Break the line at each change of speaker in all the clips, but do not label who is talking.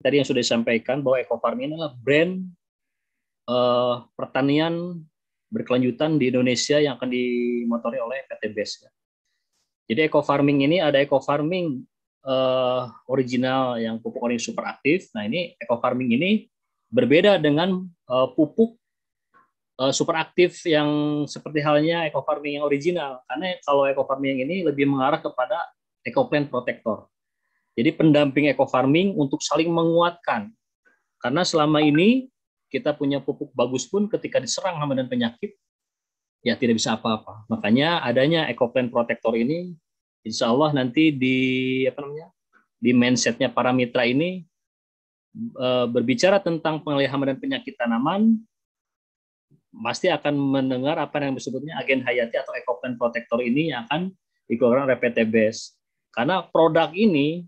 tadi yang sudah disampaikan bahwa Eco Farming adalah brand pertanian berkelanjutan di Indonesia yang akan dimotori oleh PT BES. Jadi Eco Farming ini ada Eco Farming original yang pupuk organik super aktif. Nah ini Eco Farming ini berbeda dengan pupuk super aktif yang seperti halnya Eco Farming yang original. Karena kalau Eco Farming ini lebih mengarah kepada Eco Plant Protector. Jadi pendamping Eco Farming untuk saling menguatkan. Karena selama ini kita punya pupuk bagus pun ketika diserang hama dan penyakit, ya tidak bisa apa-apa. Makanya adanya Eco Plant Protector ini, insya Allah nanti di mindsetnya para mitra ini berbicara tentang pengendalian hama dan penyakit tanaman, pasti akan mendengar apa yang disebutnya agen hayati atau Eco Plant Protector ini yang akan dikeluarkan oleh PT BES. Karena produk ini,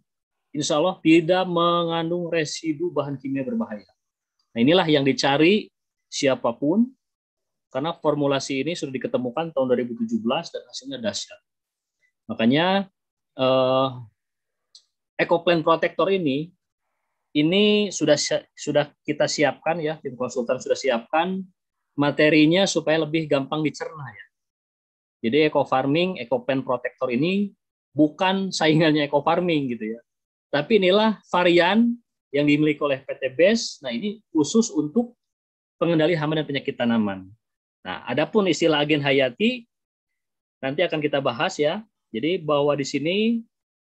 insya Allah tidak mengandung residu bahan kimia berbahaya. Nah inilah yang dicari siapapun, karena formulasi ini sudah diketemukan tahun 2017 dan hasilnya dahsyat. Makanya Eco Plant Protector ini sudah kita siapkan ya, tim konsultan sudah siapkan materinya supaya lebih gampang dicerna ya. Jadi Eco Farming, Eco Plant Protector ini bukan saingannya Eco Farming gitu ya. Tapi inilah varian yang dimiliki oleh PT BES. Nah ini khusus untuk pengendali hama dan penyakit tanaman. Nah, adapun istilah agen hayati nanti akan kita bahas ya. Jadi bahwa di sini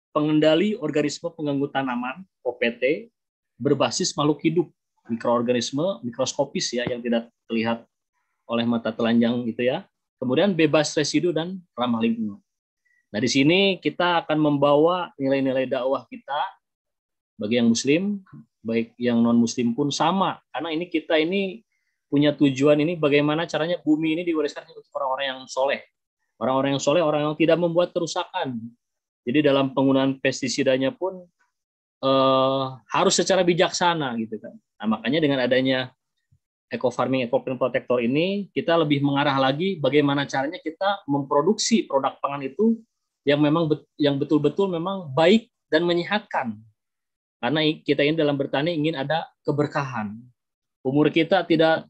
pengendali organisme pengganggu tanaman (OPT) berbasis makhluk hidup, mikroorganisme mikroskopis ya yang tidak terlihat oleh mata telanjang gitu ya. Kemudian bebas residu dan ramah lingkungan. Nah, di sini kita akan membawa nilai-nilai dakwah kita bagi yang muslim, baik yang non-muslim pun sama. Karena ini kita ini punya tujuan ini bagaimana caranya bumi ini diwariskan untuk orang-orang yang soleh. Orang-orang yang soleh, orang yang tidak membuat kerusakan. Jadi dalam penggunaan pestisidanya pun harus secara bijaksana gitu kan. Nah, makanya dengan adanya Eco Farming, Eco Plant Protector ini, kita lebih mengarah lagi bagaimana caranya kita memproduksi produk pangan itu yang memang yang betul-betul memang baik dan menyehatkan. Karena kita ini dalam bertani ingin ada keberkahan. Umur kita tidak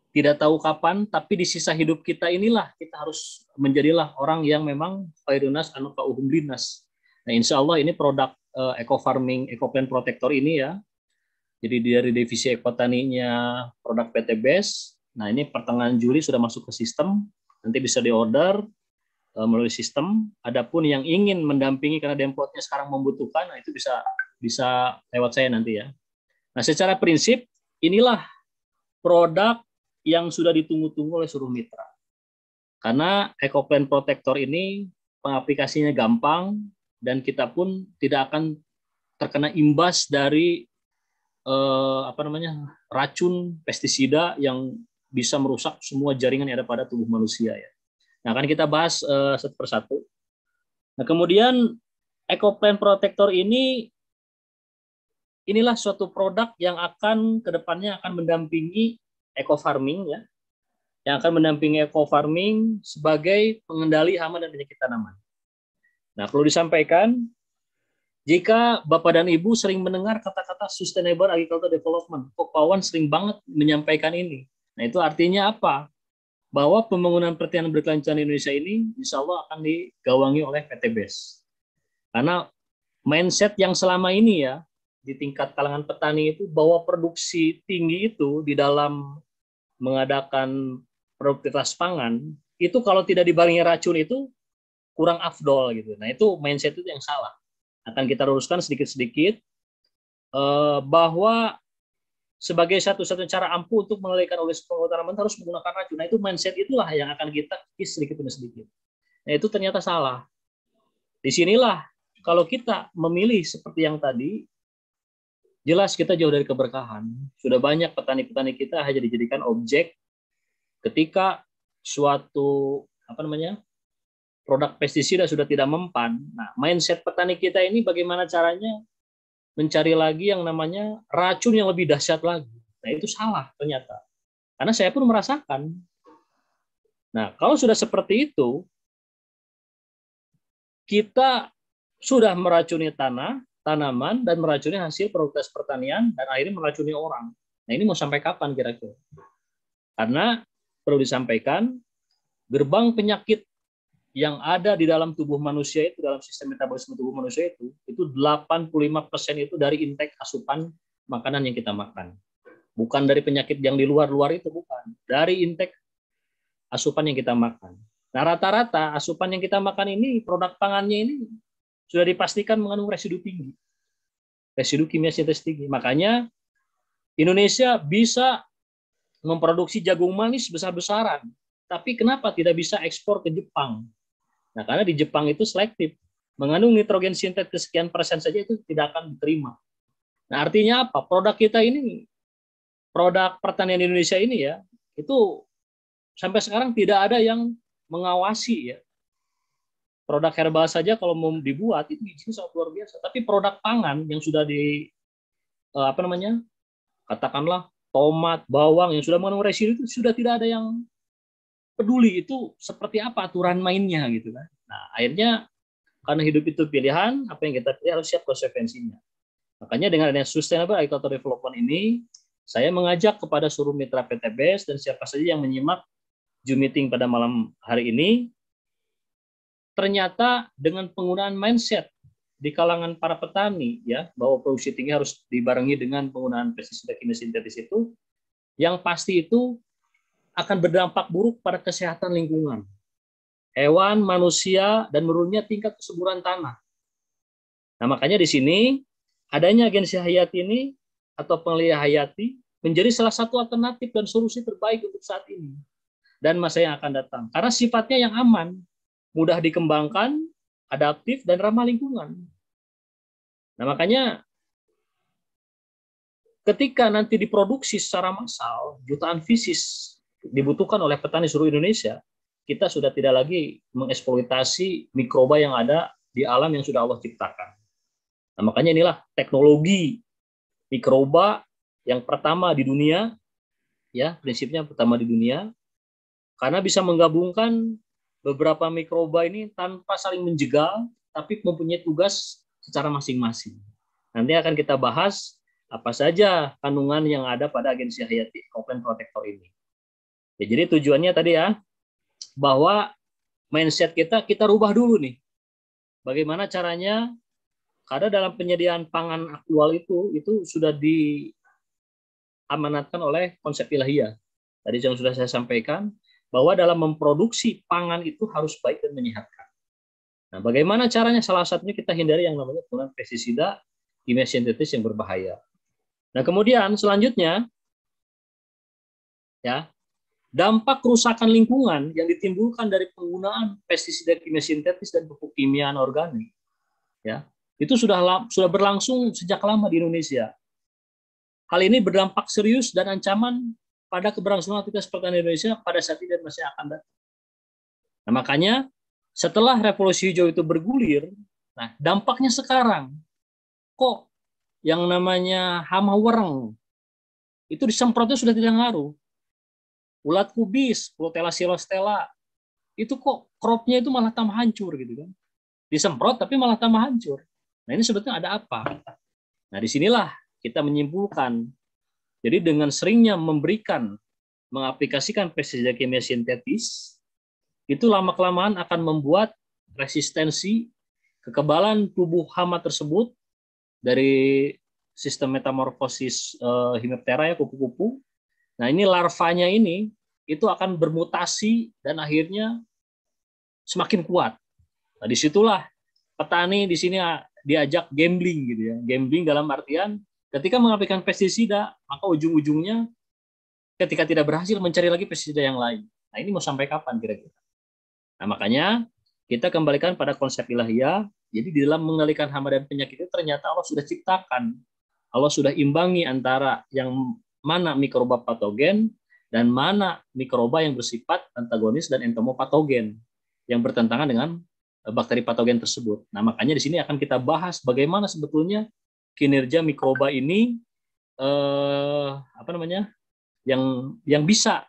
tidak tahu kapan, tapi di sisa hidup kita inilah kita harus menjadilah orang yang memang khairunas anu kauhum linas. Nah, insya Allah ini produk Eco Farming, Eco Plant Protector ini ya. Jadi dari divisi ekotaninya produk PT BES. Nah, ini pertengahan Juli sudah masuk ke sistem. Nanti bisa diorder melalui sistem. Adapun yang ingin mendampingi karena Demplotnya sekarang membutuhkan, nah itu bisa lewat saya nanti ya. Nah, secara prinsip inilah produk yang sudah ditunggu-tunggu oleh seluruh mitra. Karena Eco Plant Protector ini pengaplikasinya gampang dan kita pun tidak akan terkena imbas dari racun pestisida yang bisa merusak semua jaringan yang ada pada tubuh manusia ya. Nah, akan kita bahas satu persatu. Nah, kemudian Eco Plant Protector inilah suatu produk yang akan kedepannya akan mendampingi Eco Farming ya, yang akan mendampingi Eco Farming sebagai pengendali hama dan penyakit tanaman. Nah, perlu disampaikan jika Bapak dan Ibu sering mendengar kata-kata Sustainable Agricultural Development, Pak Pawan sering banget menyampaikan ini. Nah, itu artinya apa? Bahwa pembangunan pertanian berkelanjutan di Indonesia ini insya Allah akan digawangi oleh PT BES. Karena mindset yang selama ini ya di tingkat kalangan petani itu bahwa produksi tinggi itu di dalam mengadakan produktivitas pangan itu kalau tidak dibarengi racun itu kurang afdol gitu. Nah, itu mindset itu yang salah. Akan kita luruskan sedikit-sedikit bahwa sebagai satu-satunya cara ampuh untuk mengendalikan organisme pengganggu tanaman harus menggunakan racun. Nah, itu mindset itulah yang akan kita kikis sedikit demi sedikit. Nah, itu ternyata salah. Disinilah kalau kita memilih seperti yang tadi, jelas kita jauh dari keberkahan. Sudah banyak petani-petani kita hanya dijadikan objek ketika suatu produk pestisida sudah tidak mempan. Nah, mindset petani kita ini bagaimana caranya mencari lagi yang namanya racun yang lebih dahsyat lagi. Nah, itu salah ternyata. Karena saya pun merasakan. Nah, kalau sudah seperti itu, kita sudah meracuni tanah, tanaman dan meracuni hasil produktivitas pertanian dan akhirnya meracuni orang. Nah ini mau sampai kapan kira-kira? Karena perlu disampaikan, gerbang penyakit yang ada di dalam tubuh manusia itu, dalam sistem metabolisme tubuh manusia itu 85% itu dari intake asupan makanan yang kita makan. Bukan dari penyakit yang di luar-luar itu, bukan. Dari intake asupan yang kita makan. Nah, rata-rata asupan yang kita makan ini, produk pangannya ini sudah dipastikan mengandung residu tinggi. Residu kimia sintetis tinggi. Makanya Indonesia bisa memproduksi jagung manis besar-besaran. Tapi kenapa tidak bisa ekspor ke Jepang? Nah, karena di Jepang itu selektif. Mengandung nitrogen sintetis sekian persen saja itu tidak akan diterima. Nah, artinya apa? Produk kita ini, produk pertanian Indonesia ini ya, itu sampai sekarang tidak ada yang mengawasi ya. Produk herbal saja kalau mau dibuat itu izinnya sangat luar biasa. Tapi produk pangan yang sudah katakanlah tomat, bawang yang sudah mengandung residu itu sudah tidak ada yang peduli itu seperti apa aturan mainnya gitu kan. Nah, akhirnya karena hidup itu pilihan, apa yang kita pilih harus siap konsekuensinya. Makanya dengan adanya Sustainable Agricultural Development ini, saya mengajak kepada seluruh mitra PTBS dan siapa saja yang menyimak Zoom meeting pada malam hari ini, ternyata dengan penggunaan mindset di kalangan para petani ya, bahwa produksi tinggi harus dibarengi dengan penggunaan pestisida kimia sintetis itu, yang pasti itu akan berdampak buruk pada kesehatan lingkungan, hewan, manusia, dan menurunnya tingkat kesuburan tanah. Nah, makanya di sini adanya agensi hayati ini atau pengelola hayati menjadi salah satu alternatif dan solusi terbaik untuk saat ini dan masa yang akan datang. Karena sifatnya yang aman, mudah dikembangkan, adaptif, dan ramah lingkungan. Nah, makanya ketika nanti diproduksi secara massal, jutaan fesis dibutuhkan oleh petani seluruh Indonesia, kita sudah tidak lagi mengeksploitasi mikroba yang ada di alam yang sudah Allah ciptakan. Nah, makanya inilah teknologi mikroba yang pertama di dunia, ya prinsipnya pertama di dunia, karena bisa menggabungkan beberapa mikroba ini tanpa saling menjegal, tapi mempunyai tugas secara masing-masing. Nanti akan kita bahas apa saja kandungan yang ada pada agensi hayati Ecoplant Protector ini. Ya, jadi tujuannya tadi ya, bahwa mindset kita rubah dulu nih. Bagaimana caranya? Karena dalam penyediaan pangan aktual itu sudah diamanatkan oleh konsep ilahiyah. Tadi yang sudah saya sampaikan, bahwa dalam memproduksi pangan itu harus baik dan menyehatkan. Nah, bagaimana caranya? Salah satunya kita hindari yang namanya penggunaan pestisida kimia sintetis yang berbahaya. Nah, kemudian selanjutnya, ya, dampak kerusakan lingkungan yang ditimbulkan dari penggunaan pestisida kimia sintetis dan pupuk kimia anorganik, ya, itu sudah berlangsung sejak lama di Indonesia. Hal ini berdampak serius dan ancaman pada keberlangsungan aktivitas pertanian Indonesia pada saat ini dan masa yang akan datang. Nah, makanya setelah revolusi hijau itu bergulir, nah dampaknya sekarang kok yang namanya hama wereng itu disemprotnya sudah tidak ngaruh. Ulat kubis, Protella silostella, itu kok cropnya itu malah tambah hancur gitu kan. Disemprot tapi malah tambah hancur. Nah, ini sebetulnya ada apa? Nah, disinilah kita menyimpulkan. Jadi dengan seringnya mengaplikasikan pestisida kimia sintetis, itu lama-kelamaan akan membuat resistensi kekebalan tubuh hama tersebut dari sistem metamorfosis Hemiptera ya, kupu-kupu. Nah, ini larvanya ini itu akan bermutasi dan akhirnya semakin kuat. Nah, disitulah petani di sini diajak gambling gitu ya. Gambling dalam artian ketika mengaplikasikan pestisida, maka ujung-ujungnya ketika tidak berhasil mencari lagi pestisida yang lain. Nah, ini mau sampai kapan kira-kira? Nah, makanya kita kembalikan pada konsep ilahiyah. Jadi di dalam mengendalikan hama dan penyakit itu ternyata Allah sudah ciptakan. Allah sudah imbangi antara yang mana mikroba patogen dan mana mikroba yang bersifat antagonis dan entomopatogen yang bertentangan dengan bakteri patogen tersebut. Nah, makanya di sini akan kita bahas bagaimana sebetulnya kinerja mikroba ini yang bisa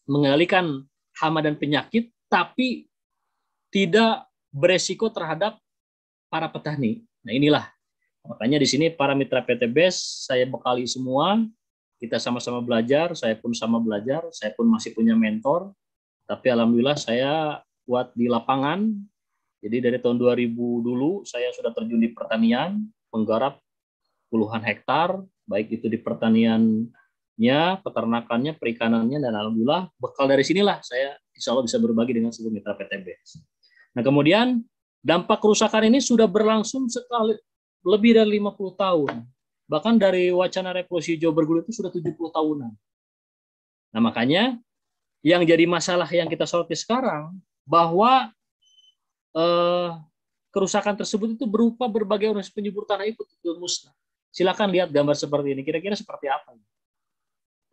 mengendalikan hama dan penyakit tapi tidak beresiko terhadap para petani. Nah, inilah Makanya di sini para mitra PT BES saya bekali semua, kita sama-sama belajar, saya pun sama belajar, saya pun masih punya mentor, tapi alhamdulillah saya kuat di lapangan. Jadi dari tahun 2000 dulu saya sudah terjun di pertanian, menggarap puluhan hektar, baik itu di pertaniannya, peternakannya, perikanannya, dan alhamdulillah bekal dari sinilah saya insya Allah bisa berbagi dengan seluruh mitra PT BES. Nah kemudian dampak kerusakan ini sudah berlangsung sekali lebih dari 50 tahun. Bahkan dari wacana revolusi hijau bergulir itu sudah 70 tahunan. Nah makanya yang jadi masalah yang kita soroti sekarang bahwa kerusakan tersebut itu berupa berbagai organisasi penyubur tanah ikut musnah. Silakan lihat gambar seperti ini. Kira-kira seperti apa?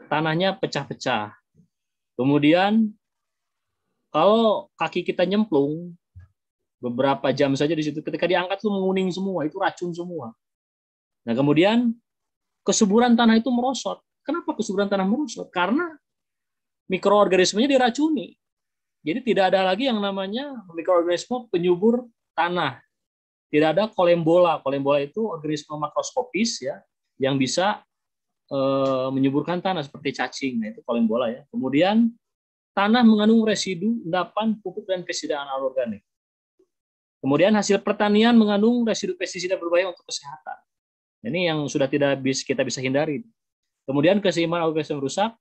Tanahnya pecah-pecah. Kemudian kalau kaki kita nyemplung beberapa jam saja di situ, ketika diangkat itu menguning semua, itu racun semua. Nah kemudian kesuburan tanah itu merosot. Kenapa kesuburan tanah merosot? Karena mikroorganismenya diracuni. Jadi tidak ada lagi yang namanya mikroorganisme penyubur tanah. Tidak ada kolembola. Kolembola itu organisme makroskopis ya, yang bisa menyuburkan tanah seperti cacing. Nah, itu kolembola ya. Kemudian tanah mengandung residu endapan, pupuk dan pestisida anorganik. Kemudian hasil pertanian mengandung residu pestisida berbahaya untuk kesehatan. Ini yang sudah tidak kita bisa hindari. Kemudian keseimbangan organisme rusak.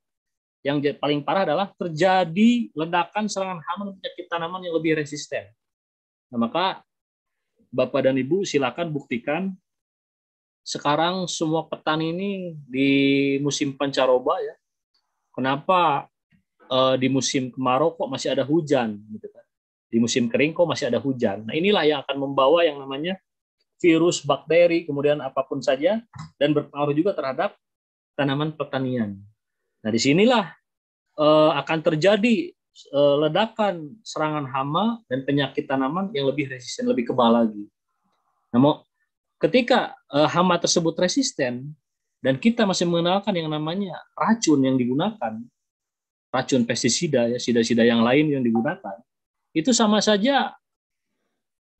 Yang paling parah adalah terjadi ledakan serangan hama dan penyakit tanaman yang lebih resisten. Nah, maka Bapak dan Ibu silakan buktikan. Sekarang semua petani ini di musim pancaroba ya. Kenapa di musim kemarau kok masih ada hujan gitu kan? Di musim kering kok masih ada hujan. Nah, inilah yang akan membawa yang namanya virus, bakteri, kemudian apapun saja, dan berpengaruh juga terhadap tanaman pertanian. Nah, disinilah akan terjadi ledakan serangan hama dan penyakit tanaman yang lebih resisten, lebih kebal lagi. Namun, ketika hama tersebut resisten dan kita masih mengenalkan yang namanya racun yang digunakan, racun pestisida, ya, sida-sida yang lain yang digunakan, itu sama saja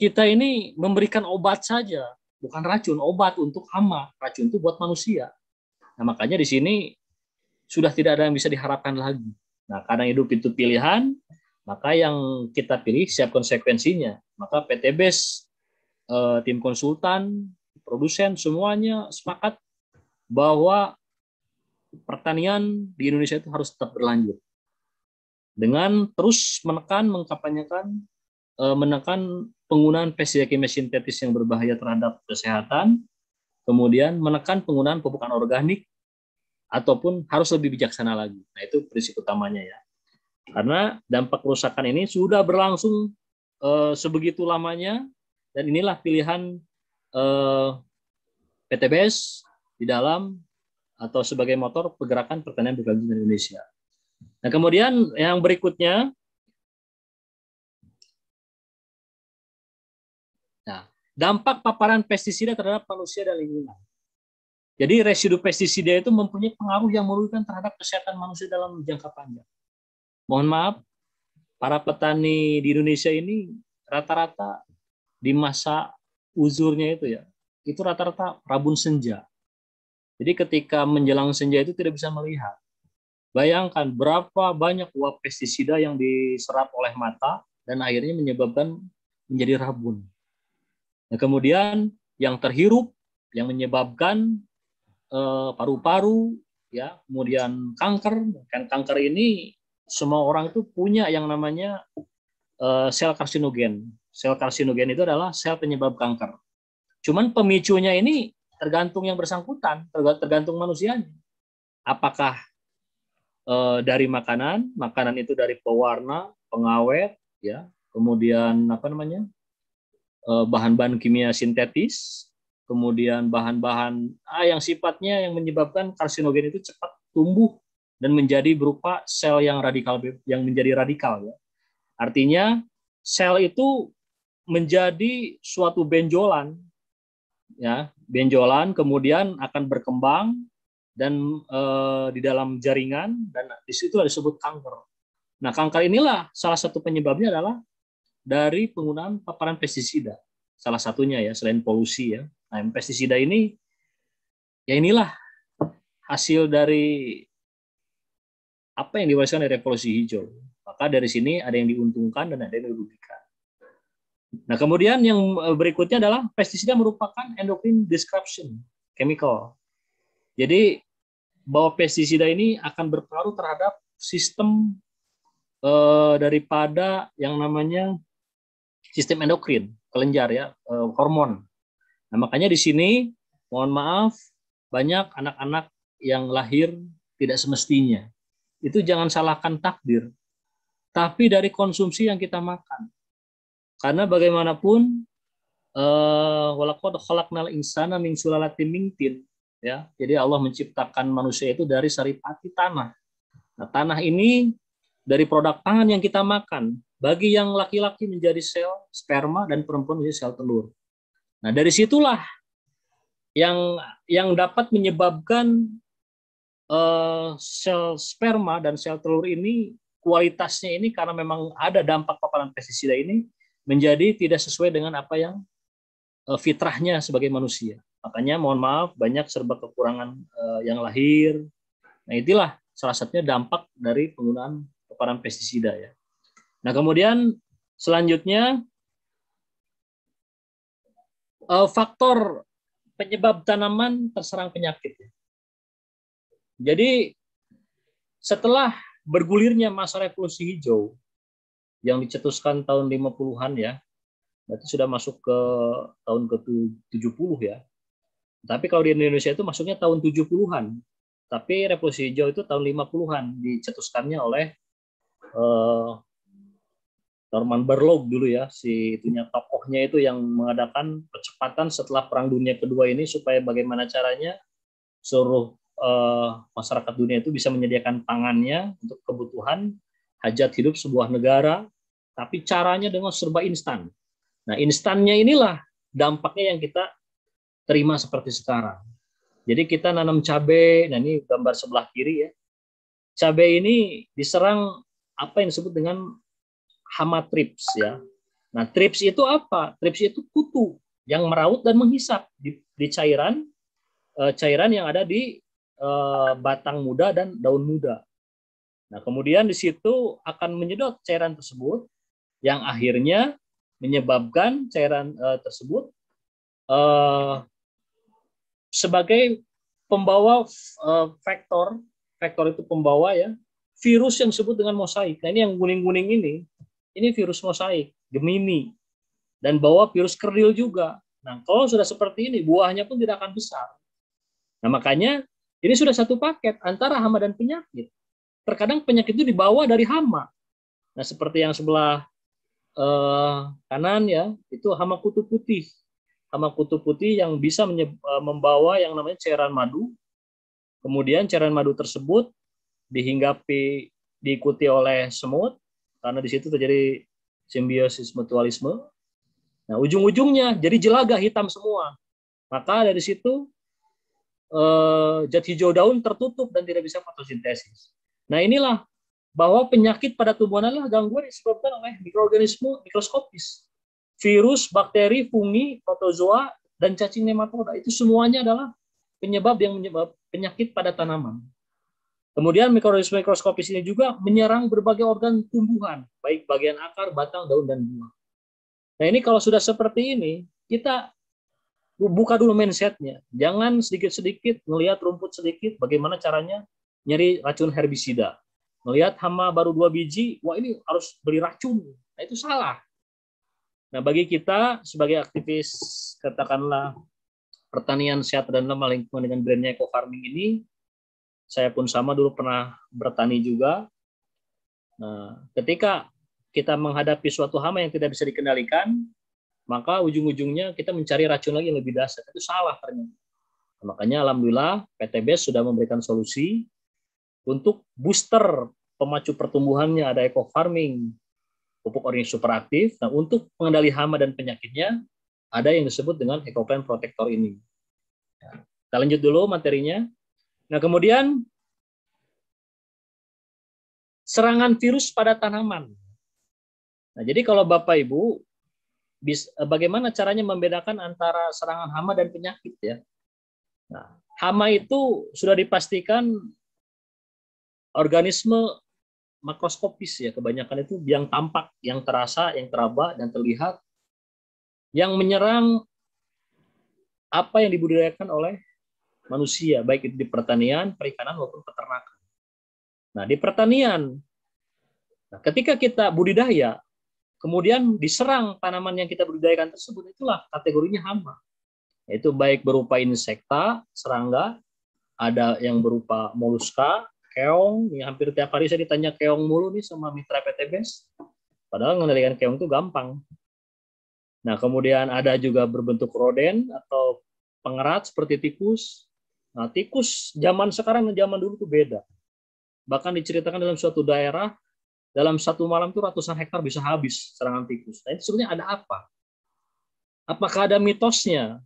kita ini memberikan obat saja, bukan racun, obat untuk hama. Racun itu buat manusia. Nah, makanya di sini sudah tidak ada yang bisa diharapkan lagi. Nah, karena hidup itu pilihan, maka yang kita pilih siap konsekuensinya. Maka PT BES, tim konsultan, produsen, semuanya sepakat bahwa pertanian di Indonesia itu harus tetap berlanjut. Dengan terus menekan, mengkampanyekan, menekan penggunaan pestisida kimia sintetis yang berbahaya terhadap kesehatan, kemudian menekan penggunaan pupuk anorganik, ataupun harus lebih bijaksana lagi. Nah, itu prinsip utamanya ya. Karena dampak kerusakan ini sudah berlangsung sebegitu lamanya, dan inilah pilihan PT BES di dalam atau sebagai motor pergerakan pertanian berkelanjutan Indonesia. Nah, kemudian yang berikutnya, nah, dampak paparan pestisida terhadap manusia dan lingkungan. Jadi residu pestisida itu mempunyai pengaruh yang merugikan terhadap kesehatan manusia dalam jangka panjang. Mohon maaf, para petani di Indonesia ini rata-rata di masa uzurnya itu rata-rata rabun senja. Jadi ketika menjelang senja itu tidak bisa melihat. Bayangkan berapa banyak uap pestisida yang diserap oleh mata dan akhirnya menyebabkan menjadi rabun. Nah, kemudian yang terhirup yang menyebabkan paru-paru, ya, kemudian kanker. Kan kanker ini semua orang itu punya yang namanya sel karsinogen. Sel karsinogen itu adalah sel penyebab kanker. Cuman pemicunya ini tergantung yang bersangkutan, tergantung manusianya. Apakah dari makanan itu dari pewarna, pengawet, ya, kemudian bahan-bahan kimia sintetis, kemudian bahan-bahan yang sifatnya yang menyebabkan karsinogen itu cepat tumbuh dan menjadi berupa sel yang radikal, yang menjadi radikal ya. Artinya sel itu menjadi suatu benjolan ya, benjolan kemudian akan berkembang dan di dalam jaringan, dan di situ disebut kanker. Nah, kanker inilah salah satu penyebabnya adalah dari penggunaan paparan pestisida. Salah satunya ya, selain polusi ya. Nah, pestisida ini ya inilah hasil dari apa yang diwariskan dari revolusi hijau. Maka dari sini ada yang diuntungkan dan ada yang dirugikan. Nah, kemudian yang berikutnya adalah pestisida merupakan endocrine disruption chemical. Jadi bahwa pestisida ini akan berpengaruh terhadap sistem daripada yang namanya sistem endokrin, kelenjar ya, hormon. Nah, makanya di sini mohon maaf banyak anak-anak yang lahir tidak semestinya. Itu jangan salahkan takdir, tapi dari konsumsi yang kita makan. Karena bagaimanapun walaqad khalaqnal insana min sulalatin min tin, ya. Jadi Allah menciptakan manusia itu dari saripati tanah. Nah, tanah ini dari produk pangan yang kita makan. Bagi yang laki-laki menjadi sel sperma dan perempuan menjadi sel telur. Nah, dari situlah yang dapat menyebabkan sel sperma dan sel telur ini kualitasnya ini karena memang ada dampak paparan pestisida ini menjadi tidak sesuai dengan apa yang fitrahnya sebagai manusia. Makanya mohon maaf banyak serba kekurangan yang lahir. Nah, itulah salah satunya dampak dari penggunaan paparan pestisida ya. Nah, kemudian selanjutnya faktor penyebab tanaman terserang penyakit. Jadi setelah bergulirnya masa revolusi hijau yang dicetuskan tahun 50-an ya, berarti sudah masuk ke tahun ke-70 ya. Tapi kalau di Indonesia itu masuknya tahun 70-an. Tapi revolusi hijau itu tahun 50-an dicetuskannya oleh Norman Borlaug dulu ya, si itunya tokohnya itu yang mengadakan percepatan setelah Perang Dunia Kedua ini supaya bagaimana caranya seluruh masyarakat dunia itu bisa menyediakan pangannya untuk kebutuhan hajat hidup sebuah negara, tapi caranya dengan serba instan. Nah, instannya inilah dampaknya yang kita terima seperti sekarang. Jadi kita nanam cabai, nah ini gambar sebelah kiri ya. Cabai ini diserang apa yang disebut dengan hama trips ya. Nah, trips itu apa? Trips itu kutu yang meraut dan menghisap di cairan yang ada di batang muda dan daun muda. Nah, kemudian di situ akan menyedot cairan tersebut yang akhirnya menyebabkan cairan tersebut sebagai pembawa vektor itu pembawa ya virus yang disebut dengan mosaik. Nah, ini yang kuning-kuning ini virus mosaik, Gemini, dan bawa virus kerdil juga. Nah, kalau sudah seperti ini, buahnya pun tidak akan besar. Nah, makanya ini sudah satu paket antara hama dan penyakit. Terkadang penyakit itu dibawa dari hama. Nah, seperti yang sebelah kanan ya, itu hama kutu putih. Hama kutu putih yang bisa membawa yang namanya cairan madu. Kemudian cairan madu tersebut diikuti oleh semut, karena di situ terjadi simbiosis mutualisme. Nah, ujung-ujungnya jadi jelaga hitam semua. Maka dari situ zat hijau daun tertutup dan tidak bisa fotosintesis. Nah, inilah bahwa penyakit pada tumbuhan adalah gangguan yang disebabkan oleh mikroorganisme mikroskopis. Virus, bakteri, fungi, protozoa, dan cacing nematoda. Itu semuanya adalah penyebab penyakit pada tanaman. Kemudian mikroorganisme mikroskopis ini juga menyerang berbagai organ tumbuhan, baik bagian akar, batang, daun, dan buah. Nah, ini kalau sudah seperti ini, kita buka dulu mindset-nya. Jangan sedikit-sedikit melihat rumput sedikit, bagaimana caranya nyari racun herbisida. Melihat hama baru 2 biji, wah ini harus beli racun. Nah, itu salah. Nah, bagi kita sebagai aktivis, katakanlah pertanian sehat dan ramah lingkungan dengan brandnya eco farming ini, saya pun sama dulu pernah bertani juga. Nah, ketika kita menghadapi suatu hama yang tidak bisa dikendalikan, maka ujung-ujungnya kita mencari racun lagi yang lebih dahsyat. Itu salah ternyata. Nah, makanya alhamdulillah PTBS sudah memberikan solusi untuk booster pemacu pertumbuhannya, ada eco farming, pupuk organik superaktif. Nah, untuk pengendali hama dan penyakitnya ada yang disebut dengan EcoPlant Protector ini. Nah, kita lanjut dulu materinya. Nah, kemudian serangan virus pada tanaman. Nah, jadi kalau Bapak Ibu bagaimana caranya membedakan antara serangan hama dan penyakit ya. Nah, hama itu sudah dipastikan organisme makroskopis ya, kebanyakan itu yang tampak, yang terasa, yang teraba dan terlihat, yang menyerang apa yang dibudidayakan oleh manusia, baik itu di pertanian, perikanan maupun peternakan. Nah, di pertanian, ketika kita budidaya, kemudian diserang tanaman yang kita budidayakan tersebut, itulah kategorinya hama. Yaitu baik berupa insekta, serangga, ada yang berupa moluska, keong, yang hampir tiap hari saya ditanya keong mulu nih sama mitra PTBes. Padahal mengendalikan keong itu gampang. Nah, kemudian ada juga berbentuk roden atau pengerat seperti tikus. Nah, tikus zaman sekarang dan zaman dulu itu beda. Bahkan diceritakan dalam suatu daerah, dalam satu malam itu ratusan hektar bisa habis serangan tikus. Nah, itu sebenarnya ada apa? Apakah ada mitosnya?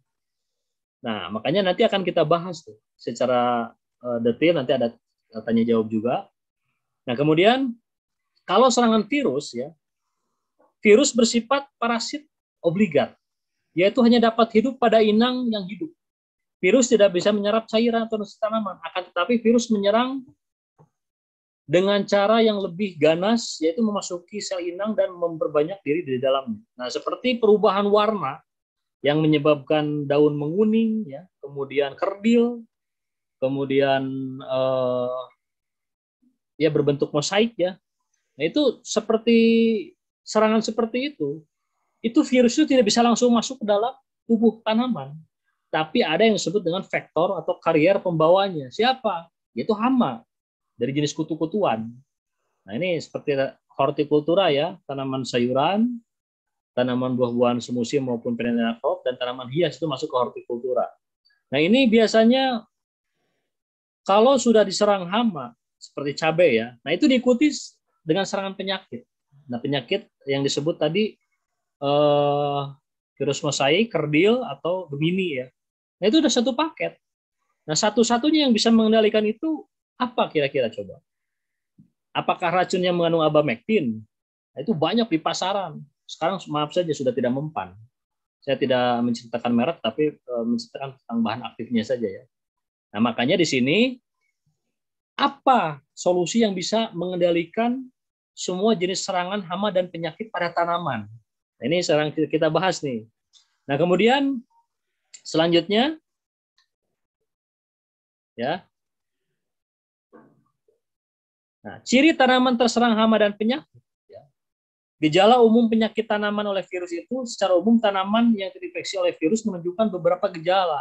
Nah, makanya nanti akan kita bahas tuh secara detail, nanti ada tanya jawab juga. Nah, kemudian kalau serangan virus ya, virus bersifat parasit obligat, yaitu hanya dapat hidup pada inang yang hidup. Virus tidak bisa menyerap cairan atau tanaman, akan tetapi virus menyerang dengan cara yang lebih ganas, yaitu memasuki sel inang dan memperbanyak diri di dalamnya. Nah, seperti perubahan warna yang menyebabkan daun menguning, ya, kemudian kerdil, kemudian ya berbentuk mosaik ya. Nah, itu seperti serangan seperti itu virus itu tidak bisa langsung masuk ke dalam tubuh tanaman. Tapi ada yang disebut dengan vektor atau karier pembawanya. Siapa? Yaitu hama dari jenis kutu-kutuan. Nah, ini seperti hortikultura ya, tanaman sayuran, tanaman buah-buahan semusim maupun perennial crop, dan tanaman hias itu masuk ke hortikultura. Nah, ini biasanya kalau sudah diserang hama seperti cabai ya, nah itu diikuti dengan serangan penyakit. Nah, penyakit yang disebut tadi virus mosaik, kerdil atau gemini ya. Nah, itu udah satu paket. Nah, satu-satunya yang bisa mengendalikan itu apa kira-kira coba? Apakah racun yang mengandung abamectin? Nah, itu banyak di pasaran. Sekarang maaf saja sudah tidak mempan. Saya tidak menceritakan merek, tapi menceritakan tentang bahan aktifnya saja ya. Nah, makanya di sini apa solusi yang bisa mengendalikan semua jenis serangan hama dan penyakit pada tanaman? Nah, ini sekarang kita bahas nih. Nah, kemudian selanjutnya ya. Nah, ciri tanaman terserang hama dan penyakit ya. Gejala umum penyakit tanaman oleh virus itu secara umum tanaman yang terinfeksi oleh virus menunjukkan beberapa gejala.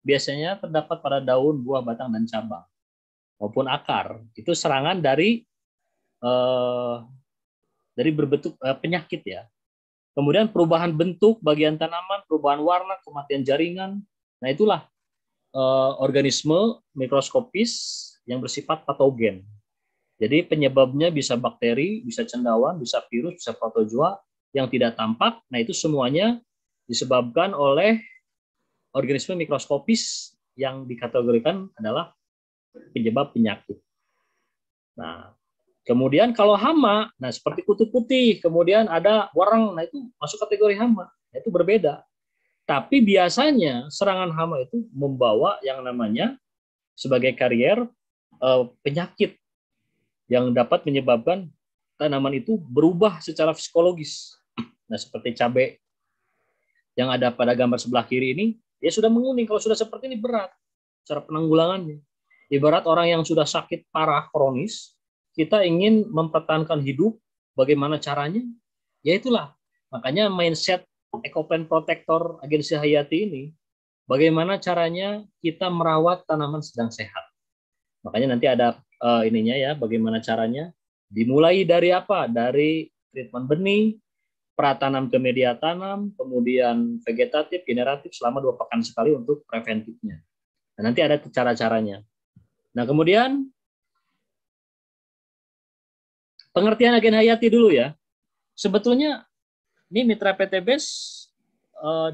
Biasanya terdapat pada daun, buah, batang dan cabang maupun akar. Itu serangan dari berbentuk penyakit ya. Kemudian perubahan bentuk bagian tanaman, perubahan warna, kematian jaringan. Nah, itulah organisme mikroskopis yang bersifat patogen. Jadi penyebabnya bisa bakteri, bisa cendawan, bisa virus, bisa protozoa yang tidak tampak. Nah, itu semuanya disebabkan oleh organisme mikroskopis yang dikategorikan adalah penyebab penyakit. Nah, kemudian kalau hama, nah seperti kutu putih, kemudian ada warang, nah itu masuk kategori hama. Nah, itu berbeda. Tapi biasanya serangan hama itu membawa yang namanya sebagai karier penyakit yang dapat menyebabkan tanaman itu berubah secara psikologis. Nah, seperti cabai yang ada pada gambar sebelah kiri ini, dia sudah menguning. Kalau sudah seperti ini berat cara penanggulangannya. Ibarat orang yang sudah sakit parah kronis, kita ingin mempertahankan hidup, bagaimana caranya? Ya itulah. Makanya mindset Ecoplant Protector Agensi Hayati ini, bagaimana caranya kita merawat tanaman sedang sehat. Makanya nanti ada ininya ya, bagaimana caranya. Dimulai dari apa? Dari treatment benih, pratanam ke media tanam, kemudian vegetatif, generatif selama 2 pekan sekali untuk preventifnya. Nah, nanti ada cara-caranya. Nah, kemudian pengertian agen hayati dulu ya. Sebetulnya ini mitra PTBes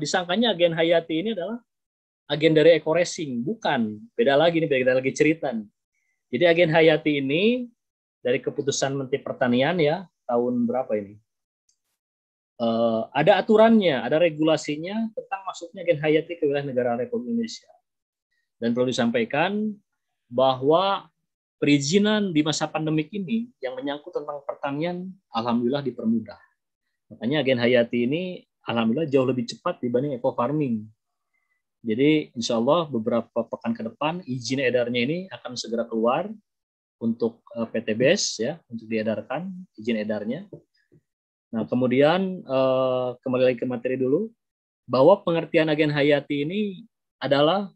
disangkanya agen hayati ini adalah agen dari eco-racing. Bukan, beda lagi nih, beda lagi cerita nih. Jadi agen hayati ini dari keputusan Menteri Pertanian ya, tahun berapa ini? ada aturannya, ada regulasinya tentang masuknya agen hayati ke wilayah negara Republik Indonesia. Dan perlu disampaikan bahwa perizinan di masa pandemik ini yang menyangkut tentang pertanian, alhamdulillah dipermudah. Makanya agen hayati ini alhamdulillah jauh lebih cepat dibanding eco farming. Jadi insya Allah beberapa pekan ke depan izin edarnya ini akan segera keluar untuk PTBS ya, untuk diedarkan izin edarnya. Nah kemudian kembali lagi ke materi dulu, bahwa pengertian agen hayati ini adalah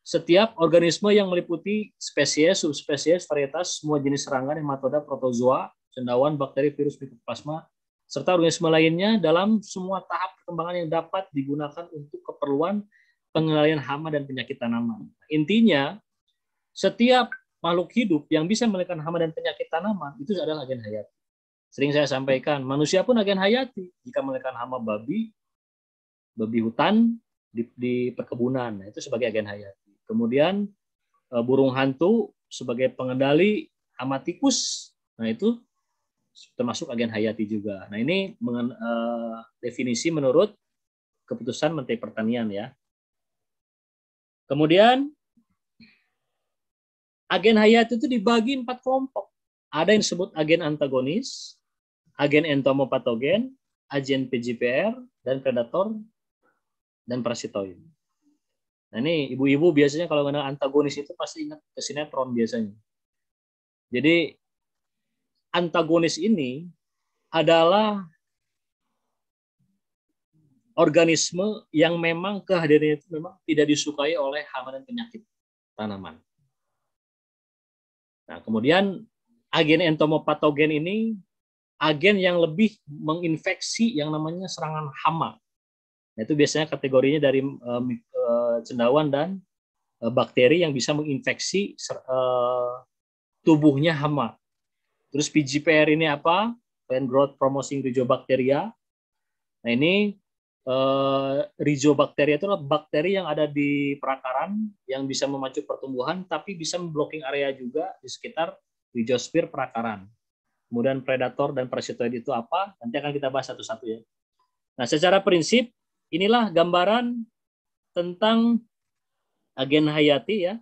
setiap organisme yang meliputi spesies, subspesies, varietas, semua jenis serangga, nematoda, protozoa, cendawan, bakteri, virus, mikroplasma, serta organisme lainnya dalam semua tahap perkembangan yang dapat digunakan untuk keperluan pengendalian hama dan penyakit tanaman. Intinya, setiap makhluk hidup yang bisa mengendalikan hama dan penyakit tanaman itu adalah agen hayati. Sering saya sampaikan, manusia pun agen hayati. Jika mengendalikan hama babi hutan di perkebunan, itu sebagai agen hayati. Kemudian burung hantu sebagai pengendali hama tikus, nah itu termasuk agen hayati juga. Nah ini definisi menurut keputusan Menteri Pertanian ya. Kemudian agen hayati itu dibagi 4 kelompok. Ada yang disebut agen antagonis, agen entomopatogen, agen PGPR, dan predator, dan parasitoid. Nah ini ibu-ibu biasanya kalau kenal antagonis itu pasti ingat ke sinetron biasanya. Jadi antagonis ini adalah organisme yang memang kehadirannya itu memang tidak disukai oleh hama dan penyakit tanaman. Nah, kemudian agen entomopatogen ini agen yang lebih menginfeksi yang namanya serangan hama. Nah, itu biasanya kategorinya dari cendawan dan bakteri yang bisa menginfeksi tubuhnya hama. Terus PGPR ini apa? Plant Growth Promoting Rhizobacteria. Nah, ini Rhizobacteria itu adalah bakteri yang ada di perakaran yang bisa memacu pertumbuhan tapi bisa memblocking area juga di sekitar rhizosphere perakaran. Kemudian predator dan parasitoid itu apa? Nanti akan kita bahas satu-satu ya. Nah, secara prinsip inilah gambaran tentang agen hayati ya.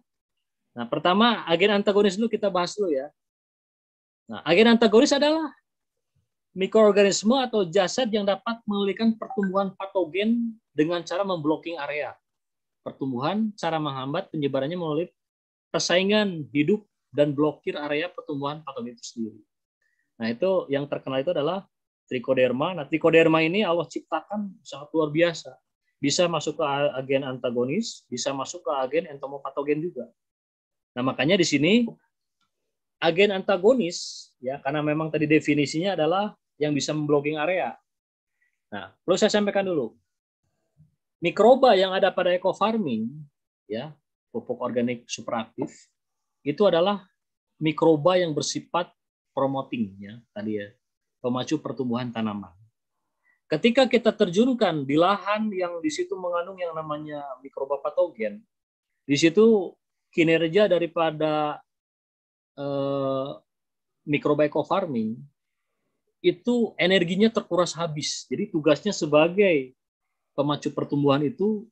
Nah, pertama agen antagonis dulu kita bahas dulu ya. Nah, agen antagonis adalah mikroorganisme atau jasad yang dapat mengalihkan pertumbuhan patogen dengan cara memblocking area pertumbuhan, cara menghambat penyebarannya melalui persaingan hidup dan blokir area pertumbuhan patogen itu sendiri. Nah, itu yang terkenal itu adalah trichoderma. Nah, trichoderma ini Allah ciptakan sangat luar biasa. Bisa masuk ke agen antagonis, bisa masuk ke agen entomopatogen juga. Nah, makanya di sini agen antagonis ya, karena memang tadi definisinya adalah yang bisa memblocking area. Nah, perlu saya sampaikan dulu. Mikroba yang ada pada eco farming ya, pupuk organik superaktif itu adalah mikroba yang bersifat promoting ya, tadi ya, pemacu pertumbuhan tanaman. Ketika kita terjunkan di lahan yang di situ mengandung yang namanya mikroba patogen, di situ kinerja daripada mikroba eco farming itu energinya terkuras habis. Jadi tugasnya sebagai pemacu pertumbuhan itu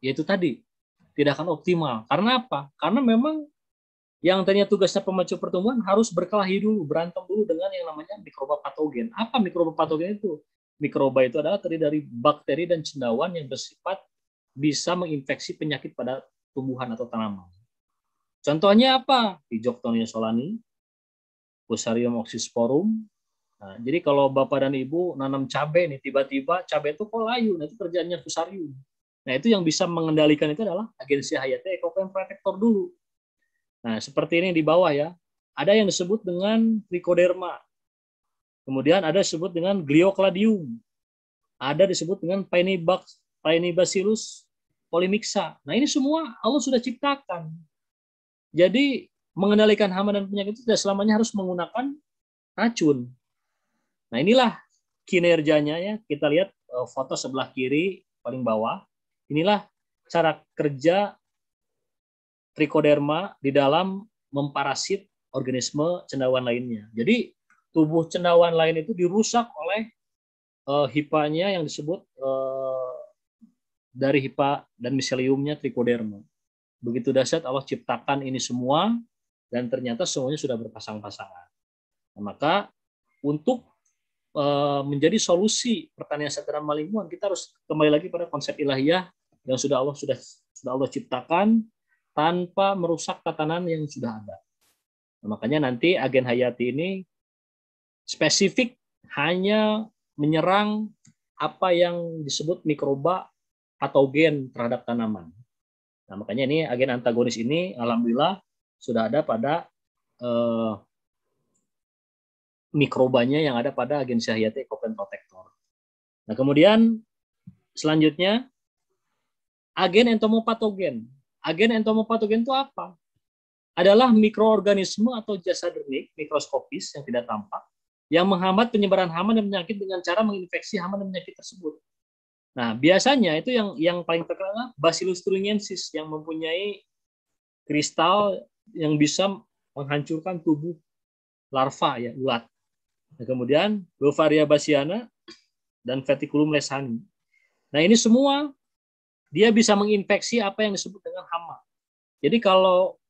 yaitu tadi tidak akan optimal. Karena apa? Karena memang yang tadinya tugasnya pemacu pertumbuhan harus berkelahi dulu, berantem dulu dengan yang namanya mikroba patogen. Apa mikroba patogen itu? Mikroba itu adalah terdiri dari bakteri dan cendawan yang bersifat bisa menginfeksi penyakit pada tumbuhan atau tanaman. Contohnya apa? Phytophthora solani, Fusarium oxysporum. Nah, jadi kalau Bapak dan Ibu nanam cabai nih, tiba-tiba cabai itu kok layu, nah itu kerjanya Fusarium. Nah, itu yang bisa mengendalikan itu adalah agensi hayati Ecoplant Protector dulu. Nah, seperti ini di bawah ya. Ada yang disebut dengan Trichoderma. Kemudian ada disebut dengan Gliocladium. Ada disebut dengan Paenibacillus polymixa. Nah, ini semua Allah sudah ciptakan. Jadi, mengendalikan hama dan penyakit itu tidak selamanya harus menggunakan racun. Nah, inilah kinerjanya ya. Kita lihat foto sebelah kiri paling bawah. Inilah cara kerja trichoderma di dalam memparasit organisme cendawan lainnya. Jadi tubuh cendawan lain itu dirusak oleh HIPA-nya yang disebut dari HIPA dan miseliumnya trichoderma. Begitu dahsyat Allah ciptakan ini semua dan ternyata semuanya sudah berpasang-pasangan. Nah, maka untuk menjadi solusi pertanian secara ramah lingkungan, kita harus kembali lagi pada konsep ilahiyah yang sudah Allah ciptakan tanpa merusak tatanan yang sudah ada. Nah, makanya nanti agen hayati ini spesifik hanya menyerang apa yang disebut mikroba patogen terhadap tanaman. Nah, makanya ini agen antagonis ini alhamdulillah sudah ada pada mikrobanya yang ada pada agen hayati Ecopen Protector. Nah, kemudian selanjutnya agen entomopatogen. Agen entomopatogen itu apa? Adalah mikroorganisme atau jasadnik mikroskopis yang tidak tampak yang menghambat penyebaran hama dan penyakit dengan cara menginfeksi hama dan penyakit tersebut. Nah, biasanya itu yang paling terkenal Bacillus thuringiensis yang mempunyai kristal yang bisa menghancurkan tubuh larva ya, ulat. Nah, kemudian Beauveria bassiana dan Verticulum leshani. Nah, ini semua dia bisa menginfeksi apa yang disebut dengan hama. Jadi kalau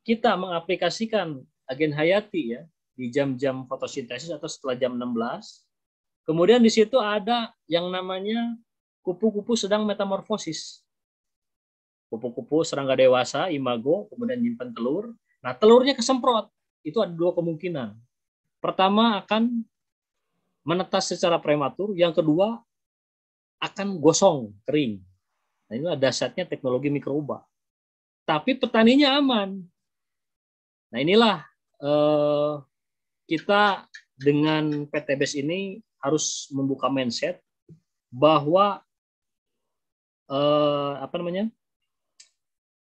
kita mengaplikasikan agen hayati ya di jam-jam fotosintesis atau setelah jam 16, kemudian di situ ada yang namanya kupu-kupu sedang metamorfosis. Kupu-kupu serangga dewasa, imago, kemudian nyimpen telur. Nah, telurnya kesemprot. Itu ada dua kemungkinan. Pertama akan menetas secara prematur, yang kedua akan gosong, kering. Nah, inilah dahsyatnya teknologi mikroba. Tapi petaninya aman. Nah, inilah kita dengan PTBS ini harus membuka mindset bahwa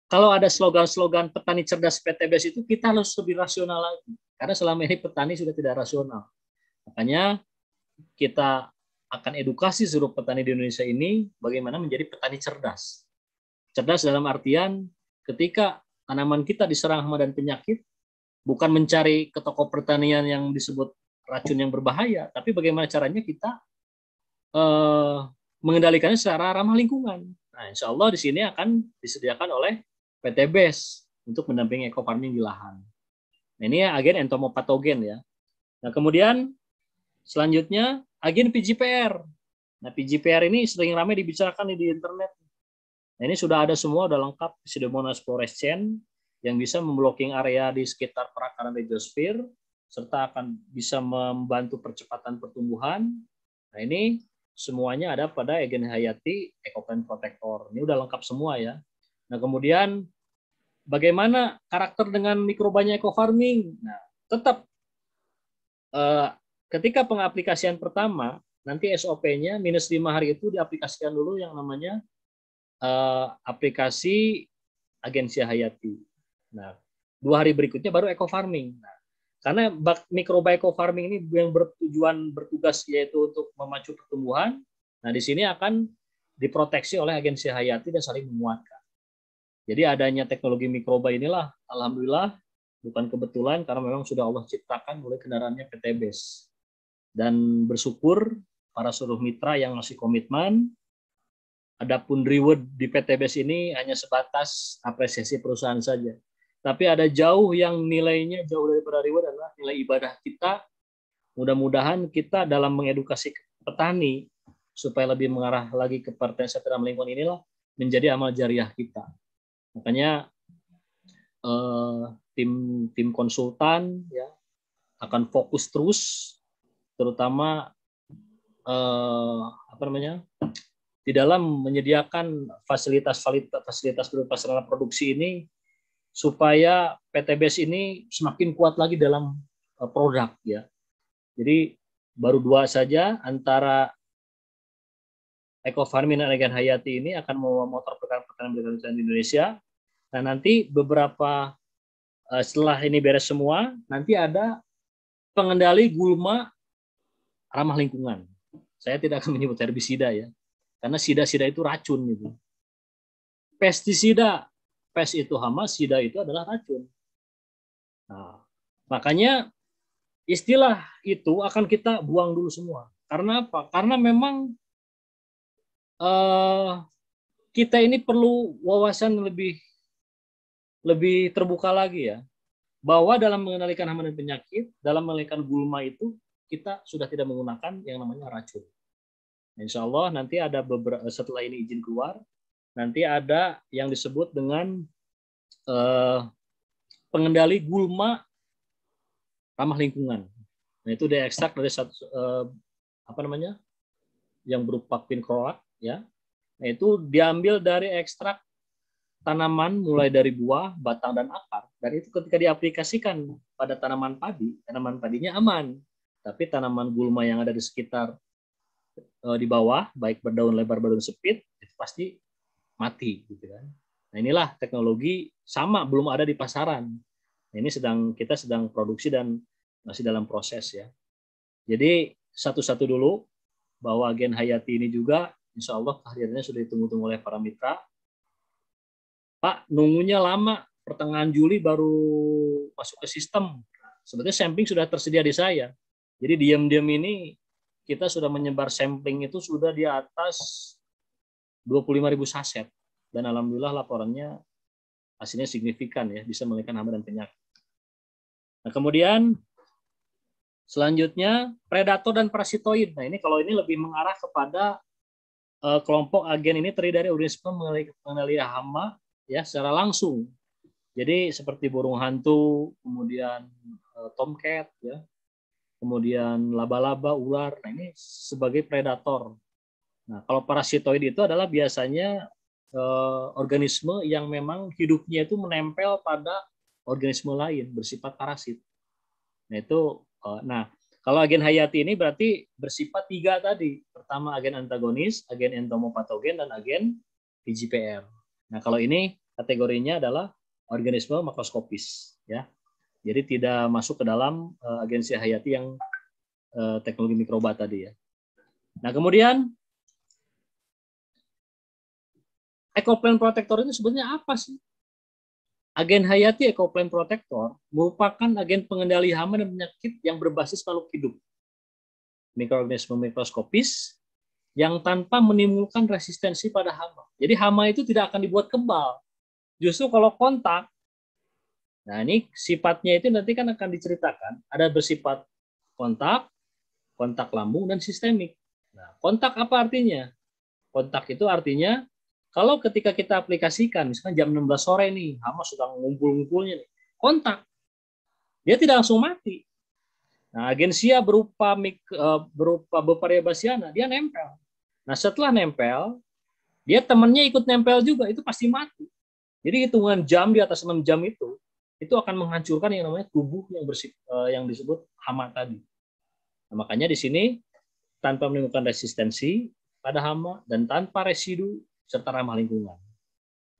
kalau ada slogan-slogan petani cerdas PTBS itu kita harus lebih rasional lagi. Karena selama ini petani sudah tidak rasional. Makanya kita akan edukasi seluruh petani di Indonesia ini bagaimana menjadi petani cerdas. Cerdas dalam artian ketika tanaman kita diserang hama dan penyakit, bukan mencari ke toko pertanian yang disebut racun yang berbahaya, tapi bagaimana caranya kita mengendalikannya secara ramah lingkungan. Nah, insya Allah di sini akan disediakan oleh PTBS untuk mendampingi eco farming di lahan. Nah, ini agen entomopatogen ya. Nah, kemudian selanjutnya agen PGPR. Nah, PGPR ini sering ramai dibicarakan di internet. Nah, ini sudah ada semua, sudah lengkap, Pseudomonas fluorescens yang bisa memblocking area di sekitar perakaran rhizosfer serta akan bisa membantu percepatan pertumbuhan. Nah, ini semuanya ada pada agen hayati Ecopen Protector. Ini udah lengkap semua ya. Nah, kemudian bagaimana karakter dengan mikrobanya eco farming? Nah, tetap ketika pengaplikasian pertama, nanti SOP-nya minus 5 hari itu diaplikasikan dulu yang namanya aplikasi agensi hayati. Nah, 2 hari berikutnya baru eco farming. Nah, karena mikroba eco farming ini yang bertugas yaitu untuk memacu pertumbuhan. Nah, di sini akan diproteksi oleh agensi hayati dan saling menguatkan. Jadi adanya teknologi mikroba inilah alhamdulillah bukan kebetulan karena memang sudah Allah ciptakan oleh kendaraannya PTBS. Dan bersyukur para seluruh mitra yang masih komitmen. Adapun reward di PTBS ini hanya sebatas apresiasi perusahaan saja. Tapi ada jauh yang nilainya jauh daripada reward adalah nilai ibadah kita. Mudah-mudahan kita dalam mengedukasi petani supaya lebih mengarah lagi ke pertanian secara lingkungan inilah menjadi amal jariah kita. Makanya tim konsultan ya akan fokus terus, terutama di dalam menyediakan fasilitas berupa sarana produksi ini supaya PTBS ini semakin kuat lagi dalam produk ya. Jadi baru 2 saja antara eco farming dan agen hayati ini akan memotor pertanian di Indonesia. Nah, nanti beberapa setelah ini beres semua, nanti ada pengendali gulma ramah lingkungan. Saya tidak akan menyebut herbisida ya, karena sida-sida itu racun gitu. Pestisida, pes itu hama, sida itu adalah racun. Nah, makanya istilah itu akan kita buang dulu semua. Karena apa? Karena memang eh, kita ini perlu wawasan lebih terbuka lagi ya. Bahwa dalam mengendalikan hama dan penyakit, dalam mengendalikan gulma itu kita sudah tidak menggunakan yang namanya racun. Insya Allah nanti ada setelah ini izin keluar, nanti ada yang disebut dengan pengendali gulma ramah lingkungan. Nah itu diekstrak dari satu apa namanya yang berupa quinclorac ya. Nah itu diambil dari ekstrak tanaman mulai dari buah, batang dan akar. Dan itu ketika diaplikasikan pada tanaman padinya aman. Tapi tanaman gulma yang ada di sekitar di bawah, baik berdaun lebar, berdaun sempit, itu pasti mati gitu kan. Nah, inilah teknologi sama belum ada di pasaran. Nah, ini kita sedang produksi dan masih dalam proses ya. Jadi satu-satu dulu bahwa agen Hayati ini juga insya Allah kehadirannya sudah ditunggu-tunggu oleh para mitra. Pak, nunggunya lama, pertengahan Juli baru masuk ke sistem. Sebetulnya sampling sudah tersedia di saya. Jadi diam-diam ini kita sudah menyebar sampling itu sudah di atas 25.000 saset. Dan alhamdulillah laporannya hasilnya signifikan ya, bisa menghilangkan hama dan penyakit. Nah, kemudian selanjutnya predator dan parasitoid. Nah, ini kalau ini lebih mengarah kepada kelompok agen ini terdiri dari organisme mengenali hama ya secara langsung. Jadi seperti burung hantu, kemudian tomcat ya, kemudian laba-laba, ular. Nah, ini sebagai predator. Nah, kalau parasitoid itu adalah biasanya organisme yang memang hidupnya itu menempel pada organisme lain bersifat parasit. Nah, itu kalau agen hayati ini berarti bersifat 3 tadi. Pertama agen antagonis, agen entomopatogen dan agen IgPR. Nah, kalau ini kategorinya adalah organisme makroskopis ya. Jadi tidak masuk ke dalam agensi hayati yang teknologi mikroba tadi ya. Nah, kemudian Ecoplant Protector itu sebenarnya apa sih? Agen hayati Ecoplant Protector merupakan agen pengendali hama dan penyakit yang berbasis makhluk hidup. Mikroorganisme mikroskopis yang tanpa menimbulkan resistensi pada hama. Jadi hama itu tidak akan dibuat kebal. Justru kalau kontak, nah ini sifatnya itu nanti kan akan diceritakan. Ada bersifat kontak, kontak lambung, dan sistemik. Nah, kontak apa artinya? Kontak itu artinya kalau ketika kita aplikasikan, misalkan jam 16 sore nih, hama sedang ngumpul-ngumpulnya nih, kontak, dia tidak langsung mati. Nah, agensia berupa Beuvaria bassiana, dia nempel. Nah, setelah nempel, dia temannya ikut nempel juga, itu pasti mati. Jadi hitungan jam di atas 6 jam itu akan menghancurkan yang namanya tubuh yang disebut hama tadi. Nah, makanya di sini tanpa menimbulkan resistensi pada hama dan tanpa residu serta ramah lingkungan.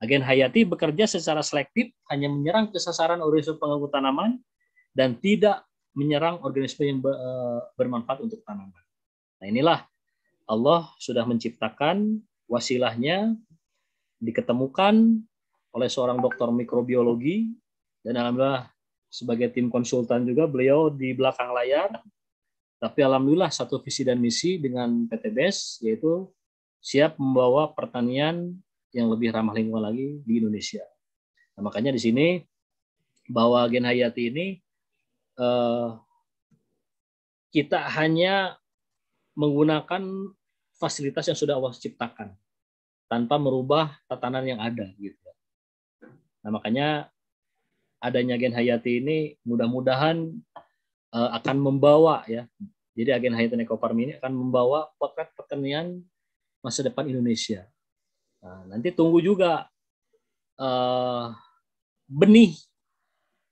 Agen hayati bekerja secara selektif hanya menyerang ke sasaran organisme pengganggu tanaman dan tidak menyerang organisme yang bermanfaat untuk tanaman. Nah, inilah Allah sudah menciptakan wasilahnya diketemukan oleh seorang dokter mikrobiologi dan alhamdulillah sebagai tim konsultan juga beliau di belakang layar. Tapi alhamdulillah satu visi dan misi dengan PTBS yaitu siap membawa pertanian yang lebih ramah lingkungan lagi di Indonesia. Nah, makanya di sini bahwa agen hayati ini kita hanya menggunakan fasilitas yang sudah Allah ciptakan tanpa merubah tatanan yang ada gitu. Nah, makanya adanya agen hayati ini mudah-mudahan akan membawa ya. Jadi agen hayati Ecofarm ini akan membawa potret pertanian masa depan Indonesia. Nah, nanti tunggu juga benih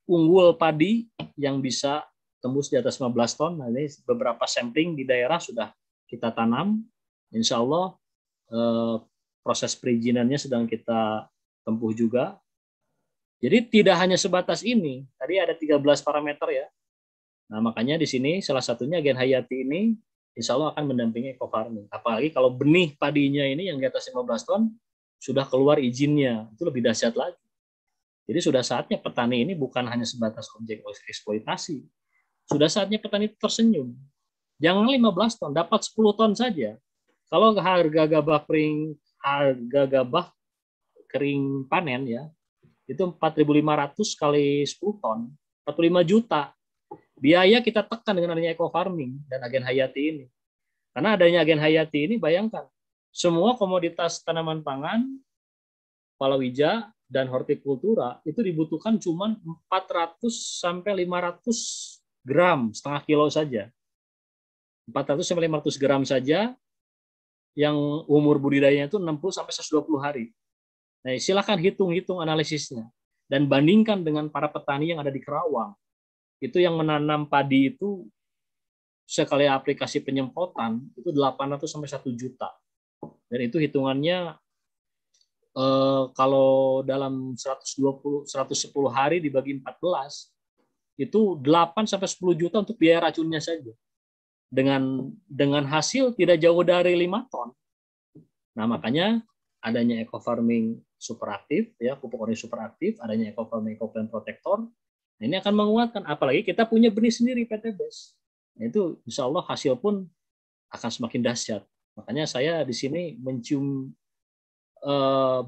unggul padi yang bisa tembus di atas 15 ton. Nah, ini beberapa sampling di daerah sudah kita tanam. Insya Allah proses perizinannya sedang kita tempuh juga. Jadi tidak hanya sebatas ini. Tadi ada 13 parameter ya. Nah, makanya di sini salah satunya agen hayati ini insya Allah akan mendampingi eco-farming. Apalagi kalau benih padinya ini yang di atas 15 ton sudah keluar izinnya. Itu lebih dahsyat lagi. Jadi sudah saatnya petani ini bukan hanya sebatas objek eksploitasi. Sudah saatnya petani tersenyum. Jangan 15 ton, dapat 10 ton saja. Kalau harga gabah kering panen ya, itu 4.500 kali 10 ton, 45 juta. Biaya kita tekan dengan adanya eco farming dan agen hayati ini. Karena adanya agen hayati ini, bayangkan, semua komoditas tanaman pangan, palawija, dan hortikultura itu dibutuhkan cuma 400 sampai 500 gram, setengah kilo saja. 400 sampai 500 gram saja, yang umur budidayanya itu 60 sampai 120 hari. Nah, silakan hitung-hitung analisisnya dan bandingkan dengan para petani yang ada di Kerawang. Itu yang menanam padi itu sekali aplikasi penyemprotan itu 800 sampai 1 juta. Dan itu hitungannya kalau dalam 110 hari dibagi 14 itu 8 sampai 10 juta untuk biaya racunnya saja. Dengan hasil tidak jauh dari 5 ton. Nah, makanya adanya eco farming superaktif, ya, pupuk organik superaktif, adanya eco farming eco plant protector, nah ini akan menguatkan. Apalagi kita punya benih sendiri PTBES. Nah, itu insya Allah hasil pun akan semakin dahsyat. Makanya saya di sini mencium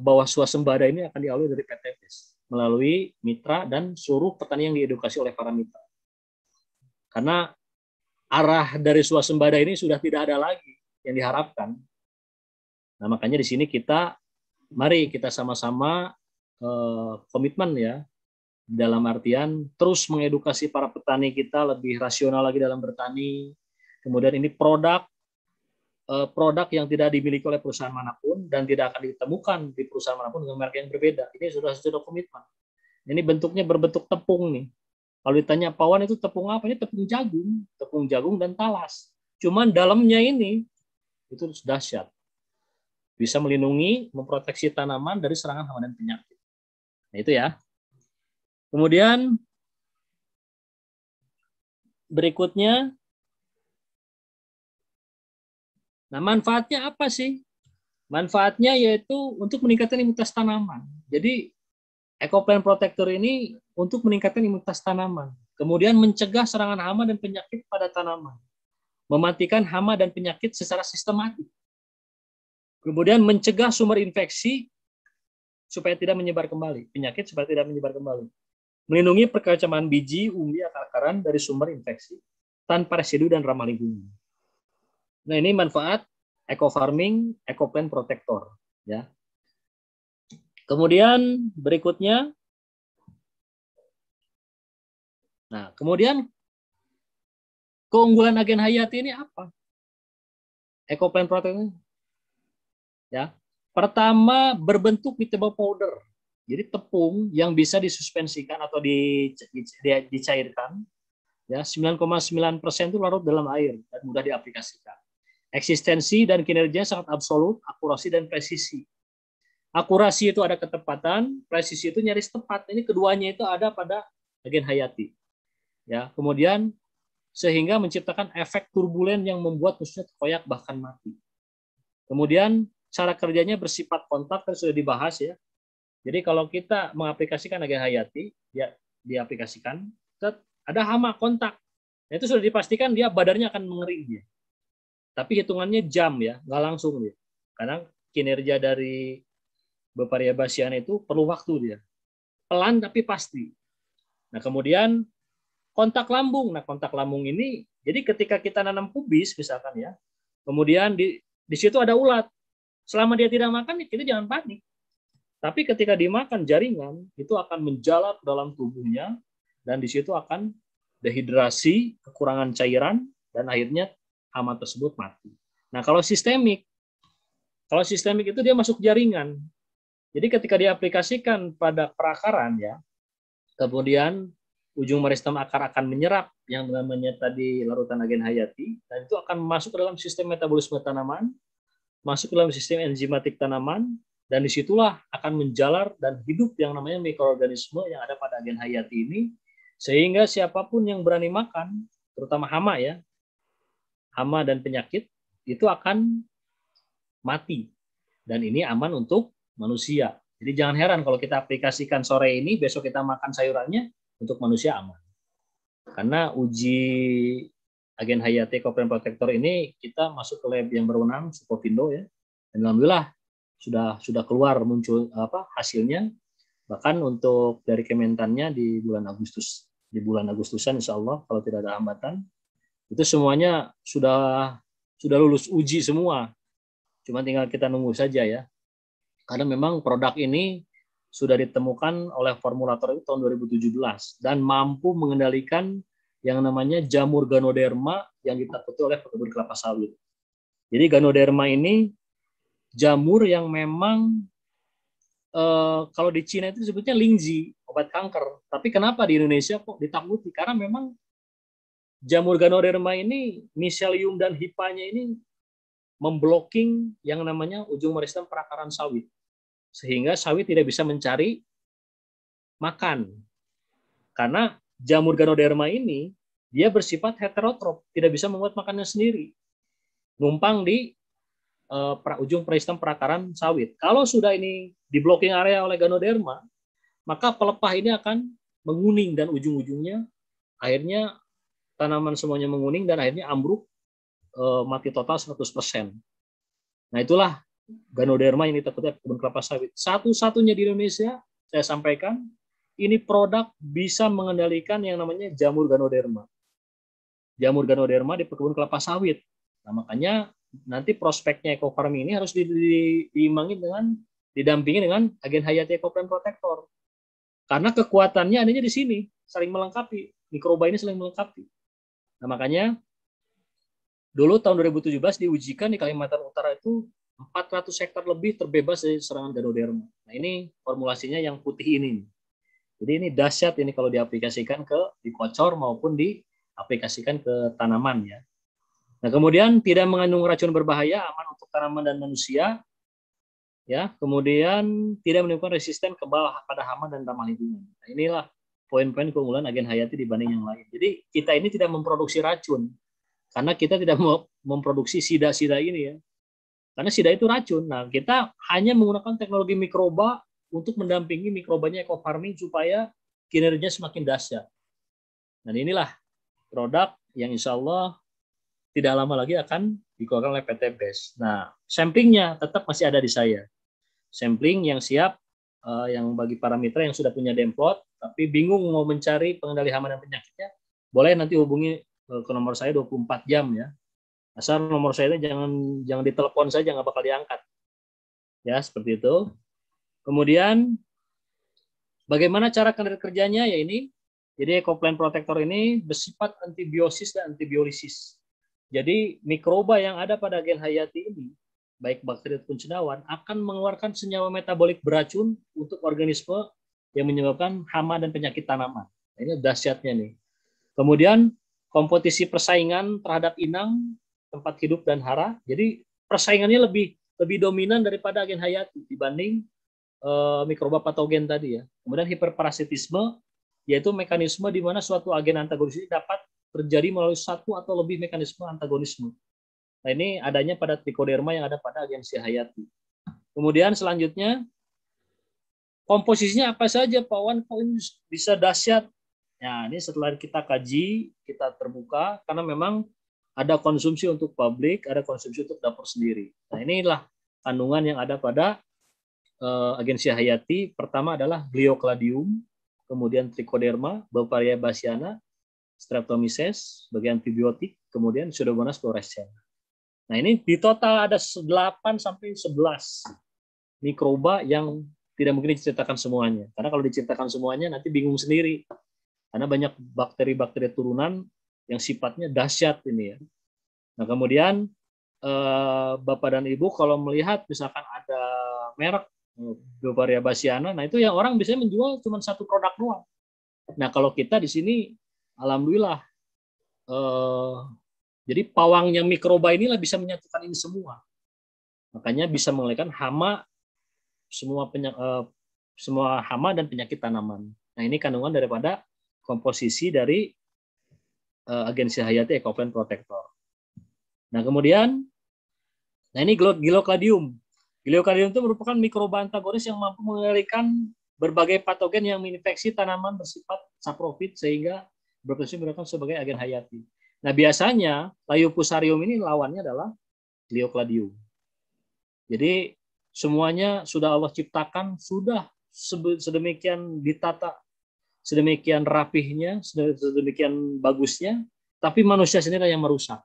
bahwa swasembada ini akan dialami dari PTBES melalui mitra dan seluruh petani yang diedukasi oleh para mitra. Karena arah dari swasembada ini sudah tidak ada lagi yang diharapkan. Nah, makanya di sini mari kita sama-sama komitmen ya, dalam artian terus mengedukasi para petani kita lebih rasional lagi dalam bertani. Kemudian ini produk yang tidak dimiliki oleh perusahaan manapun dan tidak akan ditemukan di perusahaan manapun dengan merek yang berbeda. Ini sudah komitmen. Ini bentuknya berbentuk tepung nih. Kalau ditanya Pak Wan itu tepung apa? Ini tepung jagung dan talas. Cuman dalamnya ini itu dahsyat. Bisa melindungi, memproteksi tanaman dari serangan hama dan penyakit. Nah, itu ya. Kemudian berikutnya, nah manfaatnya apa sih? Manfaatnya yaitu untuk meningkatkan imunitas tanaman. Jadi eco plant protector ini untuk meningkatkan imunitas tanaman. Kemudian mencegah serangan hama dan penyakit pada tanaman. Mematikan hama dan penyakit secara sistematik. Kemudian mencegah sumber infeksi supaya tidak menyebar kembali, penyakit supaya tidak menyebar kembali. Melindungi perkacaman biji, umbi, akar-akaran dari sumber infeksi tanpa residu dan ramah lingkungan. Nah, ini manfaat eco farming, eco plant protector, ya. Kemudian berikutnya, nah kemudian keunggulan agen hayati ini apa? Eco plant protector, ya. Pertama, berbentuk metabolic powder. Jadi tepung yang bisa disuspensikan atau dicairkan, ya 9,9% itu larut dalam air dan mudah diaplikasikan. Eksistensi dan kinerjanya sangat absolut, akurasi dan presisi. Akurasi itu ada ketepatan, presisi itu nyaris tepat. Ini keduanya itu ada pada agen hayati. Ya, kemudian sehingga menciptakan efek turbulen yang membuat musuhnya terkoyak bahkan mati. Kemudian cara kerjanya bersifat kontak, kan sudah dibahas ya. Jadi kalau kita mengaplikasikan agen hayati, ya diaplikasikan, ada hama kontak. Nah, itu sudah dipastikan dia badannya akan mengering dia. Tapi hitungannya jam ya, nggak langsung dia. Karena kinerja dari Beparia bassiana itu perlu waktu dia. Pelan tapi pasti. Nah, kemudian kontak lambung. Nah, kontak lambung ini, jadi ketika kita nanam kubis misalkan ya, kemudian di situ ada ulat. Selama dia tidak makan, kita jangan panik. Tapi ketika dimakan jaringan, itu akan menjalar dalam tubuhnya, dan di situ akan dehidrasi, kekurangan cairan, dan akhirnya hama tersebut mati. Nah, kalau sistemik itu dia masuk jaringan. Jadi ketika diaplikasikan pada perakaran ya, kemudian ujung meristem akar akan menyerap yang namanya tadi larutan agen hayati, dan itu akan masuk ke dalam sistem metabolisme tanaman, masuk ke dalam sistem enzimatik tanaman, dan disitulah akan menjalar dan hidup yang namanya mikroorganisme yang ada pada agen hayati ini, sehingga siapapun yang berani makan, terutama hama ya, hama dan penyakit, itu akan mati. Dan ini aman untuk manusia. Jadi jangan heran kalau kita aplikasikan sore ini, besok kita makan sayurannya, untuk manusia aman. Karena uji agen hayati Ecoplant Protector ini kita masuk ke lab yang berwenang Sukovindo ya. Dan alhamdulillah sudah keluar muncul hasilnya. Bahkan untuk dari Kementannya di bulan Agustusan insya Allah kalau tidak ada hambatan itu semuanya sudah lulus uji semua. Cuma tinggal kita nunggu saja ya. Karena memang produk ini sudah ditemukan oleh formulator itu tahun 2017 dan mampu mengendalikan yang namanya jamur Ganoderma yang ditakuti oleh pekebun kelapa sawit. Jadi Ganoderma ini jamur yang memang kalau di Cina itu disebutnya Lingzi, obat kanker. Tapi kenapa di Indonesia kok ditakuti? Karena memang jamur Ganoderma ini, miselium dan hipanya ini memblocking yang namanya ujung meristem perakaran sawit. Sehingga sawit tidak bisa mencari makan. Karena jamur Ganoderma ini, dia bersifat heterotrof, tidak bisa membuat makannya sendiri. Numpang di ujung peristem perakaran sawit. Kalau sudah ini di blocking area oleh Ganoderma, maka pelepah ini akan menguning dan ujung-ujungnya akhirnya tanaman semuanya menguning dan akhirnya ambruk mati total 100%. Nah itulah Ganoderma yang ditakutkan kebun kelapa sawit. Satu-satunya di Indonesia saya sampaikan ini produk bisa mengendalikan yang namanya jamur Ganoderma. Jamur Ganoderma di kebun kelapa sawit. Nah, makanya nanti prospeknya ekofarming ini harus diimbangi didampingi dengan agen hayati Ecoplant Protector. Karena kekuatannya adanya di sini, saling melengkapi. Mikroba ini saling melengkapi. Nah, makanya dulu tahun 2017 diujikan di Kalimantan Utara itu 400 hektar lebih terbebas dari serangan Ganoderma. Nah, ini formulasinya yang putih ini. Jadi ini dahsyat ini kalau diaplikasikan dikocor maupun diaplikasikan ke tanaman ya. Nah, kemudian tidak mengandung racun berbahaya, aman untuk tanaman dan manusia. Ya, kemudian tidak menimbulkan resisten pada hama dan ramah lingkungan. Nah, inilah poin-poin keunggulan agen hayati dibanding yang lain. Jadi kita ini tidak memproduksi racun karena kita tidak memproduksi sida-sida ini ya. Karena sida itu racun. Nah, kita hanya menggunakan teknologi mikroba untuk mendampingi mikrobanya ekofarming supaya kinerjanya semakin dahsyat. Dan inilah produk yang insya Allah tidak lama lagi akan dikeluarkan oleh PT BES. Nah, samplingnya tetap masih ada di saya. Sampling yang siap, yang bagi para mitra yang sudah punya demplot, tapi bingung mau mencari pengendali hama dan penyakitnya, boleh nanti hubungi ke nomor saya 24 jam ya. Asal nomor saya itu jangan ditelepon saja, nggak bakal diangkat. Ya, seperti itu. Kemudian, bagaimana cara kerjanya? Ya ini, jadi Ecoplant Protector ini bersifat antibiosis dan antibiolisis. Jadi mikroba yang ada pada agen hayati ini, baik bakteri ataupun cendawan, akan mengeluarkan senyawa metabolik beracun untuk organisme yang menyebabkan hama dan penyakit tanaman. Ini dahsyatnya nih. Kemudian kompetisi persaingan terhadap inang, tempat hidup dan hara. Jadi persaingannya lebih dominan daripada agen hayati dibanding mikroba patogen tadi ya. Kemudian hiperparasitisme, yaitu mekanisme di mana suatu agen antagonis ini dapat terjadi melalui satu atau lebih mekanisme antagonisme. Nah, ini adanya pada trichoderma yang ada pada agensi hayati. Kemudian selanjutnya, komposisinya apa saja Pak Wan? Kok ini bisa dahsyat? Nah, ini setelah kita kaji, kita terbuka, karena memang ada konsumsi untuk publik, ada konsumsi untuk dapur sendiri. Nah, inilah kandungan yang ada pada agensi hayati. Pertama adalah Gliocladium, kemudian Trichoderma, Beauveria bassiana, Streptomyces sebagai antibiotik, kemudian Pseudomonas fluorescens. Nah, ini di total ada 8 sampai 11 mikroba yang tidak mungkin diceritakan semuanya. Karena kalau diceritakan semuanya nanti bingung sendiri. Karena banyak bakteri-bakteri turunan yang sifatnya dahsyat ini ya. Nah, kemudian Bapak dan Ibu kalau melihat misalkan ada merek Beauveria bassiana, nah itu yang orang biasanya menjual cuma satu produk doang. Nah, kalau kita di sini alhamdulillah, jadi pawangnya mikroba inilah bisa menyatukan ini semua. Makanya bisa mengendalikan hama, semua hama dan penyakit tanaman. Nah, ini kandungan daripada komposisi dari agensi hayati Ecoplant Protector. Nah, kemudian, nah ini Gliocladium. Gliocladium itu merupakan mikroba antagonis yang mampu mengendalikan berbagai patogen yang menginfeksi tanaman bersifat saprofit sehingga berfungsi sebagai agen hayati. Nah, biasanya Leiopusarium ini lawannya adalah Gliocladium. Jadi semuanya sudah Allah ciptakan, sudah sedemikian ditata, sedemikian rapihnya, sedemikian bagusnya, tapi manusia sendiri yang merusak.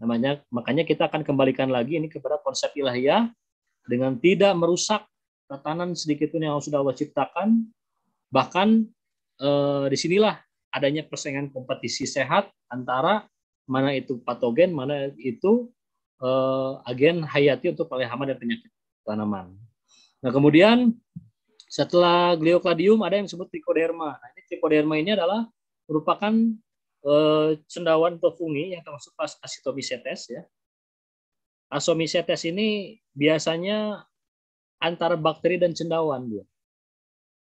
Makanya kita akan kembalikan lagi ini kepada konsep ilahiyah dengan tidak merusak tatanan sedikit pun yang sudah Allah ciptakan. Bahkan disinilah adanya persaingan kompetisi sehat antara mana itu patogen, mana itu agen hayati untuk pelihara hama dan penyakit tanaman. Nah, kemudian setelah Gliocladium ada yang disebut Trichoderma. Nah, ini Trichoderma ini adalah merupakan cendawan atau fungi yang termasuk Ascomycetes ya. Ascomycetes ini biasanya antara bakteri dan cendawan dia.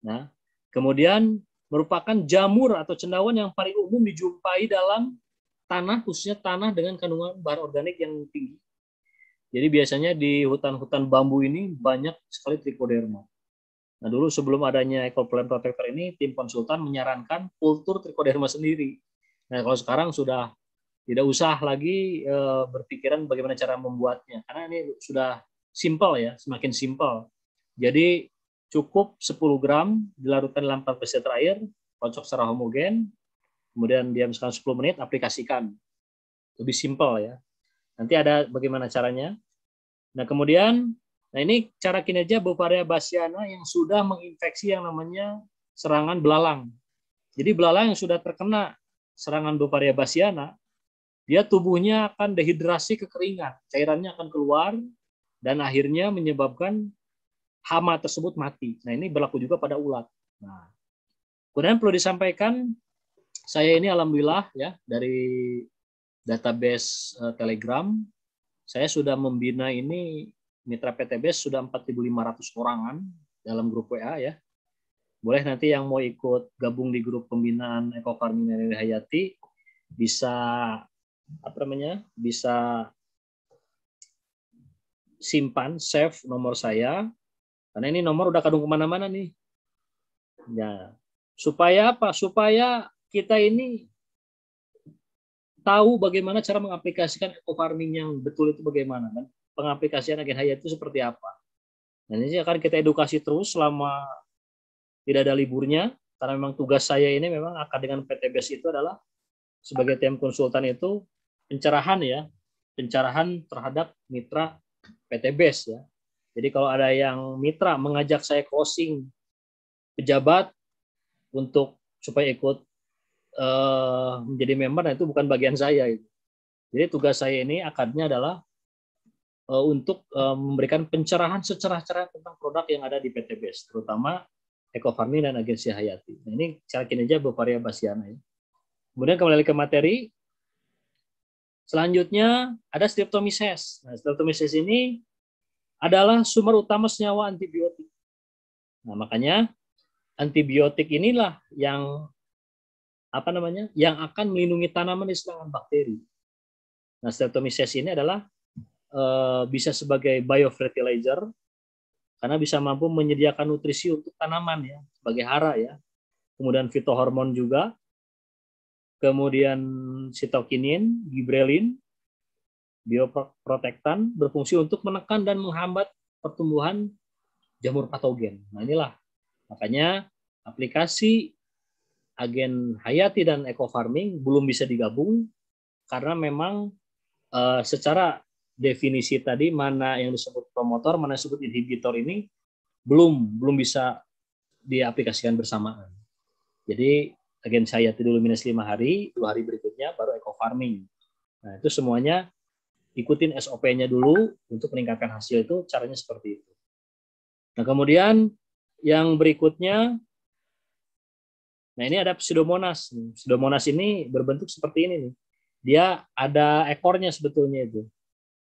Nah, kemudian merupakan jamur atau cendawan yang paling umum dijumpai dalam tanah, khususnya tanah dengan kandungan bahan organik yang tinggi. Jadi biasanya di hutan-hutan bambu ini banyak sekali Trichoderma. Nah, dulu sebelum adanya Ecoplant Protector ini, tim konsultan menyarankan kultur Trichoderma sendiri. Nah, kalau sekarang sudah tidak usah lagi berpikiran bagaimana cara membuatnya, karena ini sudah simpel ya, semakin simpel. Jadi cukup 10 gram dilarutkan dalam 14 liter air, kocok secara homogen, kemudian diam sekitar 10 menit, aplikasikan. Lebih simpel ya. Nanti ada bagaimana caranya. Nah, kemudian, nah ini cara kinerja Beauveria bassiana yang sudah menginfeksi yang namanya serangan belalang. Jadi belalang yang sudah terkena serangan Beauveria bassiana, dia tubuhnya akan dehidrasi, kekeringan, cairannya akan keluar, dan akhirnya menyebabkan hama tersebut mati. Nah, ini berlaku juga pada ulat. Nah, kemudian perlu disampaikan, saya ini alhamdulillah ya dari database Telegram, saya sudah membina ini mitra PTBS sudah 4.500 orangan dalam grup WA ya. Boleh nanti yang mau ikut gabung di grup pembinaan ekofarming dan hayati bisa bisa simpan save nomor saya. Karena ini nomor udah kadung kemana-mana nih. Ya, supaya apa? Supaya kita ini tahu bagaimana cara mengaplikasikan eco-farming yang betul itu bagaimana. Kan? Pengaplikasian agen hayat itu seperti apa. Nah, ini akan kita edukasi terus selama tidak ada liburnya. Karena memang tugas saya ini memang akan dengan PTBS itu adalah sebagai tim konsultan itu pencerahan ya. Pencerahan terhadap mitra PTBS ya. Jadi kalau ada yang mitra mengajak saya closing pejabat untuk supaya ikut menjadi member, nah itu bukan bagian saya. Jadi tugas saya ini akadnya adalah untuk memberikan pencerahan secerah-cerah tentang produk yang ada di PTBS, terutama ekofarming dan agensi hayati. Nah, ini cara kinerja Beauveria bassiana. Ya. Kemudian kembali ke materi. Selanjutnya ada Streptomyces. Nah, Streptomyces ini adalah sumber utama senyawa antibiotik. Nah, makanya antibiotik inilah yang yang akan melindungi tanaman dari serangan bakteri. Nah, Streptomyces ini adalah bisa sebagai biofertilizer karena bisa mampu menyediakan nutrisi untuk tanaman ya, sebagai hara ya. Kemudian fitohormon juga. Kemudian sitokinin, gibrelin, bioprotektan berfungsi untuk menekan dan menghambat pertumbuhan jamur patogen. Nah, inilah makanya aplikasi agen hayati dan ekofarming belum bisa digabung karena memang secara definisi tadi mana yang disebut promotor, mana yang disebut inhibitor ini belum bisa diaplikasikan bersamaan. Jadi agen hayati dulu minus 5 hari, 2 hari berikutnya baru ekofarming. Nah, itu semuanya ikutin SOP-nya dulu untuk meningkatkan hasil itu, caranya seperti itu. Nah, kemudian yang berikutnya, nah ini ada Pseudomonas. Pseudomonas ini berbentuk seperti ini nih. Dia ada ekornya sebetulnya itu.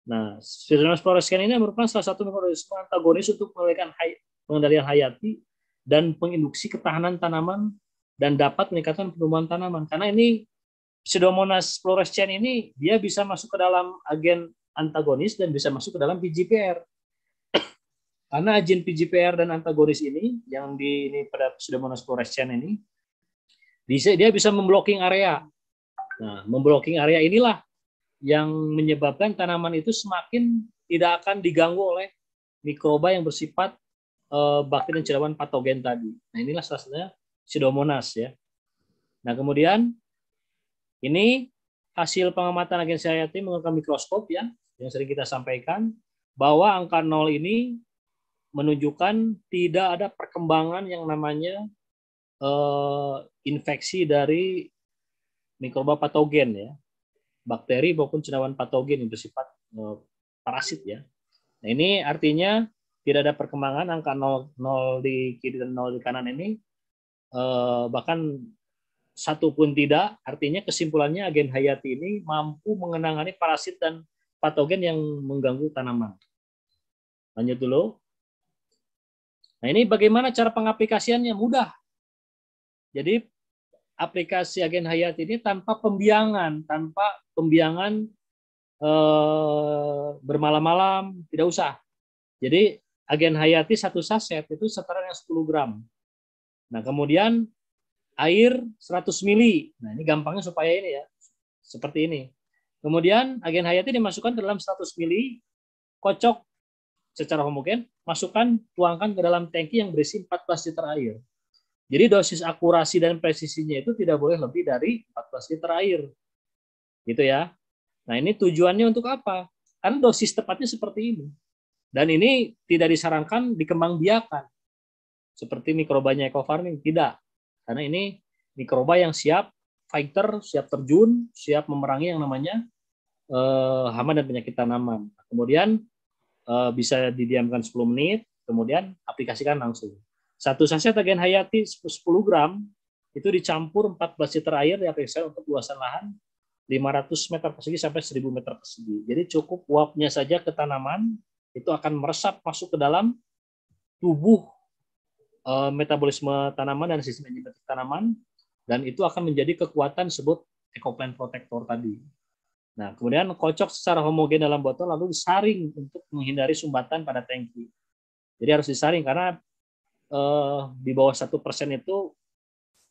Nah, Pseudomonas fluorescens ini merupakan salah satu mekanisme antagonis untuk pengendalian hayati dan penginduksi ketahanan tanaman dan dapat meningkatkan pertumbuhan tanaman. Karena ini Pseudomonas fluorescens ini dia bisa masuk ke dalam agen antagonis dan bisa masuk ke dalam PGPR. Karena agen PGPR dan antagonis ini yang pada Pseudomonas fluorescens ini dia bisa memblocking area. Nah, memblocking area inilah yang menyebabkan tanaman itu semakin tidak akan diganggu oleh mikroba yang bersifat bakteri dan cadawan patogen tadi. Nah, inilah salah satunya Pseudomonas ya. Nah, kemudian ini hasil pengamatan agensi hayati menggunakan mikroskop ya, yang sering kita sampaikan bahwa angka 0 ini menunjukkan tidak ada perkembangan yang namanya infeksi dari mikroba patogen ya, bakteri maupun cendawan patogen yang bersifat parasit ya. Nah, ini artinya tidak ada perkembangan angka 0, 0 di kiri dan 0 di kanan ini, bahkan satu pun tidak. Artinya kesimpulannya agen hayati ini mampu mengenangani parasit dan patogen yang mengganggu tanaman. Lanjut dulu. Nah, ini bagaimana cara pengaplikasiannya? Mudah. Jadi aplikasi agen hayati ini tanpa pembiangan bermalam-malam, tidak usah. Jadi agen hayati satu saset itu setara dengan 10 gram. Nah, kemudian air 100 mili. Nah, ini gampangnya supaya ini ya. Seperti ini. Kemudian agen hayati dimasukkan ke dalam 100 mili, kocok secara homogen, masukkan, tuangkan ke dalam tangki yang berisi 14 liter air. Jadi dosis akurasi dan presisinya itu tidak boleh lebih dari 14 liter air. Gitu ya. Nah, ini tujuannya untuk apa? Karena dosis tepatnya seperti ini. Dan ini tidak disarankan dikembangbiakan. Seperti mikrobanya ekofarming, tidak. Karena ini mikroba yang siap fighter, siap terjun, siap memerangi yang namanya hama dan penyakit tanaman. Kemudian bisa didiamkan 10 menit, kemudian aplikasikan langsung. Satu saset agen hayati 10 gram itu dicampur 14 liter air diaplikasikan untuk luasan lahan 500 meter persegi sampai 1000 meter persegi. Jadi cukup uapnya saja ke tanaman itu akan meresap masuk ke dalam tubuh metabolisme tanaman dan sistem enzimatik tanaman, dan itu akan menjadi kekuatan disebut ecoplant protector tadi. Nah, kemudian kocok secara homogen dalam botol lalu disaring untuk menghindari sumbatan pada tangki. Jadi harus disaring karena di bawah 1% itu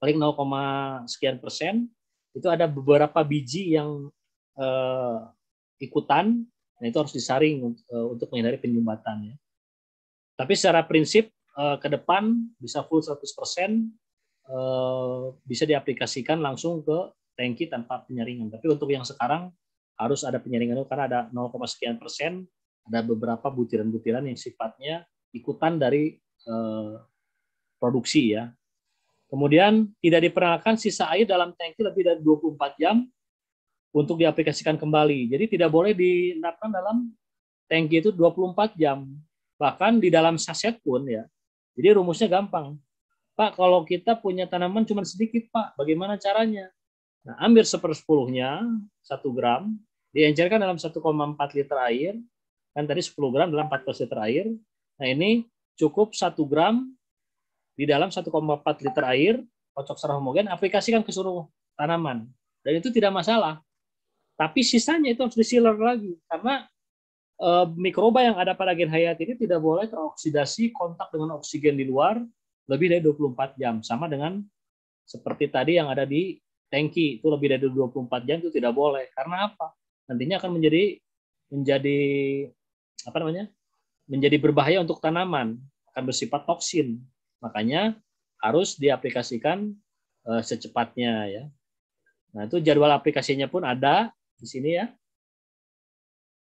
paling 0, sekian persen itu ada beberapa biji yang ikutan, nah itu harus disaring untuk menghindari penyumbatan ya. Tapi secara prinsip ke depan bisa full 100% bisa diaplikasikan langsung ke tangki tanpa penyaringan. Tapi untuk yang sekarang harus ada penyaringan karena ada 0, sekian persen, ada beberapa butiran-butiran yang sifatnya ikutan dari produksi ya. Kemudian tidak diperkenankan sisa air dalam tangki lebih dari 24 jam untuk diaplikasikan kembali. Jadi tidak boleh diendapkan dalam tangki itu 24 jam. Bahkan di dalam saset pun ya. Jadi rumusnya gampang. Pak, kalau kita punya tanaman cuma sedikit, Pak, bagaimana caranya? Nah, ambil 1/10-nya, 1 gram, diencerkan dalam 1,4 liter air, kan tadi 10 gram dalam 14 liter air. Nah, ini cukup 1 gram di dalam 1,4 liter air, kocok secara homogen, aplikasikan ke seluruh tanaman. Dan itu tidak masalah. Tapi sisanya itu harus disiler lagi, karena mikroba yang ada pada agen hayati ini tidak boleh teroksidasi kontak dengan oksigen di luar lebih dari 24 jam. Sama dengan seperti tadi yang ada di tangki, itu lebih dari 24 jam itu tidak boleh. Karena apa? Nantinya akan menjadi apa namanya? Menjadi berbahaya untuk tanaman, akan bersifat toksin. Makanya harus diaplikasikan secepatnya ya. Nah, itu jadwal aplikasinya pun ada di sini ya.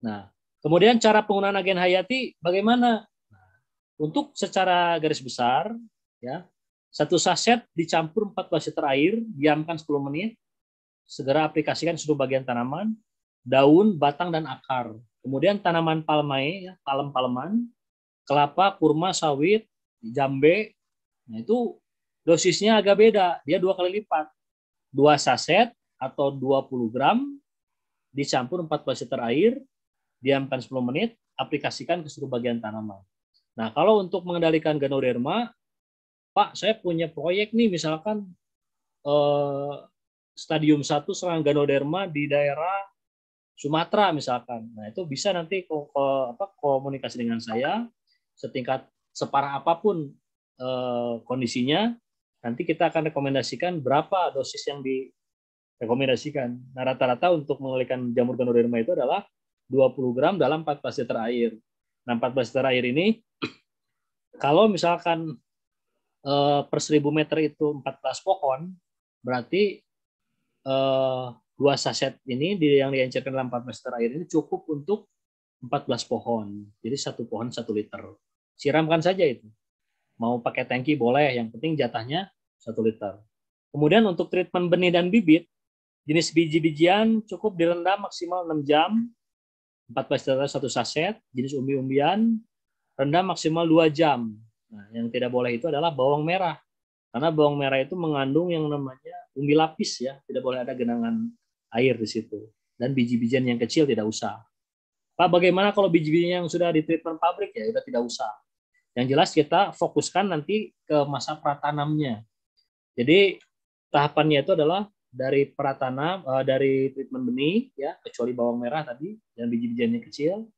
Nah, kemudian cara penggunaan agen hayati bagaimana? Nah, untuk secara garis besar ya, satu saset dicampur 14 liter air, diamkan 10 menit, segera aplikasikan seluruh bagian tanaman, daun, batang, dan akar. Kemudian tanaman palmae, ya, palem-paleman, kelapa, kurma, sawit, jambe, nah itu dosisnya agak beda, dia 2 kali lipat. 2 saset atau 20 gram dicampur 14 liter air, diamkan 10 menit, aplikasikan ke seluruh bagian tanaman. Nah, kalau untuk mengendalikan Ganoderma, Pak, saya punya proyek nih, misalkan stadium 1 serangan Ganoderma di daerah Sumatera misalkan. Nah, itu bisa nanti komunikasi dengan saya setingkat separah apapun kondisinya, nanti kita akan rekomendasikan berapa dosis yang rekomendasikan. Nah, rata-rata untuk mengelolikan jamur ganoderma itu adalah 20 gram dalam 14 liter air. Nah, 14 liter air ini, kalau misalkan per 1000 meter itu 14 pohon, berarti 2 saset ini yang diencerkan dalam 14 liter air ini cukup untuk 14 pohon. Jadi 1 pohon 1 liter. Siramkan saja itu. Mau pakai tangki boleh, yang penting jatahnya 1 liter. Kemudian untuk treatment benih dan bibit, jenis biji-bijian cukup direndam maksimal 6 jam, 14 liter 1 saset. Jenis umbi-umbian, rendam maksimal 2 jam. Nah, yang tidak boleh itu adalah bawang merah. Karena bawang merah itu mengandung yang namanya umbi lapis ya, tidak boleh ada genangan air di situ. Dan biji-bijian yang kecil tidak usah. Pak, bagaimana kalau biji-bijian yang sudah di treatment pabrik ya, sudah tidak usah. Yang jelas kita fokuskan nanti ke masa pratanamnya. Jadi tahapannya itu adalah dari pratanam, dari treatment benih ya, kecuali bawang merah tadi dan biji-bijiannya kecil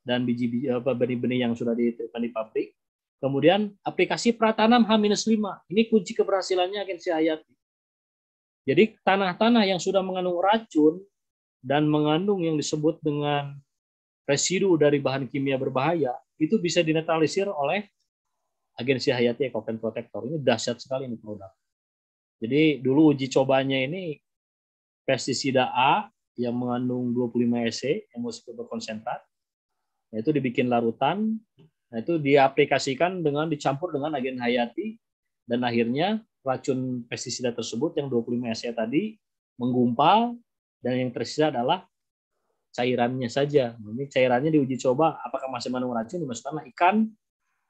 dan benih-benih yang sudah di treatment di pabrik. Kemudian aplikasi pratanam H-5. Ini kunci keberhasilannya Agensi Hayati. Jadi tanah-tanah yang sudah mengandung racun dan mengandung yang disebut dengan residu dari bahan kimia berbahaya, itu bisa dinetralisir oleh Agensi Hayati Ekopen Protector. Ini dahsyat sekali ini produk. Jadi dulu uji cobanya ini pestisida A yang mengandung 25 EC, emulsifir berkonsentrat. Nah, itu dibikin larutan. Nah, itu diaplikasikan dengan dicampur dengan agen hayati dan akhirnya racun pestisida tersebut yang 25 EC tadi menggumpal dan yang tersisa adalah cairannya saja. Ini cairannya diuji coba apakah masih mengandung racun, dimasukkanlah ikan.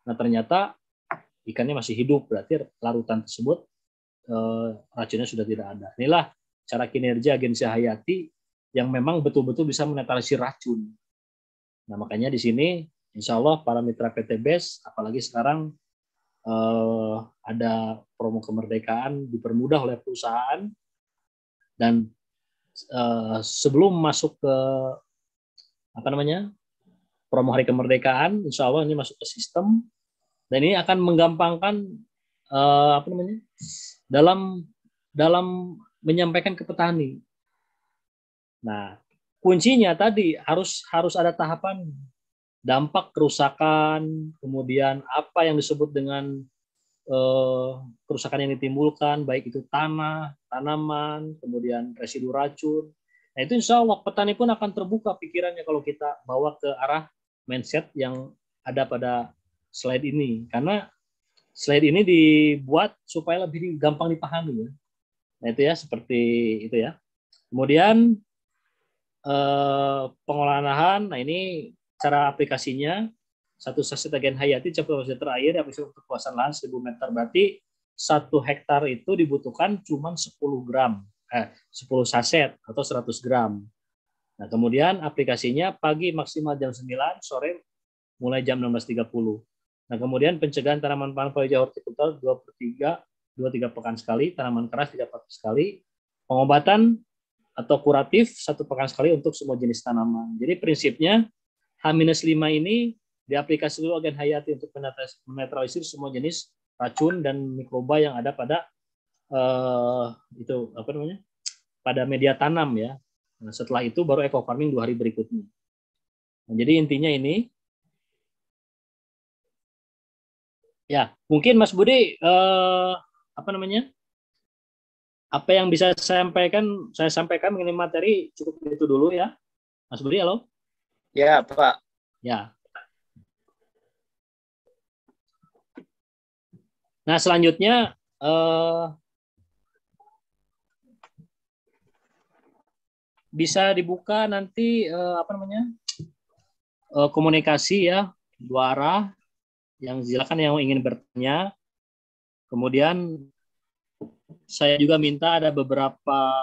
Nah, ternyata ikannya masih hidup, berarti larutan tersebut racunnya sudah tidak ada. Inilah cara kinerja Agensi Hayati yang memang betul-betul bisa menetralisir racun. Nah, makanya di sini insya Allah para mitra PT BES, apalagi sekarang ada promo kemerdekaan dipermudah oleh perusahaan dan sebelum masuk ke promo hari kemerdekaan, insya Allah ini masuk ke sistem dan ini akan menggampangkan dalam menyampaikan ke petani. Nah, kuncinya tadi harus ada tahapan dampak kerusakan, kemudian apa yang disebut dengan kerusakan yang ditimbulkan, baik itu tanah, tanaman, kemudian residu racun. Nah, itu insya Allah petani pun akan terbuka pikirannya kalau kita bawa ke arah mindset yang ada pada slide ini. Karena slide ini dibuat supaya lebih gampang dipahami. Ya. Nah, itu ya, seperti itu ya. Kemudian pengolahan lahan, nah ini cara aplikasinya. 1 saset agen hayati campur liter air, aplikasi untuk luasan lahan 1000 meter. Berarti 1 hektar itu dibutuhkan cuma 10 saset atau 100 gram. Nah, kemudian aplikasinya pagi maksimal jam 9, sore mulai jam 16.30. Nah, kemudian pencegahan tanaman pangan palawija hortikultura 2-3 pekan sekali, tanaman keras 3 pekan sekali, pengobatan atau kuratif 1 pekan sekali untuk semua jenis tanaman. Jadi prinsipnya H-5 ini diaplikasi dulu agen hayati untuk menetralisir semua jenis racun dan mikroba yang ada pada pada media tanam ya. Nah, setelah itu baru eco farming 2 hari berikutnya. Nah, jadi intinya ini ya, mungkin Mas Budi apa yang bisa saya sampaikan mengenai materi cukup itu dulu ya. Mas Budi, halo?
Ya, Pak.
Ya. Nah, selanjutnya bisa dibuka nanti komunikasi ya 2 arah. Yang silakan yang ingin bertanya. Kemudian saya juga minta ada beberapa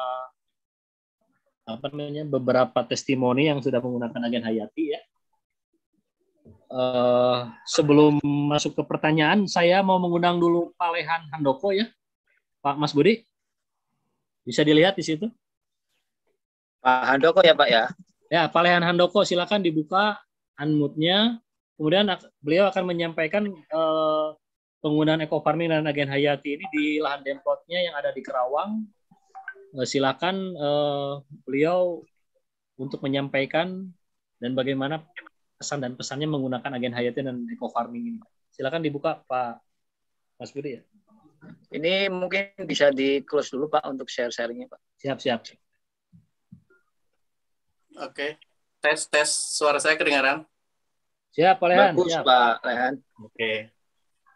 testimoni yang sudah menggunakan agen hayati ya. Sebelum masuk ke pertanyaan, saya mau mengundang dulu Pak Lehan Handoko ya, Pak Mas Budi. Bisa dilihat di situ.
Pak Handoko ya Pak ya.
Ya, Pak Lehan Handoko, silakan dibuka unmute-nya. Kemudian beliau akan menyampaikan penggunaan eco farming dan agen hayati ini di lahan demplotnya yang ada di Kerawang. silakan beliau untuk menyampaikan dan bagaimana pesan dan pesannya menggunakan agen hayati dan eco farming ini. Silakan dibuka Pak Mas Budi ya.
Ini mungkin bisa di close dulu Pak untuk share-sharingnya Pak.
Siap.
Oke. Tes suara saya kedengaran?
Siap, Pak Lehan.
Bagus
siap.
Pak Lehan.
Oke.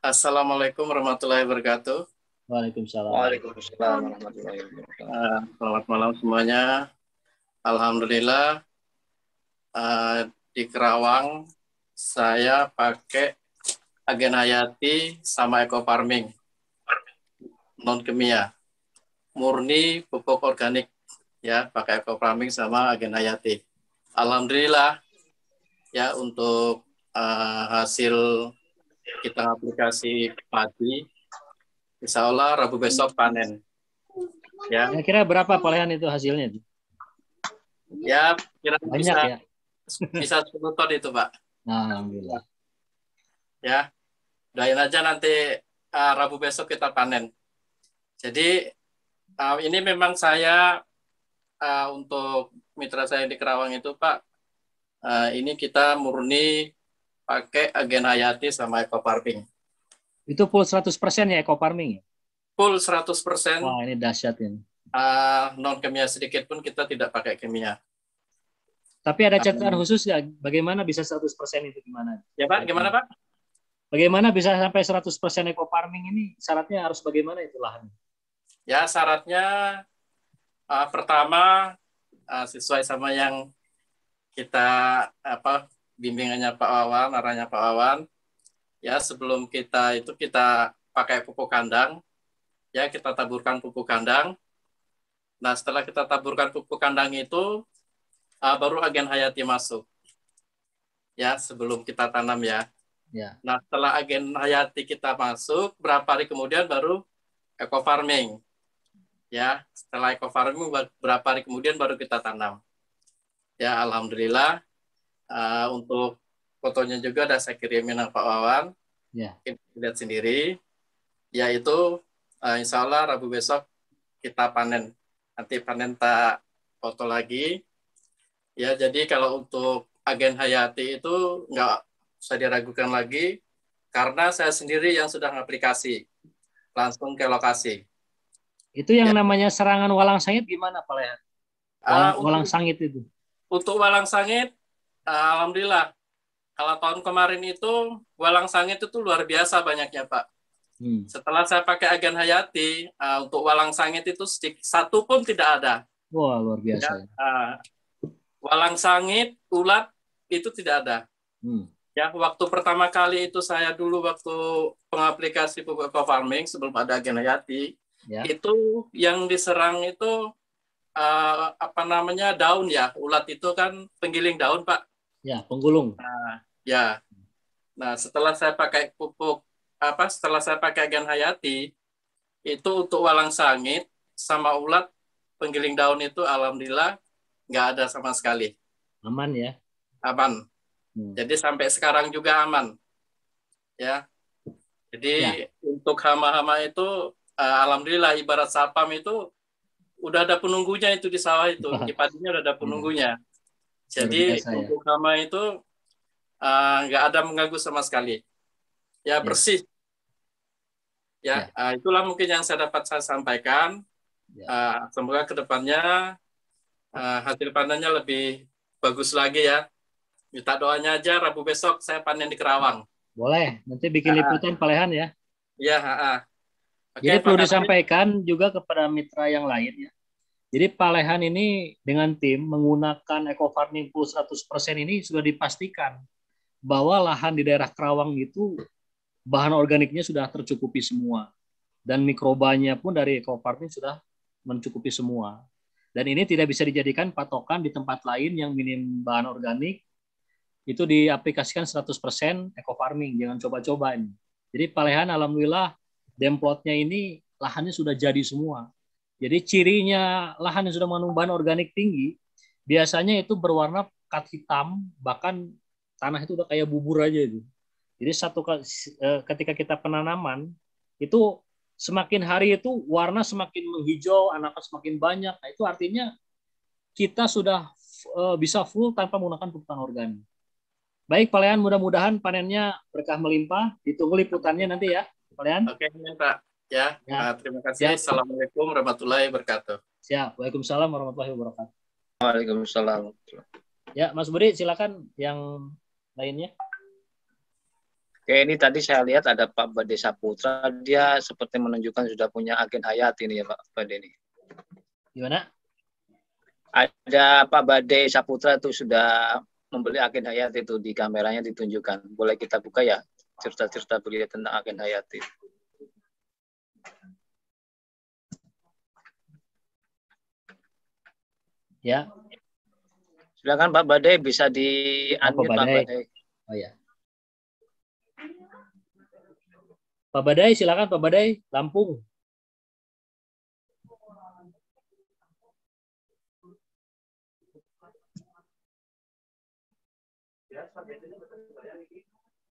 Assalamualaikum warahmatullahi wabarakatuh.
Waalaikumsalam.
Waalaikumsalam warahmatullahi wabarakatuh.
Selamat malam semuanya. Alhamdulillah di Kerawang saya pakai agen hayati sama eco farming non kimia, murni pupuk organik ya, pakai eco farming sama agen hayati. Alhamdulillah ya, untuk hasil kita aplikasi padi, insya Allah Rabu besok panen. Ya.
Kira-kira berapa Pak Lehan itu hasilnya?
Ya, kira
banyak
bisa 10 ton itu Pak.
Nah, alhamdulillah.
Ya, doain aja nanti Rabu besok kita panen. Jadi ini memang saya untuk mitra saya di Kerawang itu Pak, ini kita murni pakai agen hayati sama eco farming.
Itu full 100% ya eco farming ya?
Full 100%.
Wah, ini dahsyat ini.
Non kimia sedikit pun kita tidak pakai kimia.
Tapi ada catatan khusus ya, bagaimana bisa 100% itu gimana?
Ya Pak, gimana Pak?
Bagaimana bisa sampai 100% eco farming ini? Syaratnya harus bagaimana itu lahan?
Ya, syaratnya pertama sesuai sama yang kita bimbingannya Pak Wawan, arahnya Pak Wawan. Ya, sebelum kita pakai pupuk kandang, ya kita taburkan pupuk kandang. Nah, setelah kita taburkan pupuk kandang itu baru agen hayati masuk. Ya, sebelum kita tanam ya.
Ya.
Nah, setelah agen hayati kita masuk, berapa hari kemudian baru eco farming. Ya, setelah eco farming berapa hari kemudian baru kita tanam. Ya, alhamdulillah untuk fotonya juga ada saya kirimin Pak Wawan.
Ya.
Lihat sendiri. Yaitu insya Allah Rabu besok kita panen. Nanti panen tak foto lagi. Ya, jadi kalau untuk agen hayati itu nggak usah diragukan lagi, karena saya sendiri yang sudah ngaplikasi langsung ke lokasi.
Itu yang namanya serangan walang sangit gimana Pak Lehan? Walang sangit itu.
Untuk walang sangit, alhamdulillah. Kalau tahun kemarin itu walang sangit itu luar biasa banyaknya Pak. Setelah saya pakai agen hayati, untuk walang sangit itu satu pun tidak ada.
Wah, luar biasa.
Ya, walang sangit, ulat itu tidak ada. Ya, waktu pertama kali itu saya dulu waktu pengaplikasi pupuk eco farming sebelum ada agen hayati, ya. Itu yang diserang itu daun ya, ulat itu kan penggiling daun Pak.
Ya, penggulung.
Ya. Nah, setelah saya pakai setelah saya pakai agen hayati, itu untuk walang sangit sama ulat penggiling daun itu alhamdulillah nggak ada sama sekali.
Aman ya?
Aman. Jadi sampai sekarang juga aman. Ya. Jadi untuk hama-hama itu alhamdulillah ibarat sapam itu udah ada penunggunya itu di sawah itu. Di padinya udah ada penunggunya. Jadi untuk hama itu nggak ada mengganggu sama sekali. Ya, bersih. Ya, itulah mungkin yang saya sampaikan. Semoga kedepannya hasil panennya lebih bagus lagi ya. Minta doanya aja Rabu besok saya panen di Kerawang.
Boleh, nanti bikin liputan Pak Lehan ya.
Iya.
Jadi perlu disampaikan juga kepada mitra yang lain ya. Jadi Pak Lehan ini dengan tim menggunakan eco farming full 100% ini sudah dipastikan bahwa lahan di daerah Kerawang itu bahan organiknya sudah tercukupi semua. Dan mikrobanya pun dari eco farming sudah mencukupi semua. Dan ini tidak bisa dijadikan patokan di tempat lain yang minim bahan organik, itu diaplikasikan 100% eco farming, jangan coba-coba ini. Jadi Pak Lehan alhamdulillah demplotnya ini lahannya sudah jadi semua. Jadi cirinya lahan yang sudah mengandung bahan organik tinggi, biasanya itu berwarna pekat hitam, bahkan tanah itu udah kayak bubur aja itu. Jadi ketika kita penanaman, itu semakin hari itu warna semakin menghijau, anakan semakin banyak. Nah, itu artinya kita sudah bisa full tanpa menggunakan pupuk organik. Baik, Pak Lean, mudah-mudahan panennya berkah melimpah. Ditunggu liputannya nanti ya, Pak Lean.
Oke, Pak. Ya, terima kasih.
Siap.
Assalamualaikum warahmatullahi wabarakatuh.
Siap. Waalaikumsalam warahmatullahi wabarakatuh.
Waalaikumsalam.
Ya, Mas Budi, silakan yang lainnya.
Oke, ini tadi saya lihat ada Pak Bade Saputra. Dia seperti menunjukkan sudah punya agen Hayati ini ya Pak Bade ini.
Gimana?
Ada Pak Bade Saputra itu sudah membeli agen Hayati itu, di kameranya ditunjukkan. Boleh kita buka ya cerita-cerita beliau tentang agen Hayati.
Ya.
Silakan Pak Bade, bisa di-unmute Pak Bade.
Oh ya. Pak Badai, silakan Pak Badai, Lampung.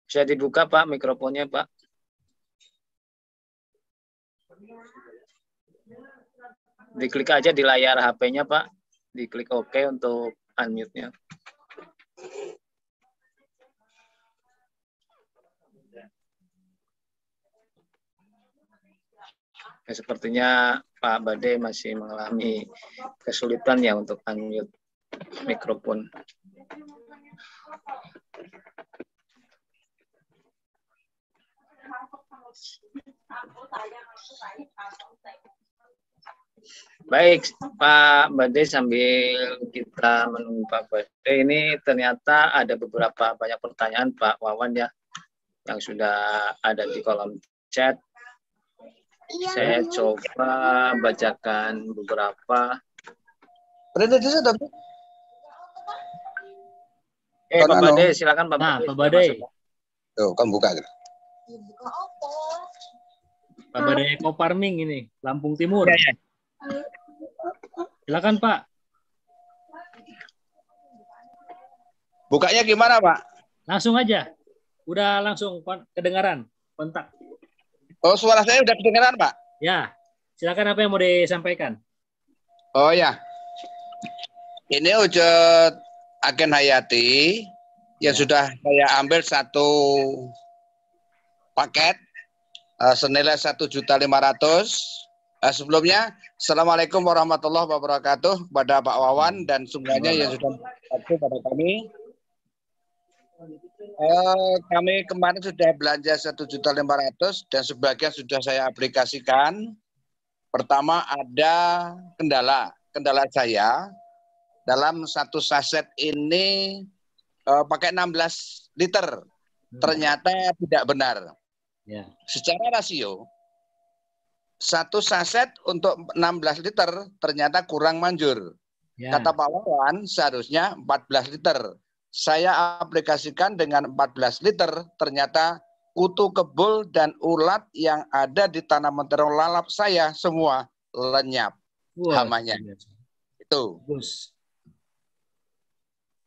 Bisa dibuka Pak mikrofonnya Pak. Diklik aja di layar HP-nya Pak. Diklik OK untuk unmute-nya. Ya, sepertinya Pak Bade masih mengalami kesulitan ya untuk unmute mikrofon. Baik, Pak Bade, sambil kita menunggu Pak Bade, ini ternyata ada beberapa banyak pertanyaan Pak Wawan ya, yang sudah ada di kolom chat. Saya coba bacakan beberapa.
Pak
Bade, silakan Pak Bade.
Pak Bade.
Tuh, kan buka.
Pak Bade Eco Farming ini, Lampung Timur.
Ya.
Silakan Pak.
Bukanya gimana Pak?
Langsung aja. Udah langsung kedengaran. Kontak.
Oh, suara saya udah kedengaran Pak?
Ya. Silakan, apa yang mau disampaikan?
Oh ya. Ini wujud agen Hayati yang sudah saya ambil satu paket senilai 1.500.000. Sebelumnya, Assalamualaikum warahmatullahi wabarakatuh kepada Pak Wawan dan semuanya yang sudah membantu pada kami. Kami kemarin sudah belanja 1.500.000 dan sebagian sudah saya aplikasikan. Pertama ada kendala saya dalam satu saset ini pakai 16 liter. Ternyata tidak benar.
Ya.
Secara rasio satu saset untuk 16 liter ternyata kurang manjur.
Ya.
Kata Pak Wawan seharusnya 14 liter. Saya aplikasikan dengan 14 liter, ternyata kutu kebul dan ulat yang ada di tanaman terong lalap saya semua lenyap.
Wah,
hamanya. Itu.
Bagus.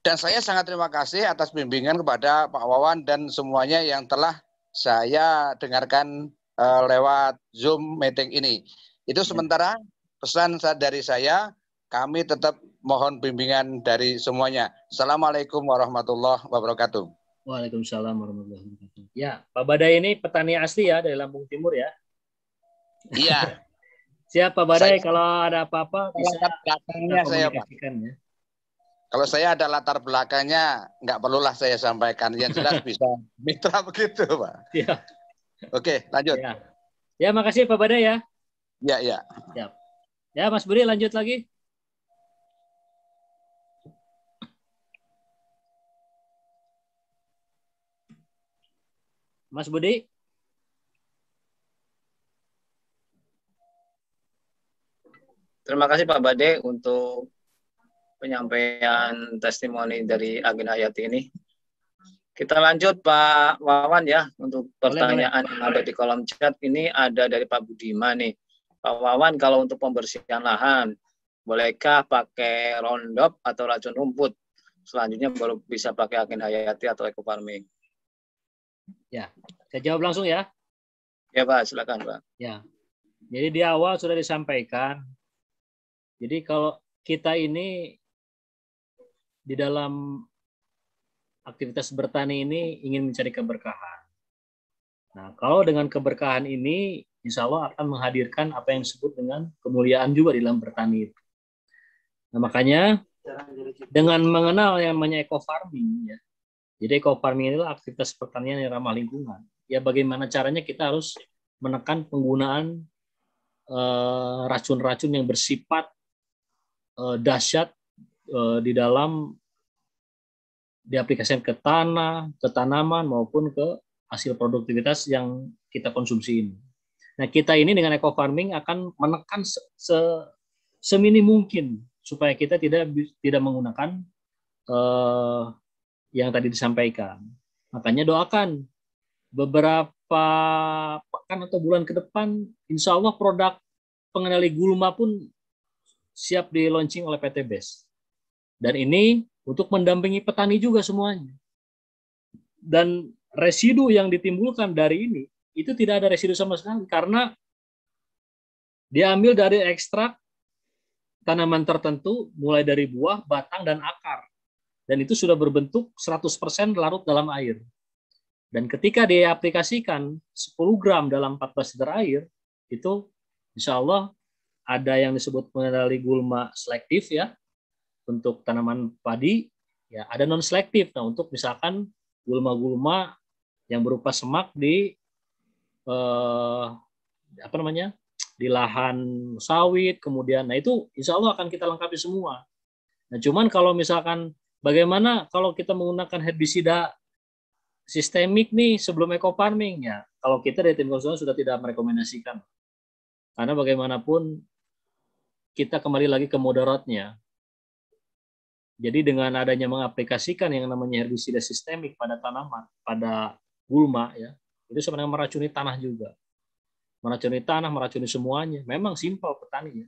Dan saya sangat terima kasih atas bimbingan kepada Pak Wawan dan semuanya yang telah saya dengarkan lewat Zoom meeting ini. Itu sementara pesan dari saya, kami tetap mohon bimbingan dari semuanya. Assalamualaikum warahmatullahi wabarakatuh.
Waalaikumsalam warahmatullahi wabarakatuh. Ya, Pak Badai ini petani asli ya dari Lampung Timur ya.
Iya.
Siap Pak Badai, kalau ada apa-apa bisa
belakangnya saya Pak.
Ya.
Kalau saya ada latar belakangnya, nggak perlulah saya sampaikan. Yang jelas bisa mitra begitu Pak.
Iya.
Oke, lanjut.
Ya, makasih Pak Badai ya.
Ya.
Siap. Ya, Mas Budi lanjut lagi. Mas Budi.
Terima kasih Pak Bade untuk penyampaian testimoni dari agen Hayati ini. Kita lanjut Pak Wawan ya, untuk pertanyaan yang ada di kolom chat. Ini ada dari Pak Budiman nih. Pak Wawan, kalau untuk pembersihan lahan, bolehkah pakai Roundup atau racun rumput? Selanjutnya baru bisa pakai agen Hayati atau eco farming.
Ya, saya jawab langsung ya.
Ya Pak, silakan Pak.
Ya, Jadi di awal sudah disampaikan. Jadi kalau kita ini di dalam aktivitas bertani ini ingin mencari keberkahan. Nah, kalau dengan keberkahan ini, insya Allah akan menghadirkan apa yang disebut dengan kemuliaan juga di dalam bertani itu. Nah, makanya dengan mengenal yang namanya eco farming, ya. Jadi eco farming inilah aktivitas pertanian yang ramah lingkungan. Ya, bagaimana caranya kita harus menekan penggunaan racun-racun yang bersifat dahsyat di dalam diaplikasikan ke tanah, ke tanaman maupun ke hasil produktivitas yang kita konsumsi ini. Nah, kita ini dengan eco farming akan menekan seminim mungkin supaya kita tidak menggunakan yang tadi disampaikan. Makanya doakan beberapa pekan atau bulan ke depan, insya Allah produk pengendali gulma pun siap di launching oleh PT BES. Dan ini untuk mendampingi petani juga semuanya. Dan residu yang ditimbulkan dari ini, itu tidak ada residu sama sekali. Karena diambil dari ekstrak tanaman tertentu, mulai dari buah, batang, dan akar. Dan itu sudah berbentuk 100% larut dalam air. Dan ketika diaplikasikan 10 gram dalam 14 liter air, itu insya Allah ada yang disebut pengendali gulma selektif ya, untuk tanaman padi, ya ada non selektif. Nah, untuk misalkan gulma-gulma yang berupa semak di di lahan sawit, kemudian, nah itu insya Allah akan kita lengkapi semua. Nah, cuman kalau misalkan bagaimana kalau kita menggunakan herbisida sistemik nih sebelum eco farming, ya kalau kita dari tim konsultan sudah tidak merekomendasikan, karena bagaimanapun kita kembali lagi ke mudaratnya. Jadi dengan adanya mengaplikasikan yang namanya herbisida sistemik pada tanaman, pada gulma, ya itu sebenarnya meracuni tanah juga, meracuni tanah, meracuni semuanya. Memang simpel petani ya.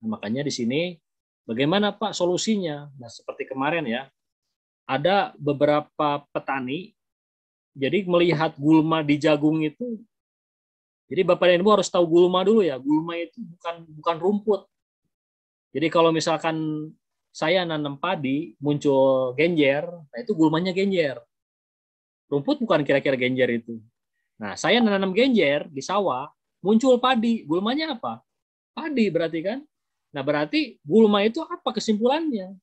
Nah, makanya di sini bagaimana Pak solusinya? Nah, seperti kemarin ya, ada beberapa petani jadi melihat gulma di jagung itu. Jadi Bapak dan Ibu harus tahu gulma dulu ya. Gulma itu bukan rumput. Jadi kalau misalkan saya nanam padi muncul genjer, nah itu gulmanya genjer. Rumput bukan kira-kira genjer itu. Nah, saya nanam genjer di sawah, muncul padi, gulmanya apa? Padi berarti kan? Nah, berarti gulma itu apa kesimpulannya?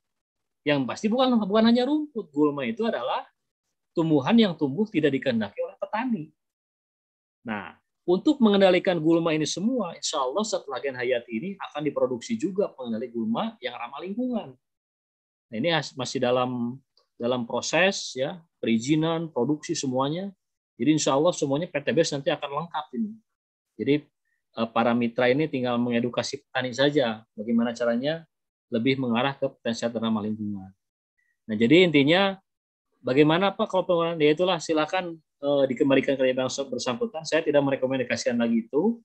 Yang pasti bukan hanya rumput. Gulma itu adalah tumbuhan yang tumbuh tidak dikehendaki oleh petani. Nah, untuk mengendalikan gulma ini semua, insya Allah setelah Gen Hayati ini akan diproduksi juga pengendali gulma yang ramah lingkungan. Nah, ini masih dalam proses ya, perizinan, produksi semuanya. Jadi insya Allah semuanya PT BES nanti akan lengkap ini. Jadi para mitra ini tinggal mengedukasi petani saja bagaimana caranya lebih mengarah ke potensial ramah lingkungan. Nah, jadi intinya bagaimana Pak kalau penggunaan, ya itulah silakan dikembalikan ke yang bersangkutan. Saya tidak merekomendasikan lagi itu.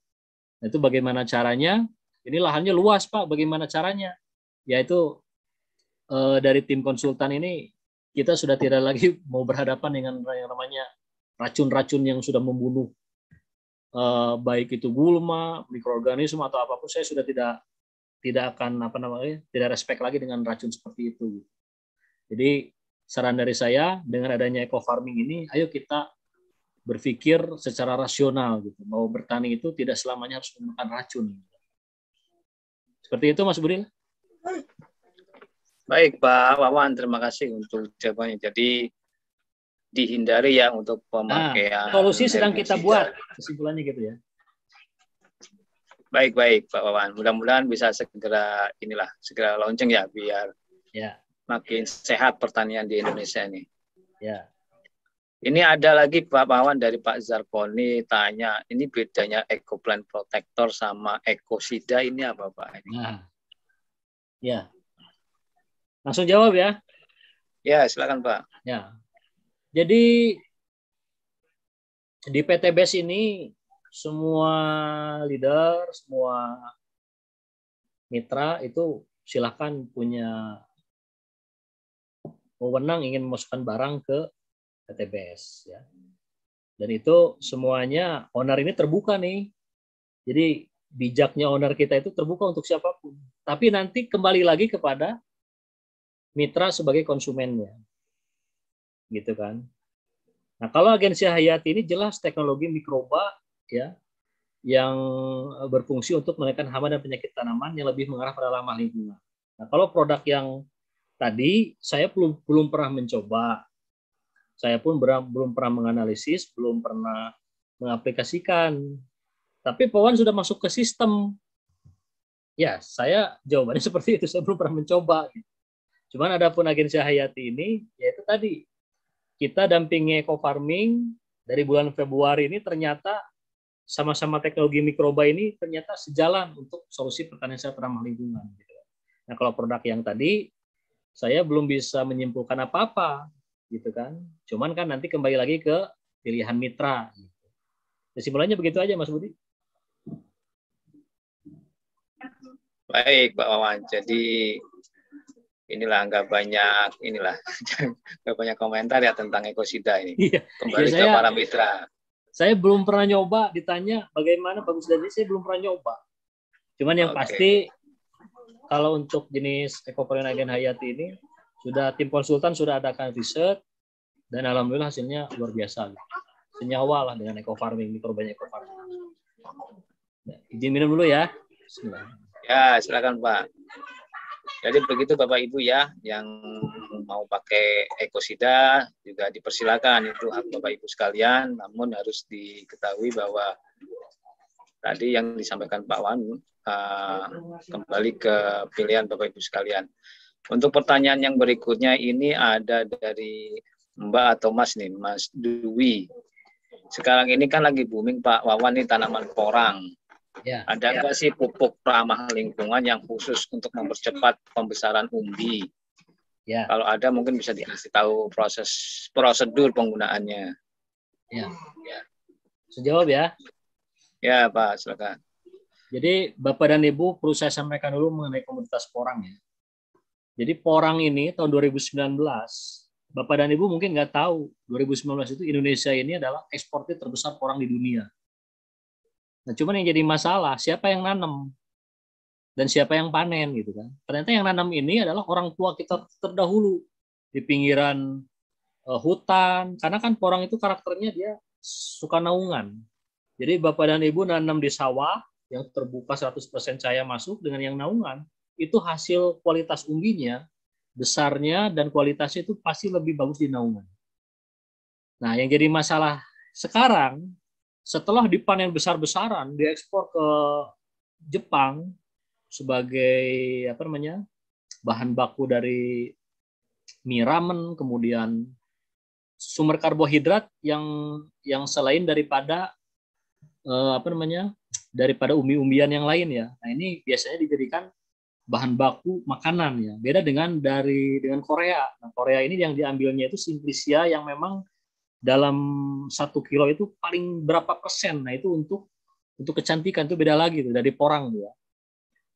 Nah, itu bagaimana caranya? Ini lahannya luas Pak, bagaimana caranya? Yaitu dari tim konsultan ini kita sudah tidak lagi mau berhadapan dengan yang namanya racun-racun yang sudah membunuh baik itu gulma, mikroorganisme atau apapun. Saya sudah tidak akan tidak respect lagi dengan racun seperti itu. Jadi saran dari saya dengan adanya eco farming ini, ayo kita berpikir secara rasional gitu. Bahwa bertani itu tidak selamanya harus menggunakan racun. Seperti itu Mas Budi.
Baik Pak Wawan, terima kasih untuk jawabannya. Jadi dihindari ya untuk pemakaian.
Solusi sedang kita buat, kesimpulannya gitu ya.
Baik Pak Wawan, mudah-mudahan bisa segera launching ya biar makin sehat pertanian di Indonesia ini.
Ya.
Ini ada lagi Pak Wawan dari Pak Zarkoni tanya, ini bedanya EcoPlant Protector sama ekosida ini apa Pak?
Nah, ya. Langsung jawab ya.
Ya, silakan Pak.
Ya. Jadi di PT BES ini semua leader, semua mitra itu silakan punya wewenang ingin memasukkan barang ke PT BES ya. Dan itu semuanya owner ini terbuka nih. Jadi bijaknya owner kita itu terbuka untuk siapapun. Tapi nanti kembali lagi kepada mitra sebagai konsumennya. Gitu kan. Nah, kalau agensi hayati ini jelas teknologi mikroba ya yang berfungsi untuk menekan hama dan penyakit tanaman yang lebih mengarah pada ramah lingkungan. Nah, kalau produk yang tadi saya belum pernah mencoba. Saya pun belum pernah menganalisis, belum pernah mengaplikasikan. Tapi Pak Wan sudah masuk ke sistem. Ya, saya jawabannya seperti itu. Saya belum pernah mencoba. Cuman adapun agensi hayati ini, yaitu tadi kita dampingi eco farming dari bulan Februari ini ternyata sama-sama teknologi mikroba ini ternyata sejalan untuk solusi pertanian sehat ramah lingkungan. Nah, kalau produk yang tadi saya belum bisa menyimpulkan apa-apa, gitu kan. Cuman kan nanti kembali lagi ke pilihan mitra. Kesimpulannya begitu aja, Mas Budi.
Baik, Pak Wawan. Jadi inilah nggak banyak komentar ya tentang ekosida ini.
Iya.
Kembali ke para mitra.
Saya belum pernah nyoba, ditanya bagaimana bagus dan saya belum pernah nyoba. Cuman yang pasti kalau untuk jenis ekofarming agen hayati ini sudah tim konsultan sudah adakan riset dan alhamdulillah hasilnya luar biasa. Senyawa lah dengan ekofarming, mikrobanya ekofarming. Nah, izin minum dulu ya. Bismillah.
Ya, silakan Pak. Jadi begitu Bapak Ibu ya, yang mau pakai ekosida juga dipersilakan, itu hak Bapak Ibu sekalian, namun harus diketahui bahwa tadi yang disampaikan Pak Wan kembali ke pilihan Bapak Ibu sekalian. Untuk pertanyaan yang berikutnya ini ada dari Mbak atau Mas nih, Mas Dwi. Sekarang ini kan lagi booming Pak Wawan nih tanaman porang.
Ya.
Ada nggak sih pupuk ramah lingkungan yang khusus untuk mempercepat pembesaran umbi?
Ya.
Kalau ada mungkin bisa dikasih tahu prosedur penggunaannya.
Ya. Sejawab ya.
Ya Pak, silakan.
Jadi Bapak dan Ibu perlu saya sampaikan dulu mengenai komoditas porang ya. Jadi porang ini tahun 2019, Bapak dan Ibu mungkin nggak tahu, 2019 itu Indonesia ini adalah eksportir terbesar porang di dunia. Nah, cuman yang jadi masalah, siapa yang nanam dan siapa yang panen gitu kan. Ternyata yang nanam ini adalah orang tua kita terdahulu di pinggiran hutan, karena kan porang itu karakternya dia suka naungan. Jadi Bapak dan Ibu nanam di sawah yang terbuka 100% cahaya masuk dengan yang naungan, itu hasil kualitas umbinya, besarnya dan kualitasnya itu pasti lebih bagus di naungan. Nah, yang jadi masalah sekarang, setelah dipanen besar-besaran, diekspor ke Jepang sebagai bahan baku dari mie ramen, kemudian sumber karbohidrat yang selain daripada daripada umbi-umbian yang lain ya. Nah, ini biasanya dijadikan bahan baku makanan ya. Beda dengan Korea. Nah, Korea ini yang diambilnya itu Simplicia yang memang dalam 1 kilo itu paling berapa persen. Nah, itu untuk kecantikan itu beda lagi tuh dari porang ya.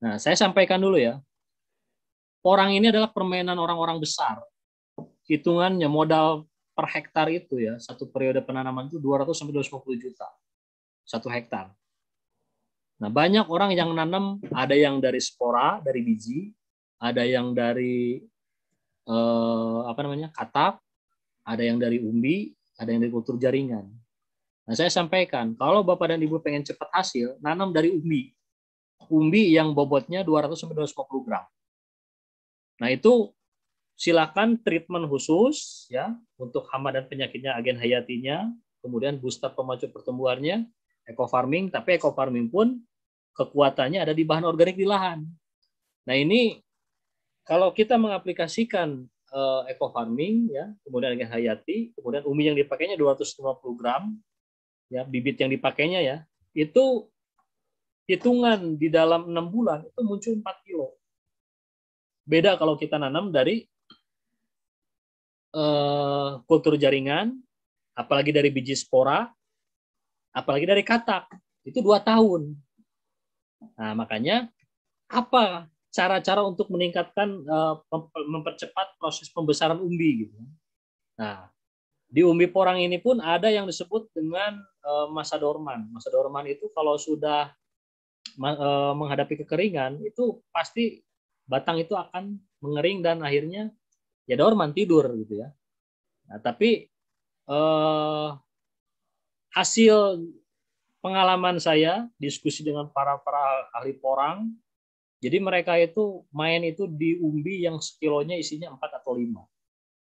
Nah, saya sampaikan dulu ya. Porang ini adalah permainan orang-orang besar. Hitungannya modal per hektar itu ya, satu periode penanaman itu 200 sampai 250 juta. 1 hektar. Nah, banyak orang yang nanam, ada yang dari spora, dari biji, ada yang dari katak, ada yang dari umbi, ada yang dari kultur jaringan. Nah, saya sampaikan, kalau Bapak dan Ibu pengen cepat hasil, nanam dari umbi. Umbi yang bobotnya 200 sampai 250 gram. Nah, itu silakan treatment khusus ya untuk hama dan penyakitnya agen hayatinya, kemudian booster pemacu pertumbuhannya, eco farming, tapi eco farming pun kekuatannya ada di bahan organik di lahan. Nah, ini kalau kita mengaplikasikan eco farming ya, kemudian agen hayati, kemudian umbi yang dipakainya 250 gram ya, bibit yang dipakainya ya, itu hitungan di dalam 6 bulan itu muncul 4 kilo. Beda kalau kita nanam dari kultur jaringan, apalagi dari biji spora, apalagi dari katak, itu 2 tahun. Nah, makanya apa cara-cara untuk meningkatkan mempercepat proses pembesaran umbi gitu. Nah, di umbi porang ini pun ada yang disebut dengan masa dorman. Masa dorman itu kalau sudah menghadapi kekeringan, itu pasti batang itu akan mengering dan akhirnya ya daun tidur gitu ya. Nah, tapi hasil pengalaman saya diskusi dengan para ahli porang, jadi mereka itu main itu di umbi yang sekilonya isinya 4 atau 5.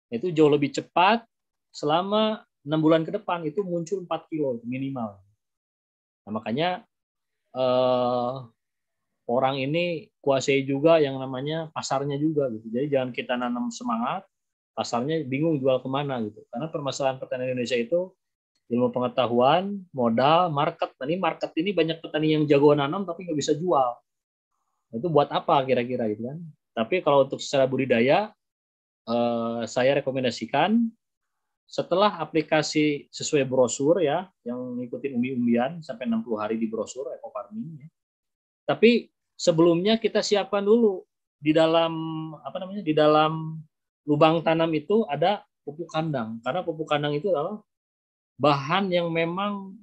Itu jauh lebih cepat, selama 6 bulan ke depan itu muncul 4 kilo minimal. Nah, makanya orang ini kuasai juga yang namanya pasarnya juga gitu. Jadi jangan kita nanam semangat, pasarnya bingung jual kemana gitu. Karena permasalahan petani Indonesia itu ilmu pengetahuan, modal, market. Nah, ini market ini banyak petani yang jago nanam tapi nggak bisa jual. Itu buat apa kira-kira gitu kan? Tapi kalau untuk secara budidaya, saya rekomendasikan setelah aplikasi sesuai brosur ya, yang ngikutin umbi-umbian sampai 60 hari di brosur eco farming ya. Tapi sebelumnya kita siapkan dulu di dalam di dalam lubang tanam itu ada pupuk kandang, karena pupuk kandang itu adalah bahan yang memang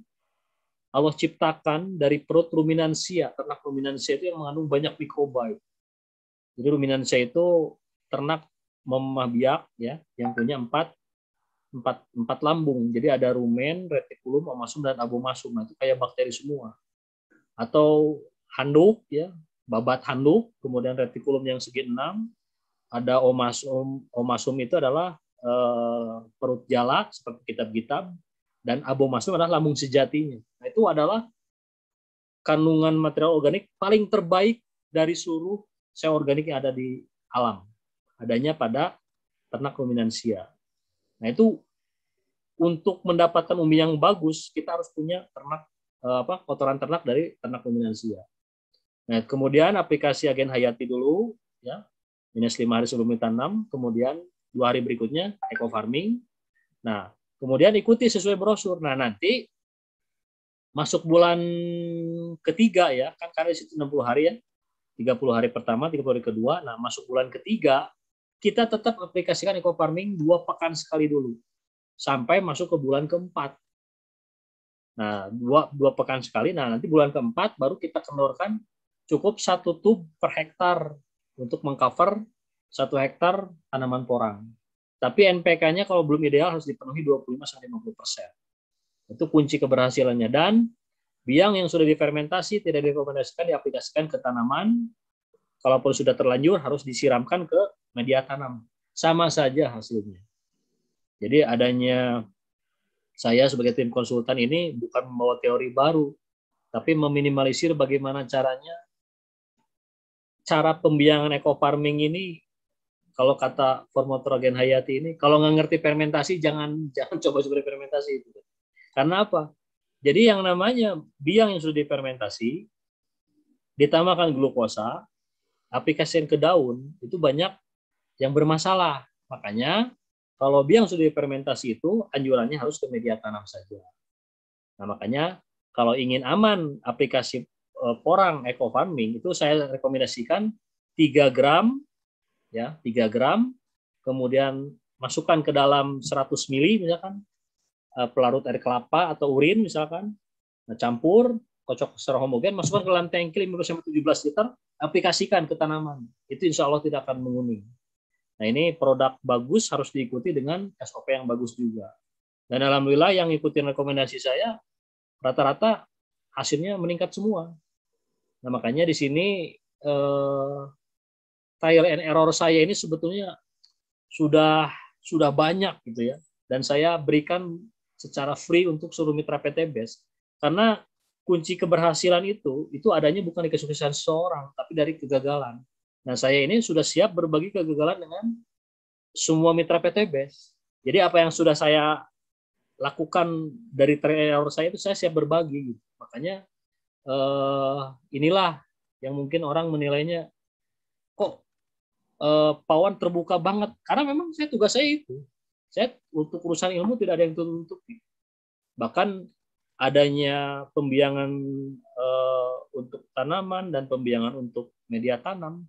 Allah ciptakan dari perut ruminansia. Ternak ruminansia itu yang mengandung banyak mikroba. Jadi ruminansia itu ternak memamah biak ya, yang punya empat lambung. Jadi ada rumen, retikulum, omasum, dan abomasum. Nah, itu kayak bakteri semua. Atau handuk ya, babat handuk, kemudian retikulum yang segi 6, ada omasum itu adalah perut jalak seperti kitab-kitab, dan abomasum adalah lambung sejatinya. Nah, itu adalah kandungan material organik paling terbaik dari seluruh sel organik yang ada di alam. Adanya pada ternak ruminansia. Nah, itu untuk mendapatkan umbi yang bagus, kita harus punya ternak kotoran ternak dari ternak ruminansia. Nah, kemudian aplikasi agen hayati dulu ya. Minus 5 hari sebelum ditanam, kemudian 2 hari berikutnya eco farming. Nah, kemudian ikuti sesuai brosur. Nah, nanti masuk bulan ketiga ya, kan karena di situ 60 hari ya. 30 hari pertama, 30 hari kedua. Nah, masuk bulan ketiga, kita tetap aplikasikan eco farming 2 pekan sekali dulu. Sampai masuk ke bulan keempat. Nah, dua pekan sekali. Nah, nanti bulan keempat baru kita kendorkan cukup 1 tub per hektar untuk mengcover 1 hektar tanaman porang. Tapi NPK-nya kalau belum ideal harus dipenuhi 25-50%. Itu kunci keberhasilannya. Dan biang yang sudah difermentasi tidak direkomendasikan diaplikasikan ke tanaman. Kalaupun sudah terlanjur harus disiramkan ke media tanam. Sama saja hasilnya. Jadi adanya saya sebagai tim konsultan ini bukan membawa teori baru, tapi meminimalisir bagaimana cara pembiangan eco farming ini. Kalau kata formator agen hayati ini, kalau nggak ngerti fermentasi jangan coba seperti fermentasi itu. Karena apa? Jadi yang namanya biang yang sudah difermentasi ditambahkan glukosa, aplikasi ke daun itu banyak yang bermasalah. Makanya kalau biang sudah difermentasi itu anjurannya harus ke media tanam saja. Nah, makanya kalau ingin aman aplikasi porang eco farming itu saya rekomendasikan 3 gram ya, 3 gram, kemudian masukkan ke dalam 100 ml misalkan pelarut air kelapa atau urin misalkan. Nah, campur, kocok secara homogen, masukkan ke dalam tangki 15-17 liter, aplikasikan ke tanaman. Itu insya Allah tidak akan menguning. Nah, ini produk bagus harus diikuti dengan SOP yang bagus juga. Dan alhamdulillah yang ikutin rekomendasi saya rata-rata hasilnya meningkat semua. Nah, makanya di sini trial and error saya ini sebetulnya sudah banyak gitu ya. Dan saya berikan secara free untuk seluruh mitra PTBes. Karena kunci keberhasilan itu adanya bukan di kesuksesan seseorang, tapi dari kegagalan. Nah, saya ini sudah siap berbagi kegagalan dengan semua mitra PTBes. Jadi apa yang sudah saya lakukan dari trial saya itu saya siap berbagi. Gitu. Makanya inilah yang mungkin orang menilainya kok Pak Wan terbuka banget. Karena memang tugas saya itu. Saya untuk urusan ilmu tidak ada yang tutup-tutupi. Bahkan adanya pembiangan untuk tanaman dan pembiangan untuk media tanam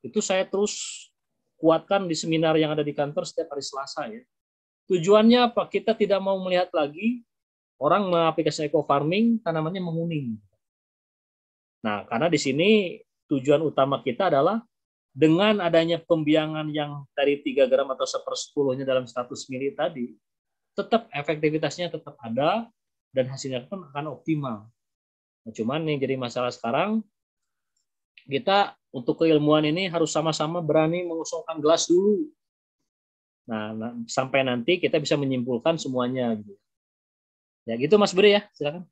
itu saya terus kuatkan di seminar yang ada di kantor setiap hari Selasa ya. Tujuannya apa? Kita tidak mau melihat lagi orang mengaplikasikan eco farming tanamannya menguning. Nah, karena di sini tujuan utama kita adalah dengan adanya pembiangan yang dari 3 gram atau 1/10-nya dalam 100 mili tadi, tetap efektivitasnya tetap ada dan hasilnya pun akan optimal. Nah, cuman yang jadi masalah sekarang, kita untuk keilmuan ini harus sama-sama berani mengosongkan gelas dulu. Nah, sampai nanti kita bisa menyimpulkan semuanya. Gitu. Ya gitu Mas Bri ya, silakan.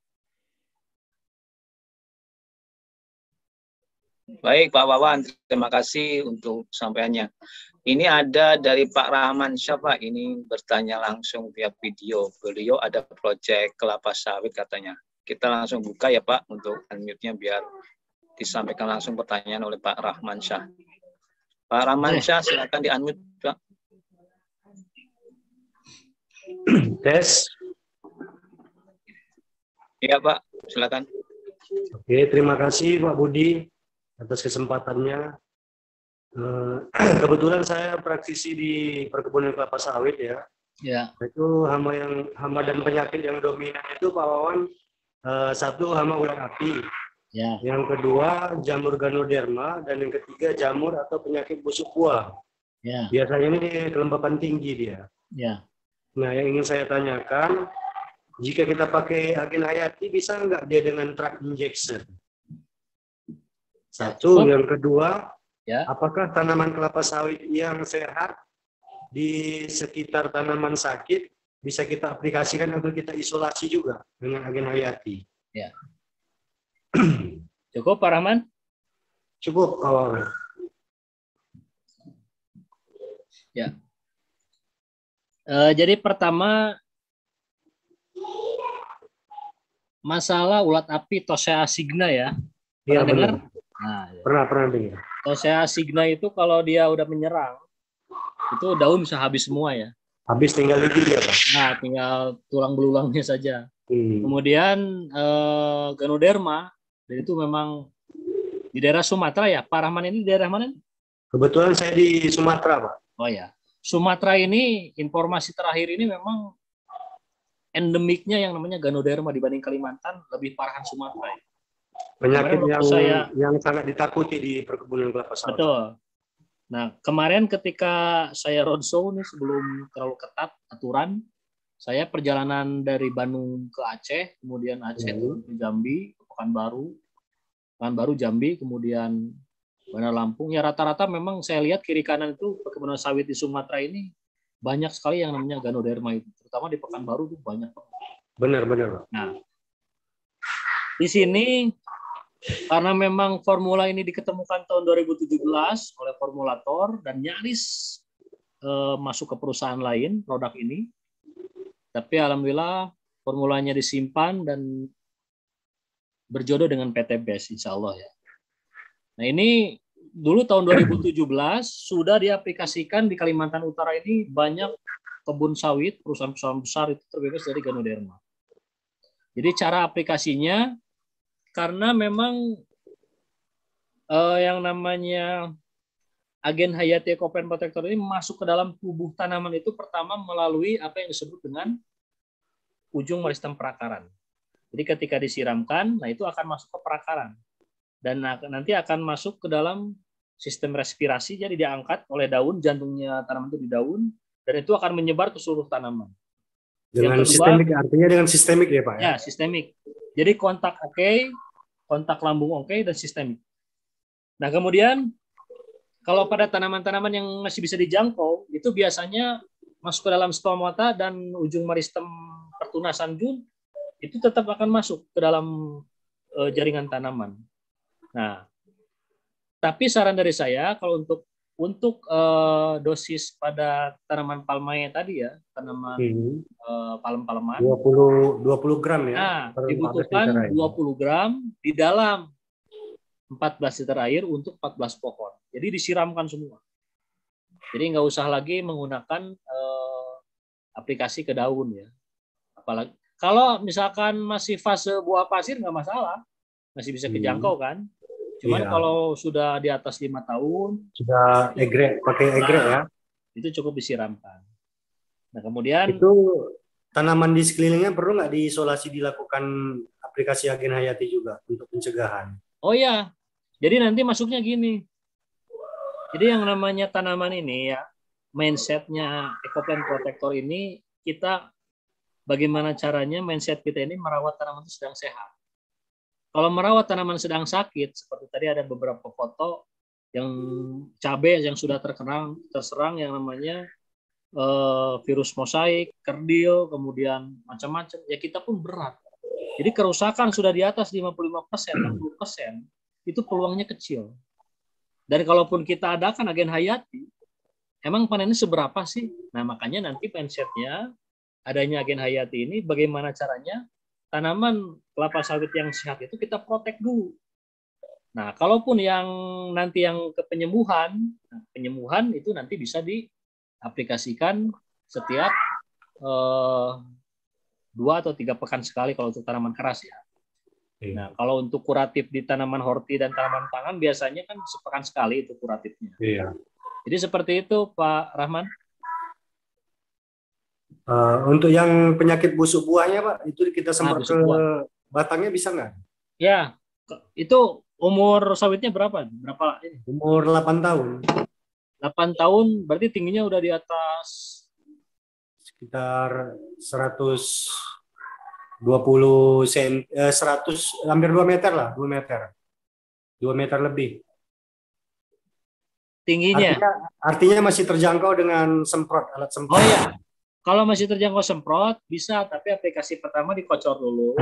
Baik Pak Wawan, terima kasih untuk sampaiannya. Ini ada dari Pak Rahman siapa? Ini bertanya langsung via video. Beliau ada proyek kelapa sawit katanya. Kita langsung buka ya Pak untuk unmute-nya biar disampaikan langsung pertanyaan oleh Pak Rahman Syah. Pak Rahman Syah, silakan di-unmute Pak.
Tes.
Iya Pak, silakan.
Oke, terima kasih Pak Budi atas kesempatannya. Kebetulan saya praktisi di perkebunan kelapa sawit ya.
Ya.
Itu hama dan penyakit yang dominan itu Pak Wawan, satu hama ulat api.
Ya.
Yang kedua jamur ganoderma dan yang ketiga jamur atau penyakit busuk buah.
Ya.
Biasanya ini kelembapan tinggi dia.
Ya.
Nah, yang ingin saya tanyakan, jika kita pakai agen hayati bisa nggak dia dengan truck injection? Satu, yang kedua,
ya.
Apakah tanaman kelapa sawit yang sehat di sekitar tanaman sakit bisa kita aplikasikan atau kita isolasi juga dengan agen hayati?
Ya. Cukup Pak Rahman?
Cukup.
Ya. Jadi pertama masalah ulat api Tosea signa ya. Pernah dengar? Nah,
pernah dengar.
Tosea signa itu kalau dia udah menyerang, itu daun bisa habis semua ya.
Habis tinggal gigi ya Pak?
Nah, tinggal tulang belulangnya saja. Kemudian Ganoderma, dan itu memang di daerah Sumatera ya. Pak Rahman ini daerah mana?
Kebetulan saya di Sumatera Pak.
Oh ya, Sumatera ini informasi terakhir ini memang endemiknya yang namanya Ganoderma dibanding Kalimantan lebih parahan Sumatera ya.
Penyakit yang sangat ditakuti di perkebunan kelapa sawit.
Betul. Nah, kemarin ketika saya roadshow nih sebelum terlalu ketat aturan, saya perjalanan dari Bandung ke Aceh, kemudian Aceh ke Jambi, ke Pekanbaru, Jambi, kemudian Bandar Lampung. Ya rata-rata memang saya lihat kiri kanan itu perkebunan sawit di Sumatera ini banyak sekali yang namanya Ganoderma itu, terutama di Pekanbaru itu banyak.
Benar.
Nah, di sini karena memang formula ini diketemukan tahun 2017 oleh formulator dan nyaris masuk ke perusahaan lain produk ini, tapi alhamdulillah formulanya disimpan dan berjodoh dengan PT BES insya Allah ya. Nah ini dulu tahun 2017 sudah diaplikasikan di Kalimantan Utara ini banyak kebun sawit, perusahaan-perusahaan besar itu terbebas dari Ganoderma. Jadi cara aplikasinya, karena memang yang namanya agen hayati Ecopen Protector ini masuk ke dalam tubuh tanaman itu pertama melalui apa yang disebut dengan ujung meristem perakaran. Jadi ketika disiramkan, nah itu akan masuk ke perakaran. Dan nanti akan masuk ke dalam sistem respirasi, jadi diangkat oleh daun, jantungnya tanaman itu di daun, dan itu akan menyebar ke seluruh tanaman.
Dengan kedua, sistemik, artinya dengan sistemik ya Pak?
Ya, sistemik. Jadi kontak oke, kontak lambung oke, dan sistemik. Nah kemudian, kalau pada tanaman-tanaman yang masih bisa dijangkau, itu biasanya masuk ke dalam stomata dan ujung meristem pertunasan jun, itu tetap akan masuk ke dalam jaringan tanaman. Nah, tapi saran dari saya kalau untuk dosis pada tanaman palmae tadi ya, tanaman palem-paleman
20 gram ya.
Nah, dibutuhkan 20 gram di dalam 14 liter air untuk 14 pohon. Jadi disiramkan semua. Jadi nggak usah lagi menggunakan aplikasi ke daun ya. Apalagi kalau misalkan masih fase buah pasir nggak masalah, masih bisa kejangkau kan. Cuman kalau sudah di atas 5 tahun,
sudah pakai egret ya,
itu cukup disiramkan. Nah kemudian
itu tanaman di sekelilingnya perlu nggak diisolasi, dilakukan aplikasi agen hayati juga untuk pencegahan?
Oh ya, jadi nanti masuknya gini. Jadi yang namanya tanaman ini ya, mindsetnya Ecoplant Protector ini, kita bagaimana caranya mindset kita ini merawat tanaman itu sedang sehat. Kalau merawat tanaman sedang sakit, seperti tadi ada beberapa foto yang cabai yang sudah terserang yang namanya virus mosaik, kerdil, kemudian macam-macam, ya kita pun berat. Jadi kerusakan sudah di atas 55%, 60%, itu peluangnya kecil. Dan kalaupun kita adakan agen hayati, emang panennya seberapa sih? Nah, makanya nanti mindsetnya adanya agen hayati ini bagaimana caranya tanaman kelapa sawit yang sehat itu kita protek dulu. Nah, kalaupun yang nanti yang ke penyembuhan, penyembuhan itu nanti bisa diaplikasikan setiap 2 atau 3 pekan sekali kalau untuk tanaman keras ya. Nah, kalau untuk kuratif di tanaman horti dan tanaman pangan biasanya kan sepekan sekali itu kuratifnya. Iya. Jadi seperti itu Pak Rahman.
Untuk yang penyakit busuk buahnya Pak, itu kita semprot ke batangnya bisa nggak?
Ya, itu umur sawitnya berapa? Berapa ini?
Umur 8 tahun.
8 tahun berarti tingginya udah di atas
sekitar 120 cm, 100 hampir 2 meter lah, 2 meter. 2 meter lebih.
Tingginya.
Artinya masih terjangkau dengan semprot, alat semprot.
Oh ya. Kalau masih terjangkau semprot bisa, tapi aplikasi pertama dikocor dulu.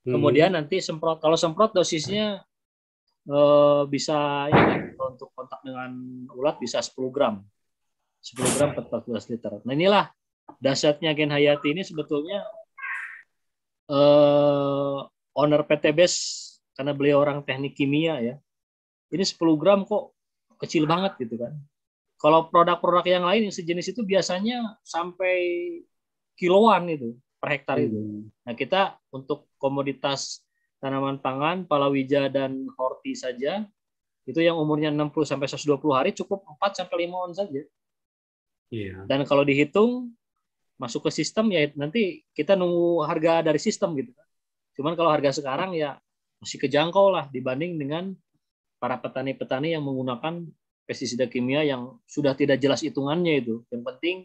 Kemudian nanti semprot. Kalau semprot dosisnya bisa ini, untuk kontak dengan ulat bisa 10 gram. 10 gram per 14 liter. Nah, inilah dasarnya Agen Hayati ini sebetulnya owner PT BES, karena beliau orang teknik kimia ya. Ini 10 gram kok kecil banget gitu kan. Kalau produk-produk yang lain yang sejenis itu biasanya sampai kiloan itu per hektar itu. Nah, kita untuk komoditas tanaman pangan, palawija dan horti saja itu yang umurnya 60 sampai 120 hari cukup 4 sampai 5 on saja. Iya. Dan kalau dihitung masuk ke sistem ya nanti kita nunggu harga dari sistem gitu kan. Cuman kalau harga sekarang ya masih kejangkau lah dibanding dengan para petani-petani yang menggunakan pestisida kimia yang sudah tidak jelas hitungannya itu. Yang penting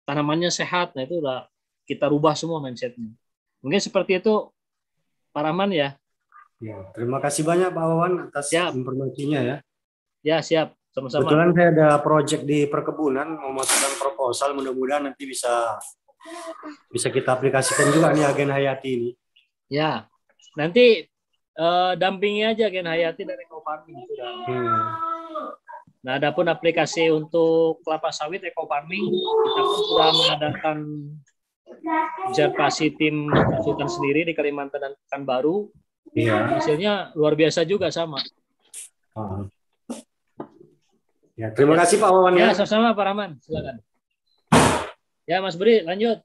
tanamannya sehat. Nah, itu udah kita rubah semua mindsetnya. Mungkin seperti itu Pak Rahman ya.
Ya, terima kasih banyak Pak Wawan atas informasinya ya.
Ya, siap. Sama-sama.
Kebetulan saya ada proyek di perkebunan mau masukkan proposal, mudah-mudahan nanti bisa kita aplikasikan juga nih Agen Hayati ini.
Ya. Nanti dampingi aja Agen Hayati dari Ecofarming sudah. Nah, adapun aplikasi untuk kelapa sawit Ecofarming, kita pun sudah mengadakan observasi tim konsultan sendiri di Kalimantan dan Pekanbaru. Iya. Hasilnya luar biasa juga sama.
Ya, terima kasih Pak Wawan ya.
Ya, sama-sama Pak Rahman, silakan. Ya, Mas Budi, lanjut.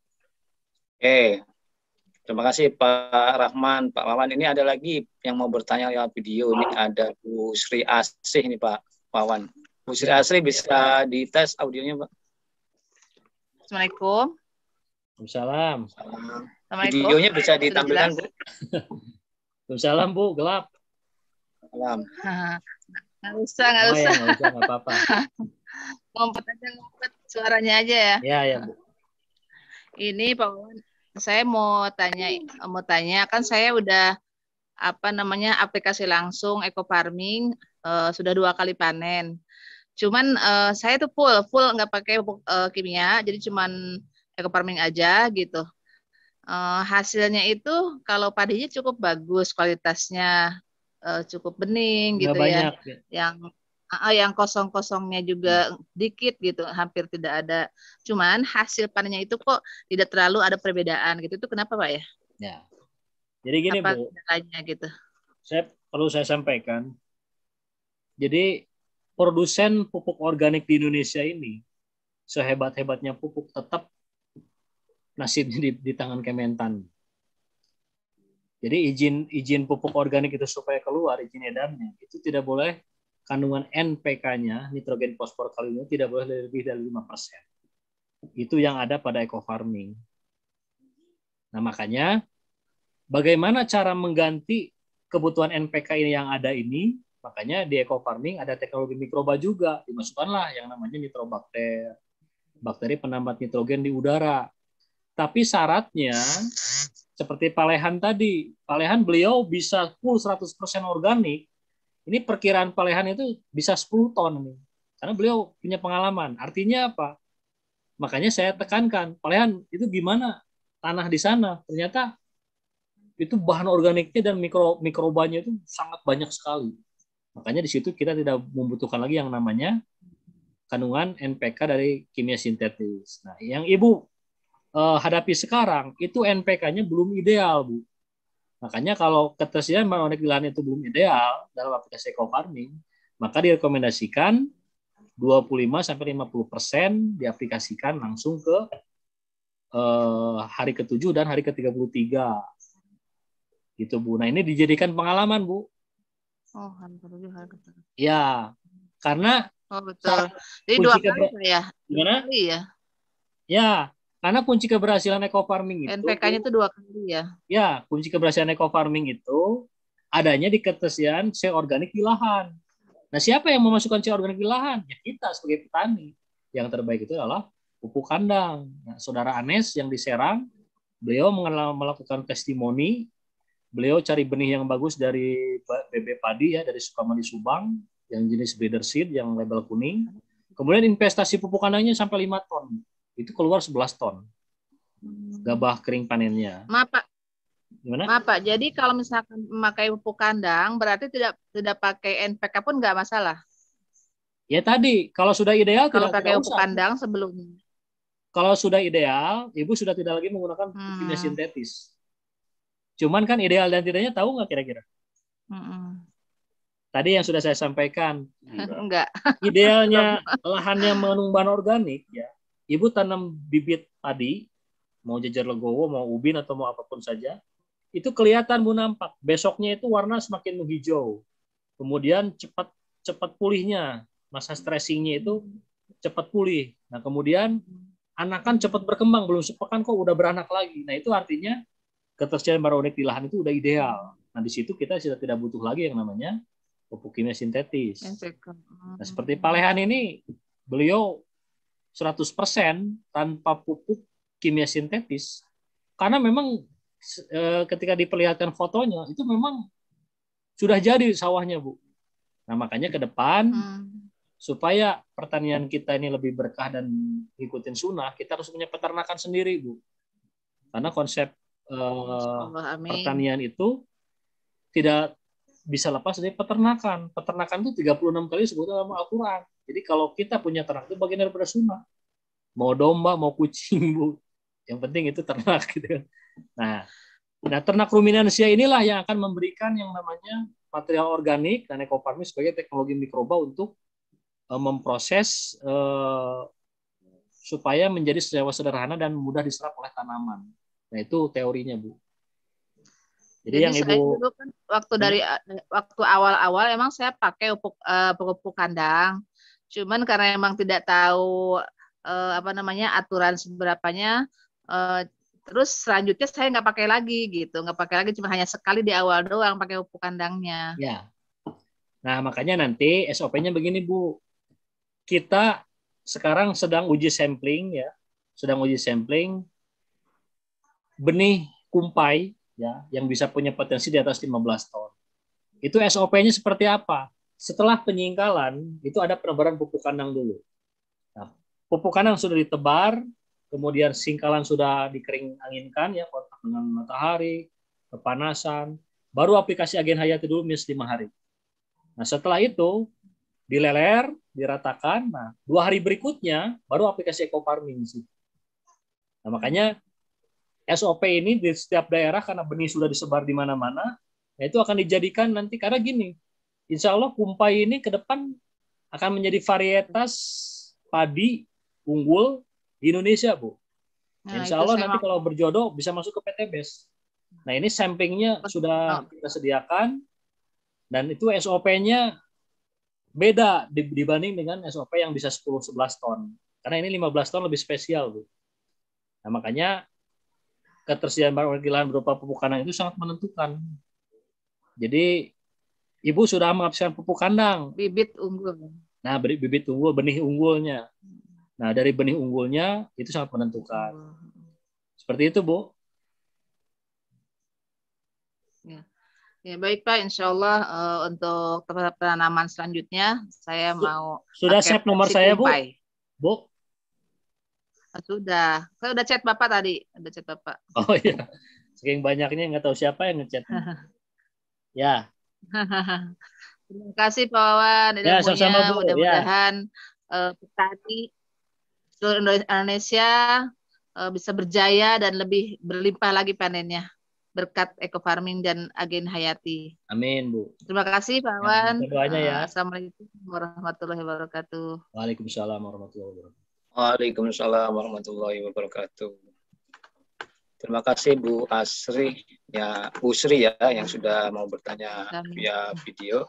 Terima kasih Pak Rahman, Pak Wawan. Ini ada lagi yang mau bertanya lewat video. Ini ada Bu Sri Asih nih Pak Wawan. Bu Sri Asri bisa dites audionya, Pak?
Assalamualaikum. Waalaikumsalam.
Videonya bisa ditampilkan, Bu?
Waalaikumsalam, Bu. Gelap.
Salam.
Nggak usah.
Nggak apa-apa.
Ngumpet suaranya aja ya.
Ya, Bu.
Ini Pak Wawan, saya mau tanya, kan saya udah aplikasi langsung Ecofarming, sudah 2 kali panen. Cuman saya tuh full nggak pakai pupuk kimia, jadi cuman Ecofarming aja gitu. Hasilnya itu kalau padinya cukup bagus, kualitasnya cukup bening gitu ya. Yang kosong-kosongnya juga dikit gitu, hampir tidak ada. Cuman hasil panennya itu kok tidak terlalu ada perbedaan gitu. Itu kenapa Pak ya?
Ya. Jadi gini Bu.
Gitu.
Perlu saya sampaikan. Jadi produsen pupuk organik di Indonesia ini sehebat-hebatnya pupuk tetap nasibnya di tangan Kementan. Jadi izin pupuk organik itu supaya keluar izin edarnya itu tidak boleh kandungan NPK-nya nitrogen fosfor kalium tidak boleh lebih dari 5%. Itu yang ada pada Ecofarming. Nah, makanya bagaimana cara mengganti kebutuhan NPK ini yang ada ini, makanya di eco farming ada teknologi mikroba juga, dimasukkanlah yang namanya nitrobakter, bakteri penambat nitrogen di udara. Tapi syaratnya seperti Pak Lehan tadi, Pak Lehan beliau bisa full 100% organik. Ini perkiraan Pak Lehan itu bisa 10 ton ini. Karena beliau punya pengalaman. Artinya apa? Makanya saya tekankan, Pak Lehan itu gimana tanah di sana? Ternyata itu bahan organiknya dan mikrobanya itu sangat banyak sekali. Makanya di situ kita tidak membutuhkan lagi yang namanya kandungan NPK dari kimia sintetis. Nah, yang Ibu hadapi sekarang itu NPK-nya belum ideal, Bu. Makanya kalau ketersediaan bahan organik di lahan itu belum ideal dalam aplikasi eco farming, maka direkomendasikan 25-50% diaplikasikan langsung ke hari ke-7 dan hari ke-33. Gitu, Bu. Nah, ini dijadikan pengalaman, Bu.
Oh, hari ke-7, hari ke-33.
Ya, karena
betul. Jadi 2 kali ya?
Gimana?
2 kali ya?
Ya, karena kunci keberhasilan eco farming itu
NPK-nya itu 2 kali ya?
Ya, kunci keberhasilan eco farming itu adanya di ketersediaan C organik di lahan. Nah, siapa yang memasukkan C organik di lahan? Ya kita sebagai petani. Yang terbaik itu adalah pupuk kandang. Nah, Saudara Anes yang di Serang, beliau melakukan testimoni, beliau cari benih yang bagus dari BB Padi ya, dari Sukamandi Subang, yang jenis breeder seed, yang label kuning. Kemudian investasi pupuk kandangnya sampai 5 ton. Itu keluar 11 ton. Gabah kering panennya.
Maaf, Pak.
Gimana?
Maaf, Pak. Jadi kalau misalkan memakai pupuk kandang, berarti tidak pakai NPK pun nggak masalah?
Ya tadi, kalau sudah ideal
kalau
tidak
pakai pupuk
usah.
kandang sebelumnya.
Kalau sudah ideal, Ibu sudah tidak lagi menggunakan pupuk kimia sintetis. Cuman kan ideal dan tidaknya tahu nggak kira-kira? Tadi yang sudah saya sampaikan.
Enggak.
Idealnya lahan yang mengandung bahan organik, ya, Ibu tanam bibit padi, mau jejer legowo, mau ubin atau mau apapun saja, itu kelihatan Bu nampak. Besoknya itu warna semakin menghijau. Kemudian cepat pulihnya, masa stressingnya itu cepat pulih. Nah kemudian anakan cepat berkembang, belum sepekan kok udah beranak lagi. Nah itu artinya ketersediaan bahan organik di lahan itu udah ideal. Nah di situ kita sudah tidak butuh lagi yang namanya pupuk kimia sintetis. Nah seperti Pak Lehan ini, beliau 100% tanpa pupuk kimia sintetis, karena memang ketika diperlihatkan fotonya itu memang sudah jadi sawahnya, Bu. Nah makanya ke depan supaya pertanian kita ini lebih berkah dan ngikutin sunnah, kita harus punya peternakan sendiri, Bu. Karena konsep pertanian itu tidak bisa lepas dari peternakan. Peternakan itu 36 kali disebut dalam Al-Quran. Jadi kalau kita punya ternak itu bagian daripada sunnah. Mau domba, mau kucing, Bu. Yang penting itu ternak gitu. Nah, ternak ruminansia inilah yang akan memberikan yang namanya material organik dan eco farming sebagai teknologi mikroba untuk memproses supaya menjadi senyawa sederhana dan mudah diserap oleh tanaman. Nah, itu teorinya, Bu. Jadi yang
saya
Ibu
dulu kan waktu awal-awal emang saya pakai pupuk kandang. Cuman karena emang tidak tahu aturan seberapanya, terus selanjutnya saya nggak pakai lagi gitu, nggak pakai lagi, cuma hanya sekali di awal doang pakai pupuk kandangnya.
Ya. Nah makanya nanti SOP-nya begini, Bu. Kita sekarang sedang uji sampling ya, benih kumpai ya yang bisa punya potensi di atas 15 ton. Itu SOP-nya seperti apa? Setelah penyingkalan itu ada penebaran pupuk kandang dulu. Nah, pupuk kandang sudah ditebar, kemudian singkalan sudah dikering anginkan ya, kontak dengan matahari, kepanasan, baru aplikasi agen hayati dulu minus 5 hari. Nah setelah itu dileler, diratakan. Nah 2 hari berikutnya baru aplikasi eco farming sih. Nah makanya SOP ini di setiap daerah karena benih sudah disebar di mana-mana, nah itu akan dijadikan nanti karena gini, insya Allah kumpai ini ke depan akan menjadi varietas padi unggul di Indonesia, Bu. Nah, insya Allah nanti kalau berjodoh bisa masuk ke PTBES. Nah ini samplingnya sudah kita sediakan dan itu SOP-nya beda dibanding dengan SOP yang bisa 10-11 ton. Karena ini 15 ton lebih spesial, Bu. Nah makanya ketersediaan bahan organik di lahan berupa pupuk kandang itu sangat menentukan. Jadi Ibu sudah menghabiskan pupuk kandang.
Bibit unggul.
Nah, bibit unggul, benih unggulnya. Nah, dari benih unggulnya itu sangat menentukan. Seperti itu, Bu.
Ya, baik Pak. Insya Allah untuk penanaman selanjutnya saya mau
sudah save nomor saya, Bu. Bu.
Sudah. Saya udah chat Bapak tadi. Udah chat Bapak.
Oh iya. Saking banyaknya nggak tahu siapa yang ngechat. Ya.
Terima kasih Pak Wawan.
Ya, sama-sama Bu.
Mudah-mudahan petani seluruh Indonesia bisa berjaya dan lebih berlimpah lagi panennya berkat eco farming dan Agen Hayati.
Amin, Bu.
Terima kasih Pak Wawan.
Doanya ya.
Assalamualaikum warahmatullahi wabarakatuh.
Waalaikumsalam warahmatullahi wabarakatuh.
Waalaikumsalam warahmatullahi wabarakatuh. Terima kasih Bu Asri ya, Bu Sri ya yang sudah mau bertanya via video.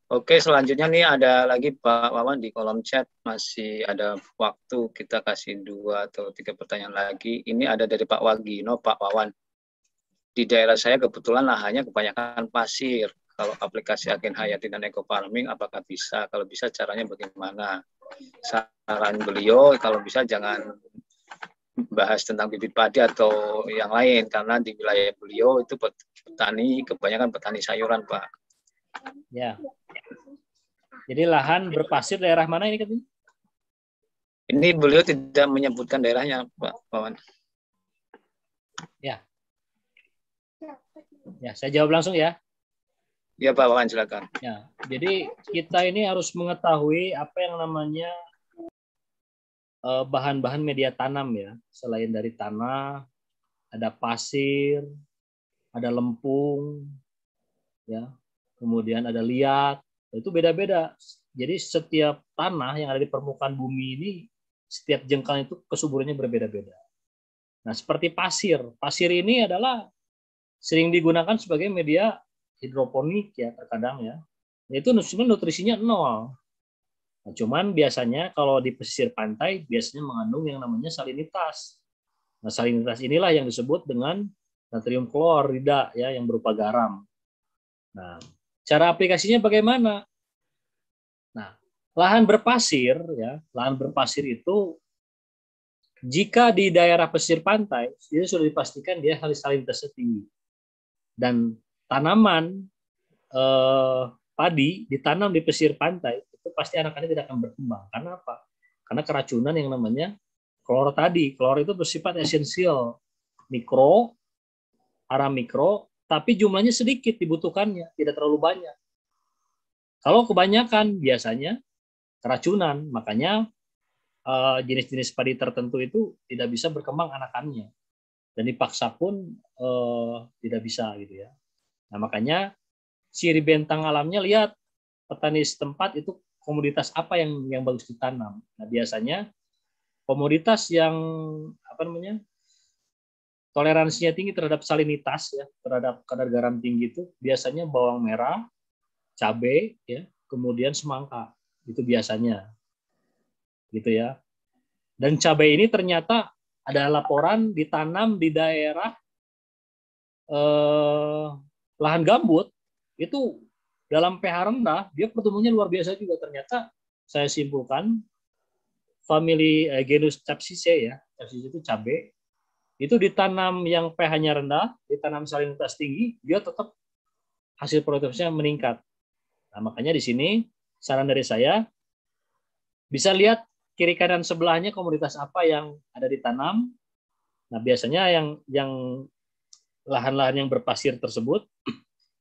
Oke, selanjutnya nih ada lagi Pak Wawan di kolom chat, masih ada waktu, kita kasih 2 atau 3 pertanyaan lagi. Ini ada dari Pak Wagino, Pak Wawan. Di daerah saya kebetulan lahannya kebanyakan pasir. Kalau aplikasi Agen Hayati dan Eco Farming apakah bisa? Kalau bisa caranya bagaimana? Saran beliau kalau bisa jangan bahas tentang bibit padi atau yang lain, karena di wilayah beliau itu petani, kebanyakan petani sayuran, Pak.
Ya. Jadi lahan berpasir daerah mana ini katanya?
Ini beliau tidak menyebutkan daerahnya, Pak Wawan.
Ya. Ya, saya jawab langsung ya.
Ya Pak Wawan, silakan.
Ya, jadi kita ini harus mengetahui apa yang namanya bahan-bahan media tanam ya. Selain dari tanah, ada pasir, ada lempung, ya, kemudian ada liat. Itu beda-beda. Jadi setiap tanah yang ada di permukaan bumi ini, setiap jengkal itu kesuburannya berbeda-beda. Nah, seperti pasir. Pasir ini adalah sering digunakan sebagai media hidroponik ya terkadang ya. Itu nutrisinya 0. Nah, cuman biasanya kalau di pesisir pantai biasanya mengandung yang namanya salinitas. Nah, salinitas inilah yang disebut dengan natrium klorida ya yang berupa garam. Nah, cara aplikasinya bagaimana? Nah, lahan berpasir ya, lahan berpasir itu jika di daerah pesisir pantai itu sudah dipastikan dia salinitasnya tinggi. Dan tanaman padi ditanam di pesisir pantai itu pasti anak-anaknya tidak akan berkembang. Karena apa? Karena keracunan yang namanya klor tadi. Klor itu bersifat esensial, mikro, aram mikro, tapi jumlahnya sedikit dibutuhkannya, tidak terlalu banyak. Kalau kebanyakan biasanya keracunan, makanya jenis-jenis padi tertentu itu tidak bisa berkembang anakannya. Dan dipaksa pun tidak bisa gitu ya. Nah, makanya ciri bentang alamnya lihat petani setempat itu komoditas apa yang bagus ditanam. Nah, biasanya komoditas yang toleransinya tinggi terhadap salinitas ya, terhadap kadar garam tinggi itu biasanya bawang merah, cabai ya, kemudian semangka. Itu biasanya. Gitu ya. Dan cabai ini ternyata ada laporan ditanam di daerah lahan gambut itu dalam pH rendah, dia pertumbuhannya luar biasa juga. Ternyata saya simpulkan famili genus Capsicae ya, Capsicae itu cabai, itu ditanam yang pH-nya rendah, ditanam salinitas tinggi, dia tetap hasil produktifnya meningkat. Nah, makanya di sini saran dari saya bisa lihat kiri kanan sebelahnya komoditas apa yang ada ditanam. Nah, biasanya yang lahan-lahan yang berpasir tersebut,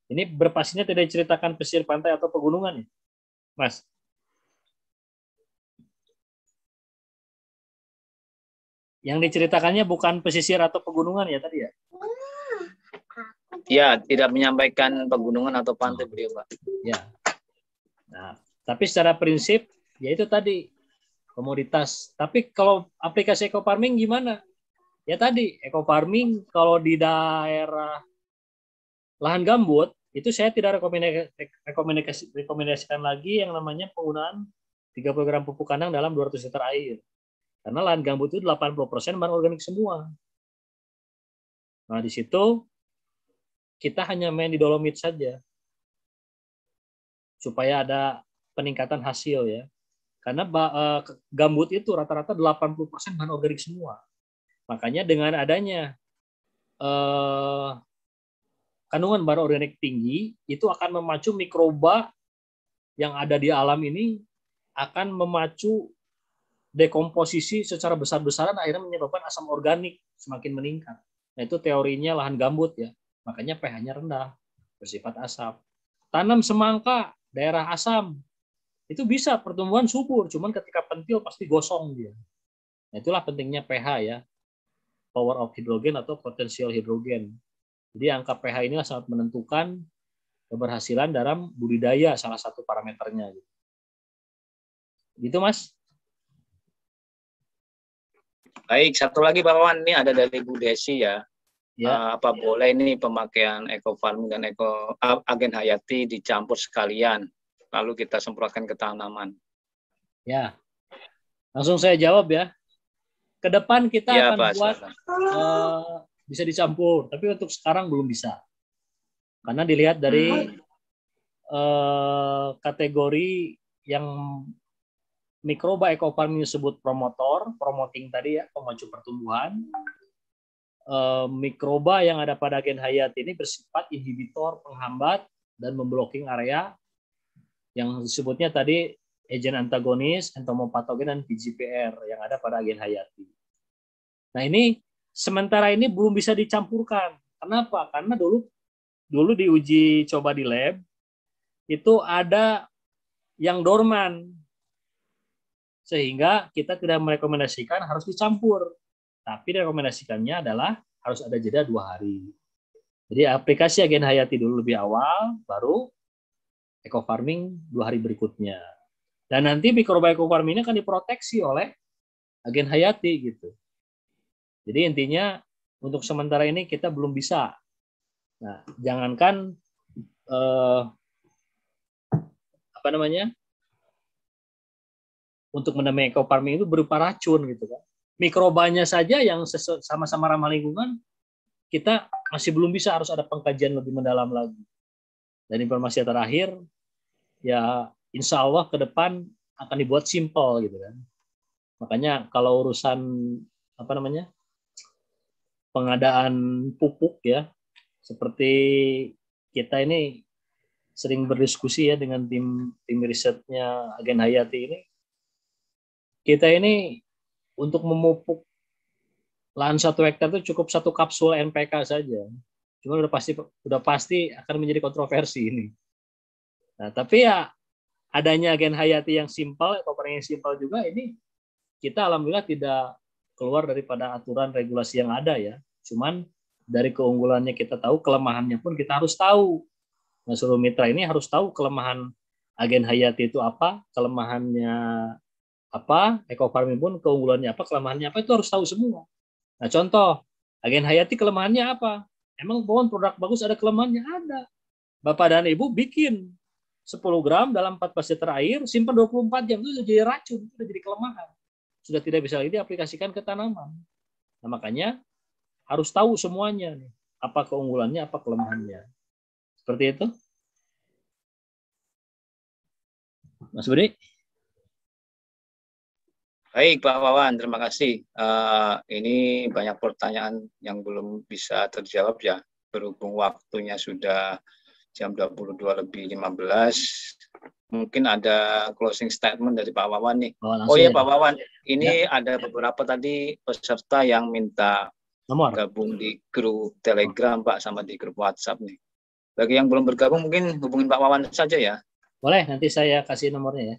ini berpasirnya tidak diceritakan pesisir pantai atau pegunungan ya, Mas? Yang diceritakannya bukan pesisir atau pegunungan ya tadi ya?
Ya, tidak menyampaikan pegunungan atau pantai beliau, Pak.
Ya. Nah, tapi secara prinsip ya itu tadi komoditas. Tapi kalau aplikasi eco farming gimana? Ya tadi eco farming kalau di daerah lahan gambut itu saya tidak rekomendasikan lagi yang namanya penggunaan 30 gram pupuk kandang dalam 200 liter air. Karena lahan gambut itu 80% bahan organik semua. Nah, di situ kita hanya main di Dolomit saja supaya ada peningkatan hasil ya. Karena gambut itu rata-rata 80% bahan organik semua. Makanya dengan adanya kandungan bahan organik tinggi, itu akan memacu mikroba yang ada di alam ini, akan memacu dekomposisi secara besar-besaran, akhirnya menyebabkan asam organik semakin meningkat. Nah, itu teorinya lahan gambut ya. Makanya pH-nya rendah, bersifat asam. Tanam semangka, daerah asam, itu bisa pertumbuhan subur, cuman ketika pentil pasti gosong dia. Nah, itulah pentingnya pH ya, power of hidrogen atau potensial hidrogen. Jadi angka pH inilah sangat menentukan keberhasilan dalam budidaya, salah satu parameternya. Gitu Mas.
Baik, satu lagi Pak Wawan, ini ada dari Bu Desi ya.
Ya.
Apa boleh ini pemakaian eco farming dan agen hayati dicampur sekalian, lalu kita semprotkan ke tanaman?
Ya, langsung saya jawab ya. Ke depan kita
ya,
akan
Pak,
buat bisa dicampur, tapi untuk sekarang belum bisa. Karena dilihat dari kategori yang mikroba eco farming disebut promoting tadi ya, pemacu pertumbuhan. Mikroba yang ada pada agen hayati ini bersifat inhibitor, penghambat, dan memblocking area yang disebutnya tadi agen antagonis, entomopatogen, dan VGPR yang ada pada agen hayati. Nah ini sementara ini belum bisa dicampurkan. Kenapa? Karena dulu diuji coba di lab, itu ada yang dorman. Sehingga kita tidak merekomendasikan harus dicampur. Tapi rekomendasikannya adalah harus ada jeda 2 hari. Jadi aplikasi agen hayati dulu lebih awal, baru eco farming 2 hari berikutnya. Dan nanti mikroba eco farming ini akan diproteksi oleh agen hayati gitu. Jadi intinya untuk sementara ini kita belum bisa. Nah, jangankan untuk menamai eco farming itu berupa racun gitu kan. Mikrobanya saja yang sama-sama ramah lingkungan, kita masih belum bisa, harus ada pengkajian lebih mendalam lagi. Dan informasi terakhir, ya insya Allah ke depan akan dibuat simpel gitu kan. Makanya kalau urusan pengadaan pupuk ya, seperti kita ini sering berdiskusi ya dengan tim risetnya agen hayati ini. Kita ini untuk memupuk lahan 1 hektar itu cukup 1 kapsul NPK saja. Cuma udah pasti akan menjadi kontroversi ini. Nah, tapi ya adanya agen hayati yang simpel, yang simpel juga, ini kita alhamdulillah tidak keluar daripada aturan regulasi yang ada ya. Cuman dari keunggulannya kita tahu, kelemahannya pun kita harus tahu. Nah, seluruh mitra ini harus tahu kelemahan agen hayati itu apa, kelemahannya apa, eco farming pun keunggulannya apa, kelemahannya apa, itu harus tahu semua. Nah, contoh, agen hayati kelemahannya apa? Emang pohon produk bagus ada kelemahannya? Ada. Bapak dan Ibu bikin 10 gram dalam 14 liter air, simpan 24 jam, itu sudah jadi racun, itu sudah jadi kelemahan. Sudah tidak bisa lagi diaplikasikan ke tanaman. Nah, makanya harus tahu semuanya nih, apa keunggulannya, apa kelemahannya. Seperti itu. Mas Budi?
Baik Pak Wawan, terima kasih. Ini banyak pertanyaan yang belum bisa terjawab ya, berhubung waktunya sudah jam 22:15. Mungkin ada closing statement dari Pak Wawan nih. Oh iya Pak Wawan, ini ada beberapa tadi peserta yang minta gabung di grup Telegram Pak, sama di grup WhatsApp nih. Bagi yang belum bergabung mungkin hubungin Pak Wawan saja ya.
Boleh, nanti saya kasih nomornya ya.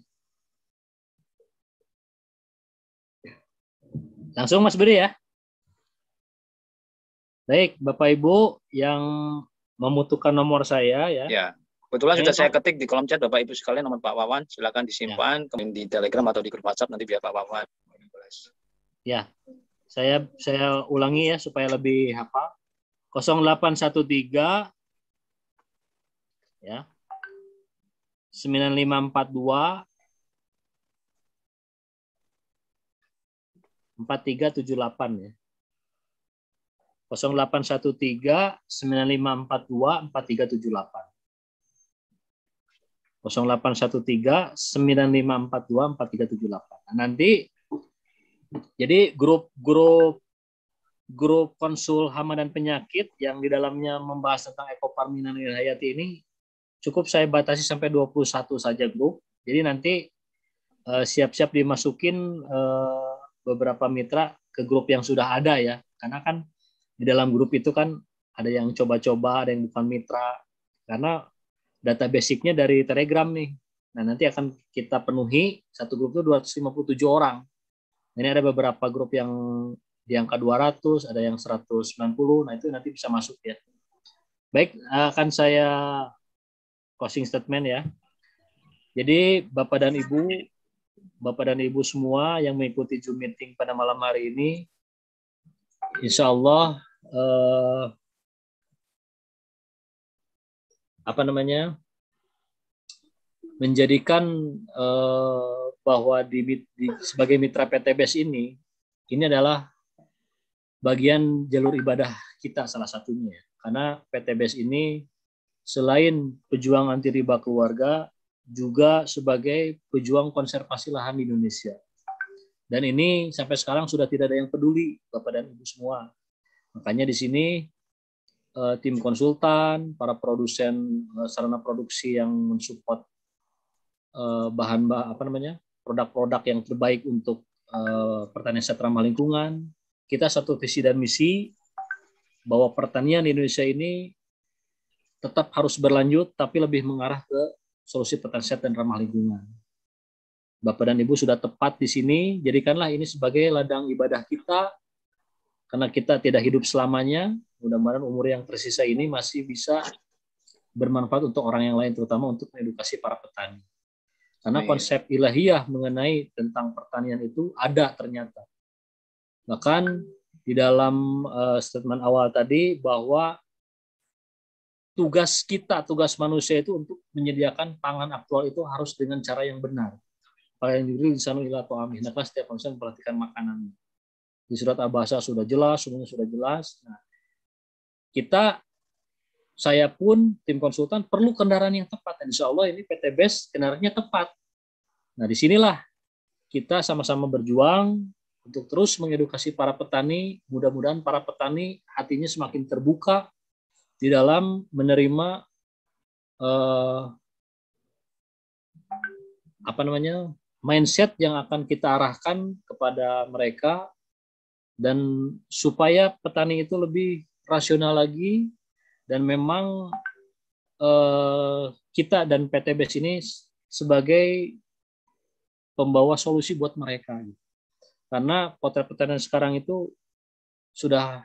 Langsung Mas Budi ya. Baik, Bapak Ibu yang membutuhkan nomor saya ya.
Ya, kebetulan sudah saya ketik di kolom chat Bapak Ibu sekalian nomor Pak Wawan, silakan disimpan kemudian di Telegram atau di grup WhatsApp nanti biar Pak Wawan.
Ya. Saya ulangi ya supaya lebih hafal. 0813 ya. 9542 4378 ya. 0813 9542 4378. 0813 9542 4378. Nanti jadi grup konsul hama dan penyakit yang di dalamnya membahas tentang ekofarming dan hayati ini cukup saya batasi sampai 21 saja grup. Jadi nanti siap-siap dimasukin beberapa mitra ke grup yang sudah ada ya. Karena kan di dalam grup itu kan ada yang coba-coba, ada yang bukan mitra. Karena data basicnya dari Telegram nih. Nah, nanti akan kita penuhi satu grup itu 257 orang. Ini ada beberapa grup yang di angka 200, ada yang 190. Nah, itu nanti bisa masuk ya. Baik, akan saya closing statement ya. Jadi Bapak dan Ibu semua yang mengikuti Zoom meeting pada malam hari ini, insya Allah menjadikan bahwa sebagai mitra PTBS ini adalah bagian jalur ibadah kita salah satunya. Karena PTBS ini selain pejuang anti riba keluarga, juga sebagai pejuang konservasi lahan di Indonesia. Dan ini sampai sekarang sudah tidak ada yang peduli, Bapak dan Ibu semua. Makanya di sini tim konsultan, para produsen sarana produksi yang mensupport produk-produk yang terbaik untuk pertanian sejahtera ramah lingkungan. Kita satu visi dan misi bahwa pertanian di Indonesia ini tetap harus berlanjut, tapi lebih mengarah ke solusi pertanian sehat dan ramah lingkungan. Bapak dan Ibu sudah tepat di sini, jadikanlah ini sebagai ladang ibadah kita, karena kita tidak hidup selamanya. Mudah-mudahan umur yang tersisa ini masih bisa bermanfaat untuk orang yang lain, terutama untuk mengedukasi para petani. Karena konsep ilahiyah mengenai tentang pertanian itu ada ternyata. Bahkan di dalam statement awal tadi bahwa tugas manusia itu untuk menyediakan pangan aktual itu harus dengan cara yang benar. Yang diri di sana ila ta'amih. Nah, setiap manusia memperhatikan makanannya. Di surat Abasa sudah jelas, semuanya sudah jelas. Nah, saya pun tim konsultan perlu kendaraan yang tepat. Dan insya Allah ini PTBS kendaraannya tepat. Nah, disinilah kita sama-sama berjuang untuk terus mengedukasi para petani. Mudah-mudahan para petani hatinya semakin terbuka di dalam menerima mindset yang akan kita arahkan kepada mereka, dan supaya petani itu lebih rasional lagi, dan memang kita dan PTBS ini sebagai pembawa solusi buat mereka. Karena potret pertanian sekarang itu sudah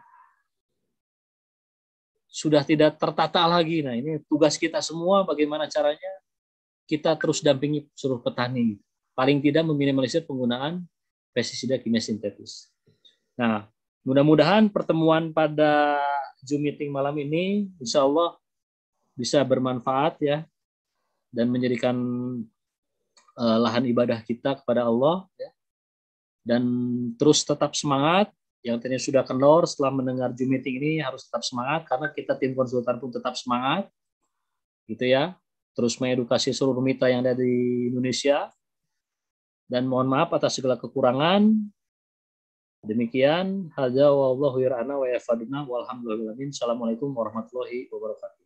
tidak tertata lagi. Nah, ini tugas kita semua bagaimana caranya kita terus dampingi seluruh petani. Paling tidak meminimalisir penggunaan pestisida kimia sintetis. Nah, mudah-mudahan pertemuan pada Zoom meeting malam ini insya Allah bisa bermanfaat ya, dan menjadikan lahan ibadah kita kepada Allah ya. Dan terus tetap semangat. Yang tadinya sudah kendor setelah mendengar Zoom meeting ini harus tetap semangat, karena kita tim konsultan pun tetap semangat gitu ya, terus mengedukasi seluruh mitra yang ada di Indonesia. Dan mohon maaf atas segala kekurangan. Demikian, hadza wallahu yar'ana wa yafaduna walhamdulillah. Assalamualaikum warahmatullahi wabarakatuh.